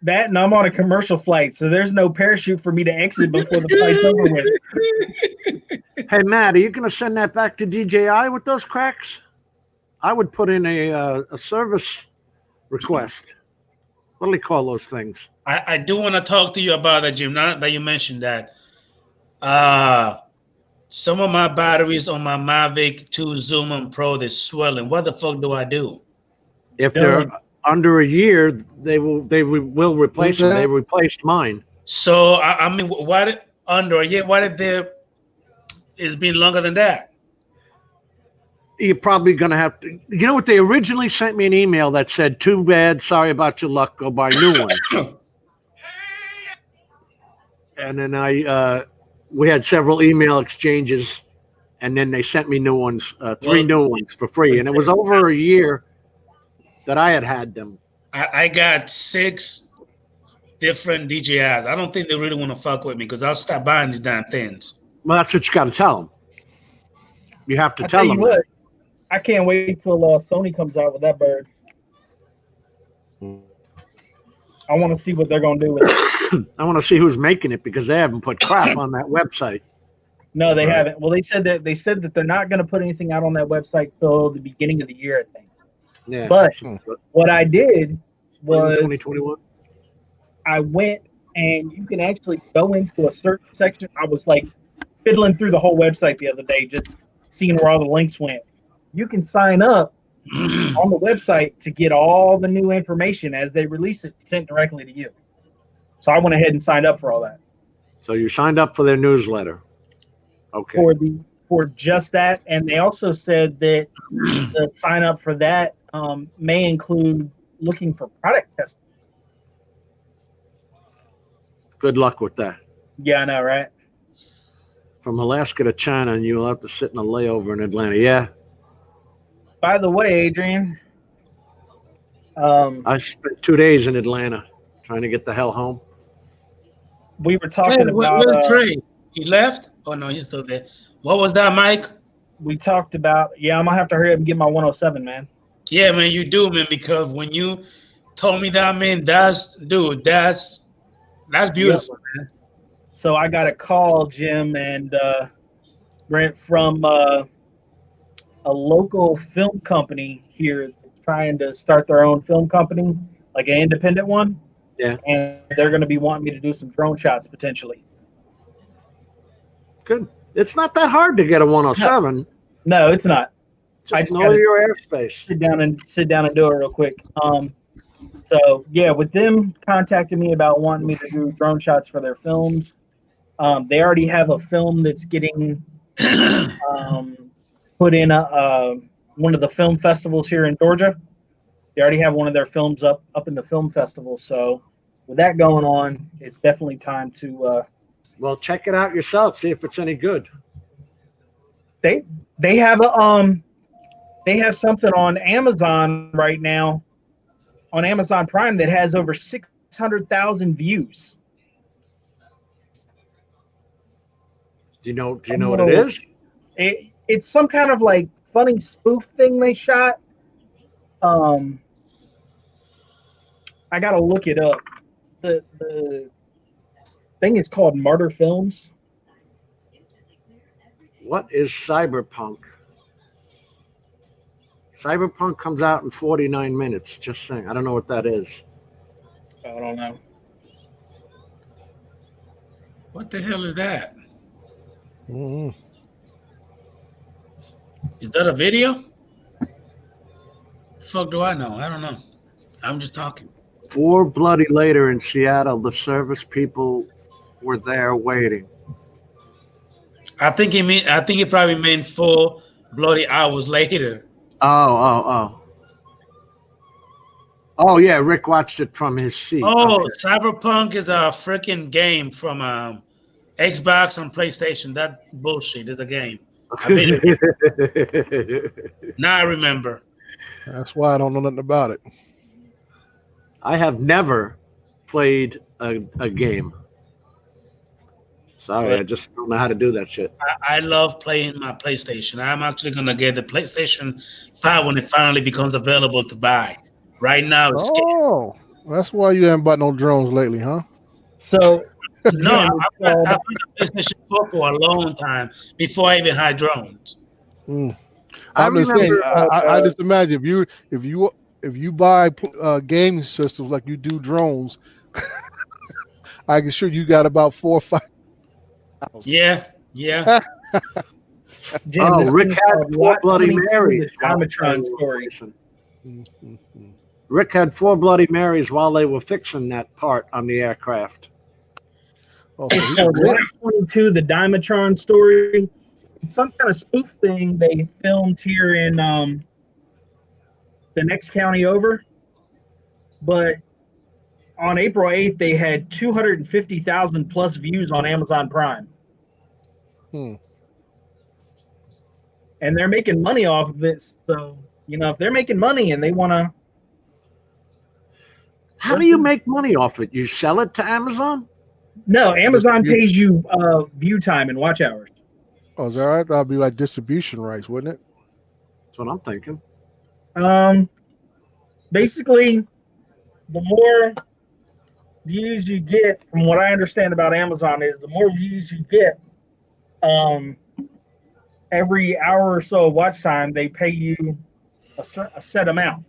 That, and I'm on a commercial flight, so there's no parachute for me to exit before the flight's over with. Hey, Matt, are you going to send that back to DJI with those cracks? I would put in a service request. What do they call those things? I do want to talk to you about that, Jim. Now that you mentioned that. Some of my batteries on my Mavic 2 Zoom and Pro, they're swelling. What the fuck do I do? If they're under a year, they will replace them. They replaced mine. So I mean, what under a year? What if there it's been longer than that? You're probably going to have to. You know what? They originally sent me an email that said, "Too bad, sorry about your luck. Go buy new ones." And then we had several email exchanges, and then they sent me new ones, 3 new ones for free, and it was over a year that I had them. I got 6 different DJIs. I don't think they really want to fuck with me because I'll stop buying these damn things. Well, that's what you got to tell them. You have to tell them. What, I can't wait till Sony comes out with that bird. I want to see what they're going to do with it. I want to see who's making it because they haven't put crap on that website. No, they haven't. Well, they said that they're not going to put anything out on that website till the beginning of the year, I think. Yeah. But what I did was 2021. I went and you can actually go into a certain section. I was like fiddling through the whole website the other day, just seeing where all the links went. You can sign up on the website to get all the new information as they release it sent directly to you. So I went ahead and signed up for all that. So you signed up for their newsletter. Okay. For just that, and they also said that the sign up for that may include looking for product testing. Good luck with that. Yeah, I know, right? From Alaska to China, and you'll have to sit in a layover in Atlanta. Yeah. By the way, Adrian, I spent 2 days in Atlanta trying to get the hell home. We were talking about Trey. He left? Oh no, he's still there. What was that, Mike? We talked about. Yeah, I'm gonna have to hurry up and get my 107, man. Yeah, man, you do, man. Because when you told me that, man, that's beautiful, man. So I got a call, Jim and Brent, from a local film company here trying to start their own film company, like an independent one. Yeah. And they're going to be wanting me to do some drone shots potentially. Good. It's not that hard to get a 107. No, it's not. I just know your airspace. Sit down and do it real quick. So yeah, with them contacting me about wanting me to do drone shots for their films, they already have a film that's getting put in one of the film festivals here in Georgia. They already have one of their films up in the film festival. So with that going on, it's definitely time to. Well, check it out yourself. See if it's any good. They have something on Amazon right now, on Amazon Prime, that has over 600,000 views. Do you know what it is? It's some kind of like funny spoof thing they shot. I gotta look it up. The thing is called Martyr Films. What is Cyberpunk? Cyberpunk comes out in 49 minutes. Just saying. I don't know what that is. I don't know. What the hell is that? Mm-hmm. Is that a video? The fuck do I know? I don't know. I'm just talking. 4 bloody later in Seattle, the service people were there waiting. I think he probably meant 4 bloody hours later. Oh, yeah, Rick watched it from his seat. Oh, Okay. Cyberpunk is a freaking game from Xbox and PlayStation. That bullshit is a game. Now I remember. That's why I don't know nothing about it. I have never played a game. Sorry, I just don't know how to do that shit. I love playing my PlayStation. I'm actually going to get the PlayStation 5 when it finally becomes available to buy. Right now, it's Oh, that's why you haven't bought no drones lately, huh? So no, I played the PlayStation 4 for a long time before I even had drones. I'm just saying. I just imagine if you buy gaming systems like you do drones, I can sure you got about 4 or 5. Yeah. Jim, Rick had 4 Bloody Marys. Dimetron story. Rick had 4 Bloody Marys while they were fixing that part on the aircraft. Oh, It's called Lot 22, the Dimetron story. It's some kind of spoof thing they filmed here in the next county over. But on April 8th, they had 250,000 plus views on Amazon Prime. And they're making money off of it. So, if they're making money and they want to. How do you make money off it? You sell it to Amazon? No, Amazon pays you view time and watch hours. Oh, is that right? That'd be like distribution rights, wouldn't it? That's what I'm thinking. Basically, the more views you get, from what I understand about Amazon, is the more views you get, every hour or so of watch time, they pay you a set amount.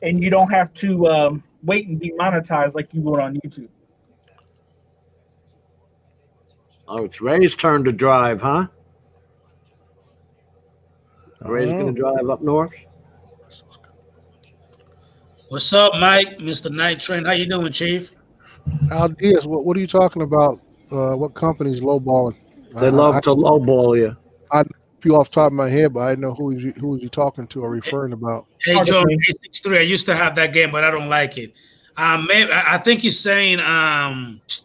and you don't have to wait and be monetized like you would on YouTube. Oh, it's Ray's turn to drive, huh? Ray's going to drive up north. What's up, Mike? Mr. Night Train. How you doing, Chief? Diaz, what are you talking about? What company's lowballing? They love to lowball you. I feel off the top of my head, but I didn't know who was you talking to or referring about. Hey, John, 863. I used to have that game, but I don't like it. Maybe I think he's saying that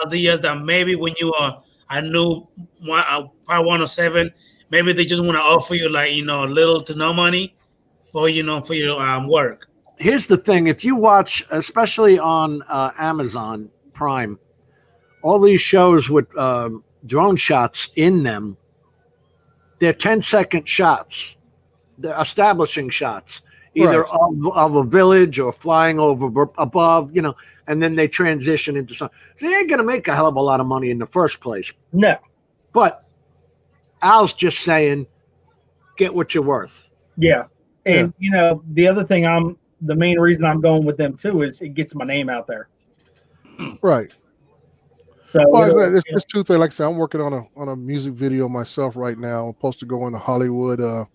ideas that maybe when you are a new part 107, maybe they just want to offer you like little to no money for for your work. Here's the thing: if you watch, especially on Amazon Prime, all these shows with drone shots in them, they're 10-second shots. They're establishing shots, either of a village or flying over above, and then they transition into something. So you ain't going to make a hell of a lot of money in the first place. No. But Al's just saying, get what you're worth. Yeah. And, the other thing the main reason I'm going with them too is it gets my name out there. Right. So it's two things. Like I said, I'm working on a music video myself right now. I'm supposed to go into Hollywood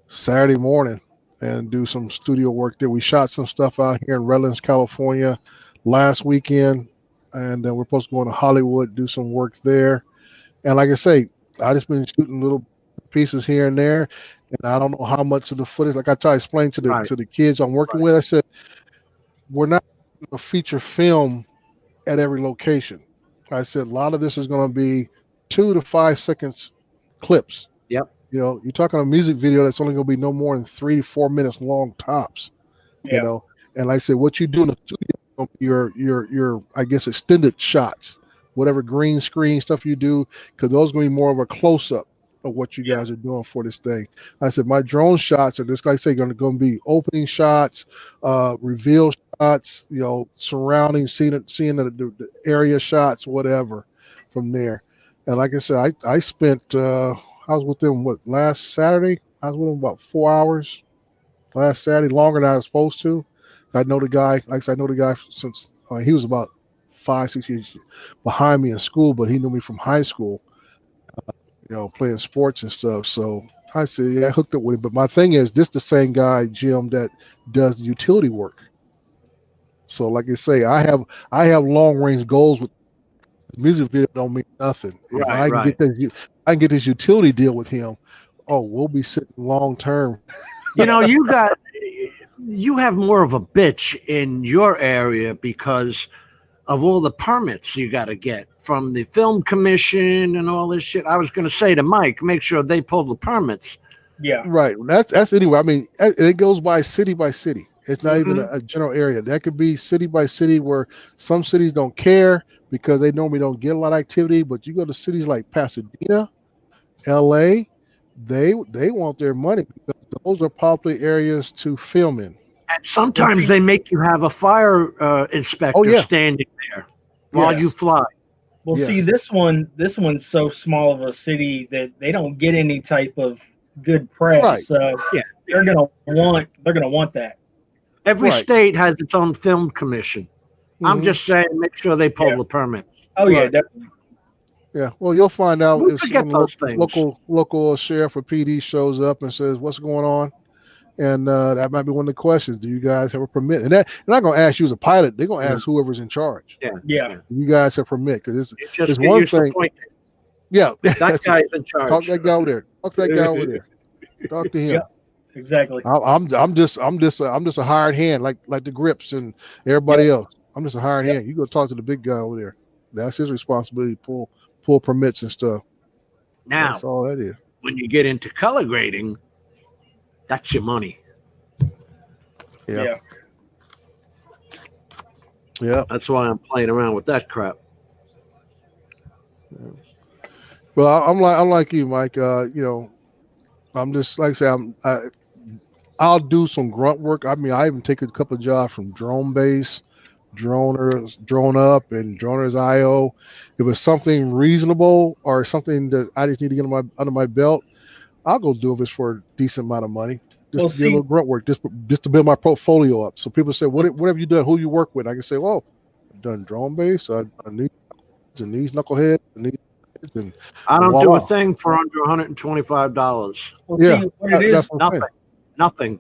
Saturday morning and do some studio work there. We shot some stuff out here in Redlands, California last weekend, and we're supposed to go into Hollywood, do some work there. And like I say, I just been shooting little pieces here and there, and I don't know how much of the footage. Like I try to explain to the kids I'm working with, I said we're not a feature film at every location. I said a lot of this is going to be 2 to 5 seconds clips. Yep. You're talking a music video that's only going to be no more than 3 to 4 minutes long tops. Yeah. And like I said, what you do in the studio, your I guess extended shots, whatever green screen stuff you do, because those are going to be more of a close up of what you guys are doing for this thing. I said my drone shots are just like I say going to be opening shots, reveal shots, surrounding, seeing the area shots, whatever, from there. And like I said, I spent I was with them last Saturday. I was with them about 4 hours last Saturday, longer than I was supposed to. I know the guy. Like I said, I know the guy since he was about 5-6 years behind me in school, but he knew me from high school. Playing sports and stuff. So I said, yeah, I hooked up with him. But my thing is, this the same guy, Jim, that does the utility work. So like I say, I have long range goals with the music video. Don't mean nothing. If I can get this utility deal with him, we'll be sitting long term. You have more of a bitch in your area because of all the permits you got to get from the film commission and all this shit. I was going to say to Mike, make sure they pull the permits. Yeah. Right. That's anyway. I mean, it goes by city. It's not even a general area. That could be city by city, where some cities don't care because they normally don't get a lot of activity. But you go to cities like Pasadena, LA, they want their money because those are popular areas to film in. And sometimes they make you have a fire inspector standing there while you fly. Well, see, this one's so small of a city that they don't get any type of good press. Right. So they're gonna want that. Every state has its own film commission. I'm just saying, make sure they pull the permits. Oh yeah, definitely. Yeah, well, you'll find out if those things. local sheriff or PD shows up and says, "What's going on?" And that might be one of the questions. Do you guys have a permit? And they're not going to ask you as a pilot. They're going to ask whoever's in charge. Yeah. You guys have a permit because it's get one used thing. Yeah, that guy's in charge. Talk to that guy over there. Talk to him. Yeah, exactly. I'm just a hired hand, like the Grips and everybody else. I'm just a hired hand. You go talk to the big guy over there. That's his responsibility to pull permits and stuff. Now, that's all that is. When you get into color grading, that's your money. Yeah. That's why I'm playing around with that crap. Yeah. Well, I'm like you, Mike. I'm just like I say, I'll do some grunt work. I mean, I even take a couple of jobs from Drone Base, Drone Up, and Droners IO. If it's something reasonable or something that I just need to get under my belt, I'll go do it for a decent amount of money. just Well, to do a little grunt work, just to build my portfolio up. So people say, what have you done? Who you work with? I can say, well, I've done drone base, I need these knuckleheads, and these, and I don't do a voila. thing for under $125. Well, Yeah, see, what it is, that's what I'm saying. Nothing.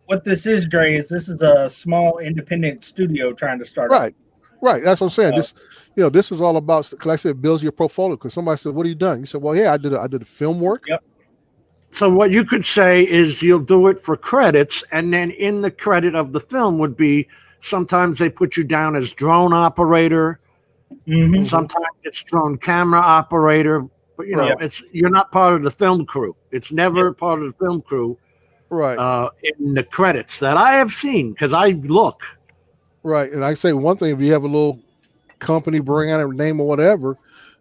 what this is, Dre, is this is a small independent studio trying to start up. Right. That's what I'm saying. This is all about, like I said, builds your portfolio. Because somebody said, "What have you done?" You said, "Well, yeah, I did a film work." Yep. So what you could say is you'll do it for credits, and then in the credit of the film would be sometimes they put you down as drone operator, Mm-hmm. sometimes it's drone camera operator, but you're not part of the film crew. It's never part of the film crew. Right. In the credits that I have seen, because I look. Right. And I say one thing: if you have a little company brand or name or whatever,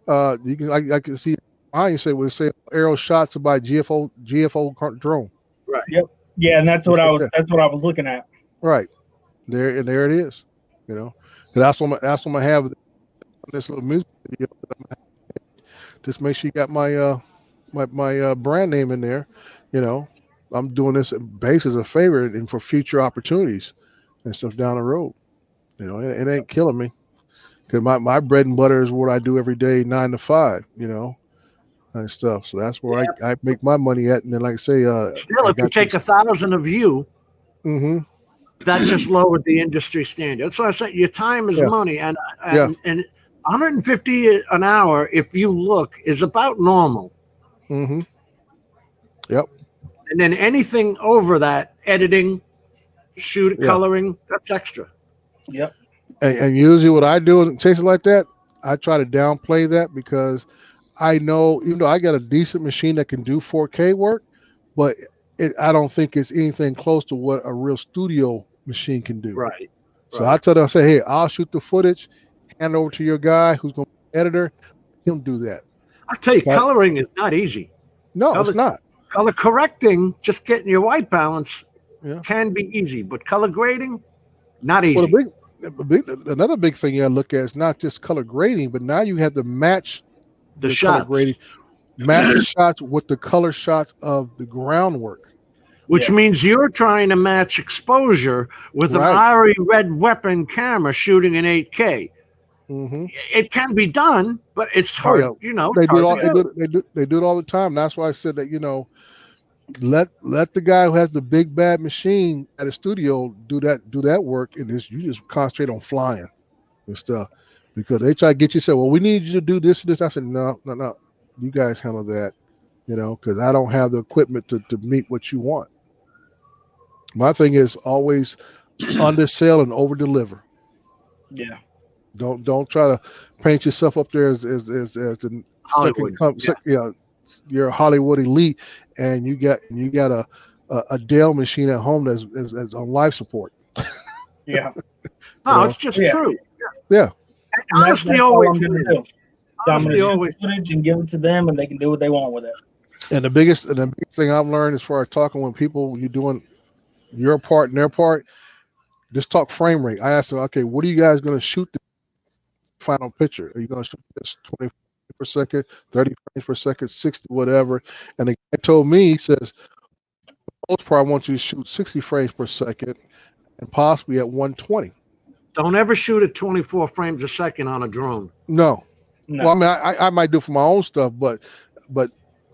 you can I can see I say we say aerial shots by GFO drone. Right. Yep. Yeah, and that's what I was looking at. Right. There it is. That's what I have this little music video. Just make sure you got my my brand name in there. I'm doing this base as a favor and for future opportunities and stuff down the road. It ain't killing me because my bread and butter is what I do every day, 9 to 5. And stuff. So that's where I make my money at. And then, like I say, still, if you take 1,000 of you, that just lowered the industry standard. That's why I say your time is money, and 150 an hour, if you look, is about normal. Mm-hmm. Yep. And then anything over that, editing, coloring, that's extra. Yep. And usually what I do in cases like that, I try to downplay that because I know, even though I got a decent machine that can do 4K work, but I don't think it's anything close to what a real studio machine can do. Right. So I tell them, I say, hey, I'll shoot the footage, hand it over to your guy who's going to be an editor. He'll do that. I'll tell you, coloring is not easy. No, it's not. Color correcting, just getting your white balance can be easy, but color grading, not easy. Well, another big thing you got to look at is not just color grading, but now you have to match the shots. Match the shots with the color shots of the groundwork. Which means you're trying to match exposure with an IRI red weapon camera shooting in 8K. Mm-hmm. It can be done, but it's hard. They do it all the time. That's why I said that let the guy who has the big bad machine at a studio do that work, and you just concentrate on flying and stuff. Because they try to get you say, well, we need you to do this and this. I said, no, you guys handle that, because I don't have the equipment to meet what you want. My thing is always undersell and over deliver. Yeah. Don't try to paint yourself up there as the Hollywood. You're a Hollywood elite, and you got a Dell machine at home that's on life support. Yeah. No, it's just true. Yeah. Honestly, always footage and give it to them, and they can do what they want with it. And the biggest thing I've learned as far as talking with people, you're doing your part and their part, just talk frame rate. I asked them, okay, what are you guys going to shoot the final picture? Are you going to shoot this 20 frames per second, 30 frames per second, 60, whatever? And the guy told me, he says, for the most part, I want you to shoot 60 frames per second and possibly at 120. Don't ever shoot at 24 frames a second on a drone. No. Well, I mean, I might do for my own stuff, but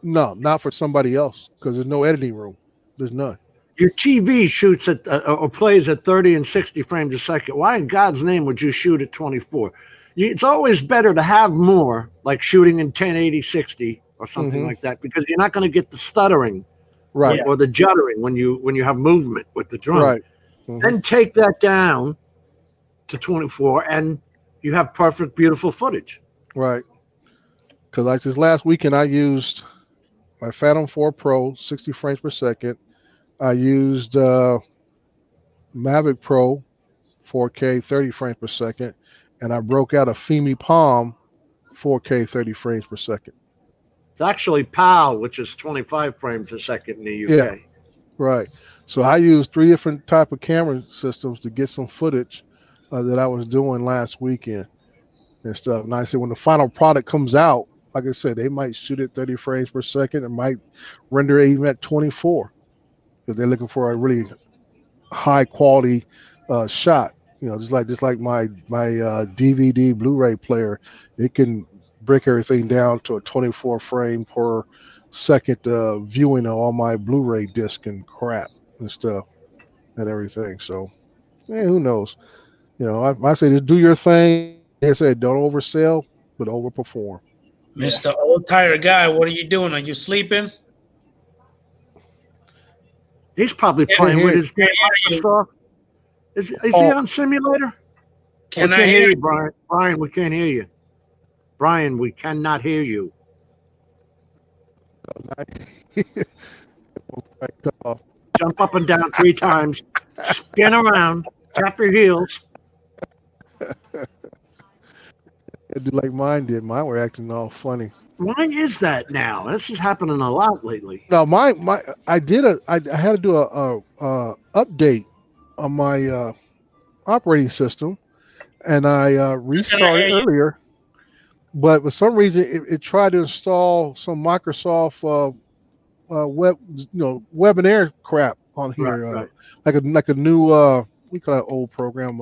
no, not for somebody else, because there's no editing room. There's none. Your TV shoots at or plays at 30 and 60 frames a second. Why in God's name would you shoot at 24? It's always better to have more, like shooting in 1080 60 or something like that, because you're not going to get the stuttering, or the juddering when you have movement with the drone. Right. Then take that down to 24, and you have perfect, beautiful footage. Right. Because like this last weekend, I used my Phantom 4 Pro, 60 frames per second. I used Mavic Pro, 4K, 30 frames per second, and I broke out a Fimi Palm, 4K, 30 frames per second. It's actually PAL, which is 25 frames a second in the UK. Yeah. Right. So I used 3 different type of camera systems to get some footage that I was doing last weekend and stuff. And I said, when the final product comes out, like I said, they might shoot at 30 frames per second. It might render it even at 24. because they're looking for a really high quality shot. Just like my DVD Blu-ray player, it can break everything down to a 24 frame per second viewing of all my Blu-ray disc and crap and stuff and everything. So, who knows? I say just do your thing. Like I said, don't oversell, but overperform. Mr. Old Tired Guy, what are you doing? Are you sleeping? He's probably playing with his Microsoft. Is he on simulator? We can't hear you, Brian. Brian, we can't hear you. Brian, we cannot hear you. Jump up and down 3 times. Spin around. Tap your heels. Do like mine did. Mine were acting all funny. Why is that now? This is happening a lot lately. No, I had to do a update on my operating system, and I restarted earlier. But for some reason, it tried to install some Microsoft webinar crap on here, Right. like a new we call that old program,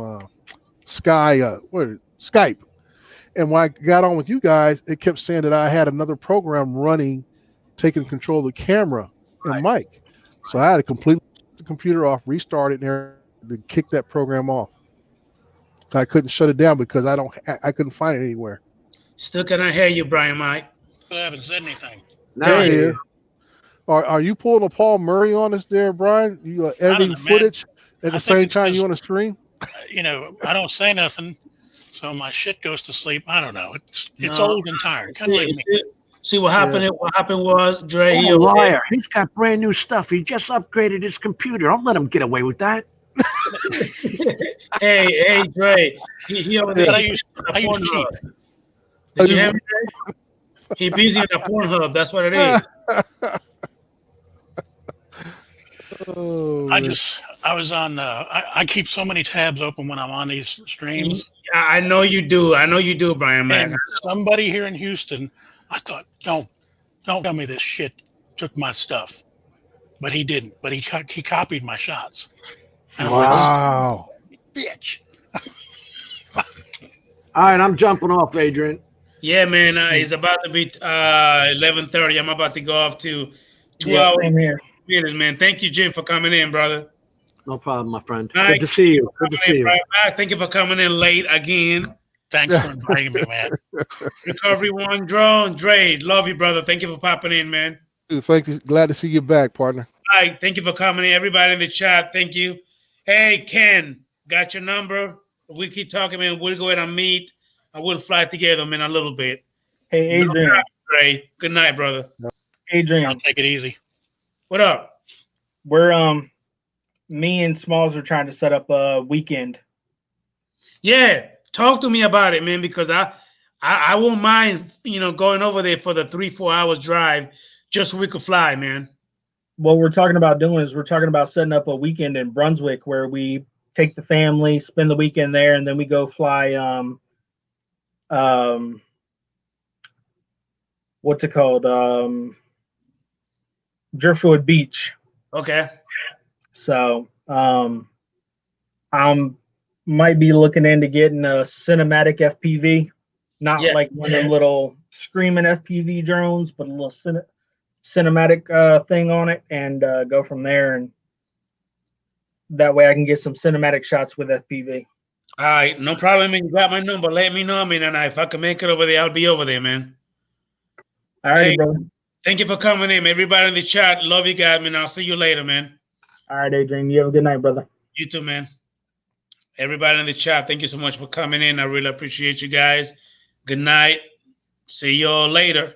Skype. And when I got on with you guys, it kept saying that I had another program running, taking control of the camera and mic. So I had to completely the computer off, restart it, and to kick that program off. I couldn't shut it down because I couldn't find it anywhere. Still cannot hear you, Brian Mike. I haven't said anything. Now yeah. Are you pulling a Paul Murray on us there, Brian? You editing footage at the same time you on the stream? I don't say nothing, so my shit goes to sleep. I don't know. It's old and tired. Kind of like me. See what happened? Yeah. What happened was Dre. Oh, liar! He's got brand new stuff. He just upgraded his computer. Don't let him get away with that. hey, Dre. He over there. I use cheap. Did you hear me, Dre? He busy on the Pornhub. That's what it is. I was on. I keep so many tabs open when I'm on these streams. I know you do. Brian. Man, somebody here in Houston, I thought, don't tell me this shit took my stuff, but he didn't. But he copied my shots. And wow, bitch! All right, I'm jumping off, Adrian. Yeah, man. It's about to be 11:30. I'm about to go off to 2 hours. Here. Minutes, man. Thank you, Jim, for coming in, brother. No problem, my friend. Good to see you. Good to see you. Thank you for coming in late again. Thanks for inviting me, man. Recovery One, Drone, Dre, love you, brother. Thank you for popping in, man. Thank you. Glad to see you back, partner. All right, thank you for coming in. Everybody in the chat, thank you. Hey, Ken, got your number. We keep talking, man. We'll go ahead and meet. I will fly together, man, a little bit. Hey, Adrian. Dre. Good night, brother. Adrian. I'll take it easy. What up? We're me and Smalls are trying to set up a weekend. Yeah, talk to me about it, man, because I won't mind, going over there for the 3-4 hours drive just so we could fly, man. What we're talking about doing is we're talking about setting up a weekend in Brunswick where we take the family, spend the weekend there, and then we go fly what's it called? Driftwood Beach. Okay. So I'm might be looking into getting a cinematic FPV, not like one of them little screaming FPV drones, but a little cinematic thing on it, and go from there. And that way I can get some cinematic shots with FPV. All right, no problem. You got my number. Let me know, man. And if I can make it over there, I'll be over there, man. All right, brother. Thank you for coming in. Everybody in the chat, love you guys, man. I'll see you later, man. All right, Adrian. You have a good night, brother. You too, man. Everybody in the chat, thank you so much for coming in. I really appreciate you guys. Good night. See you all later.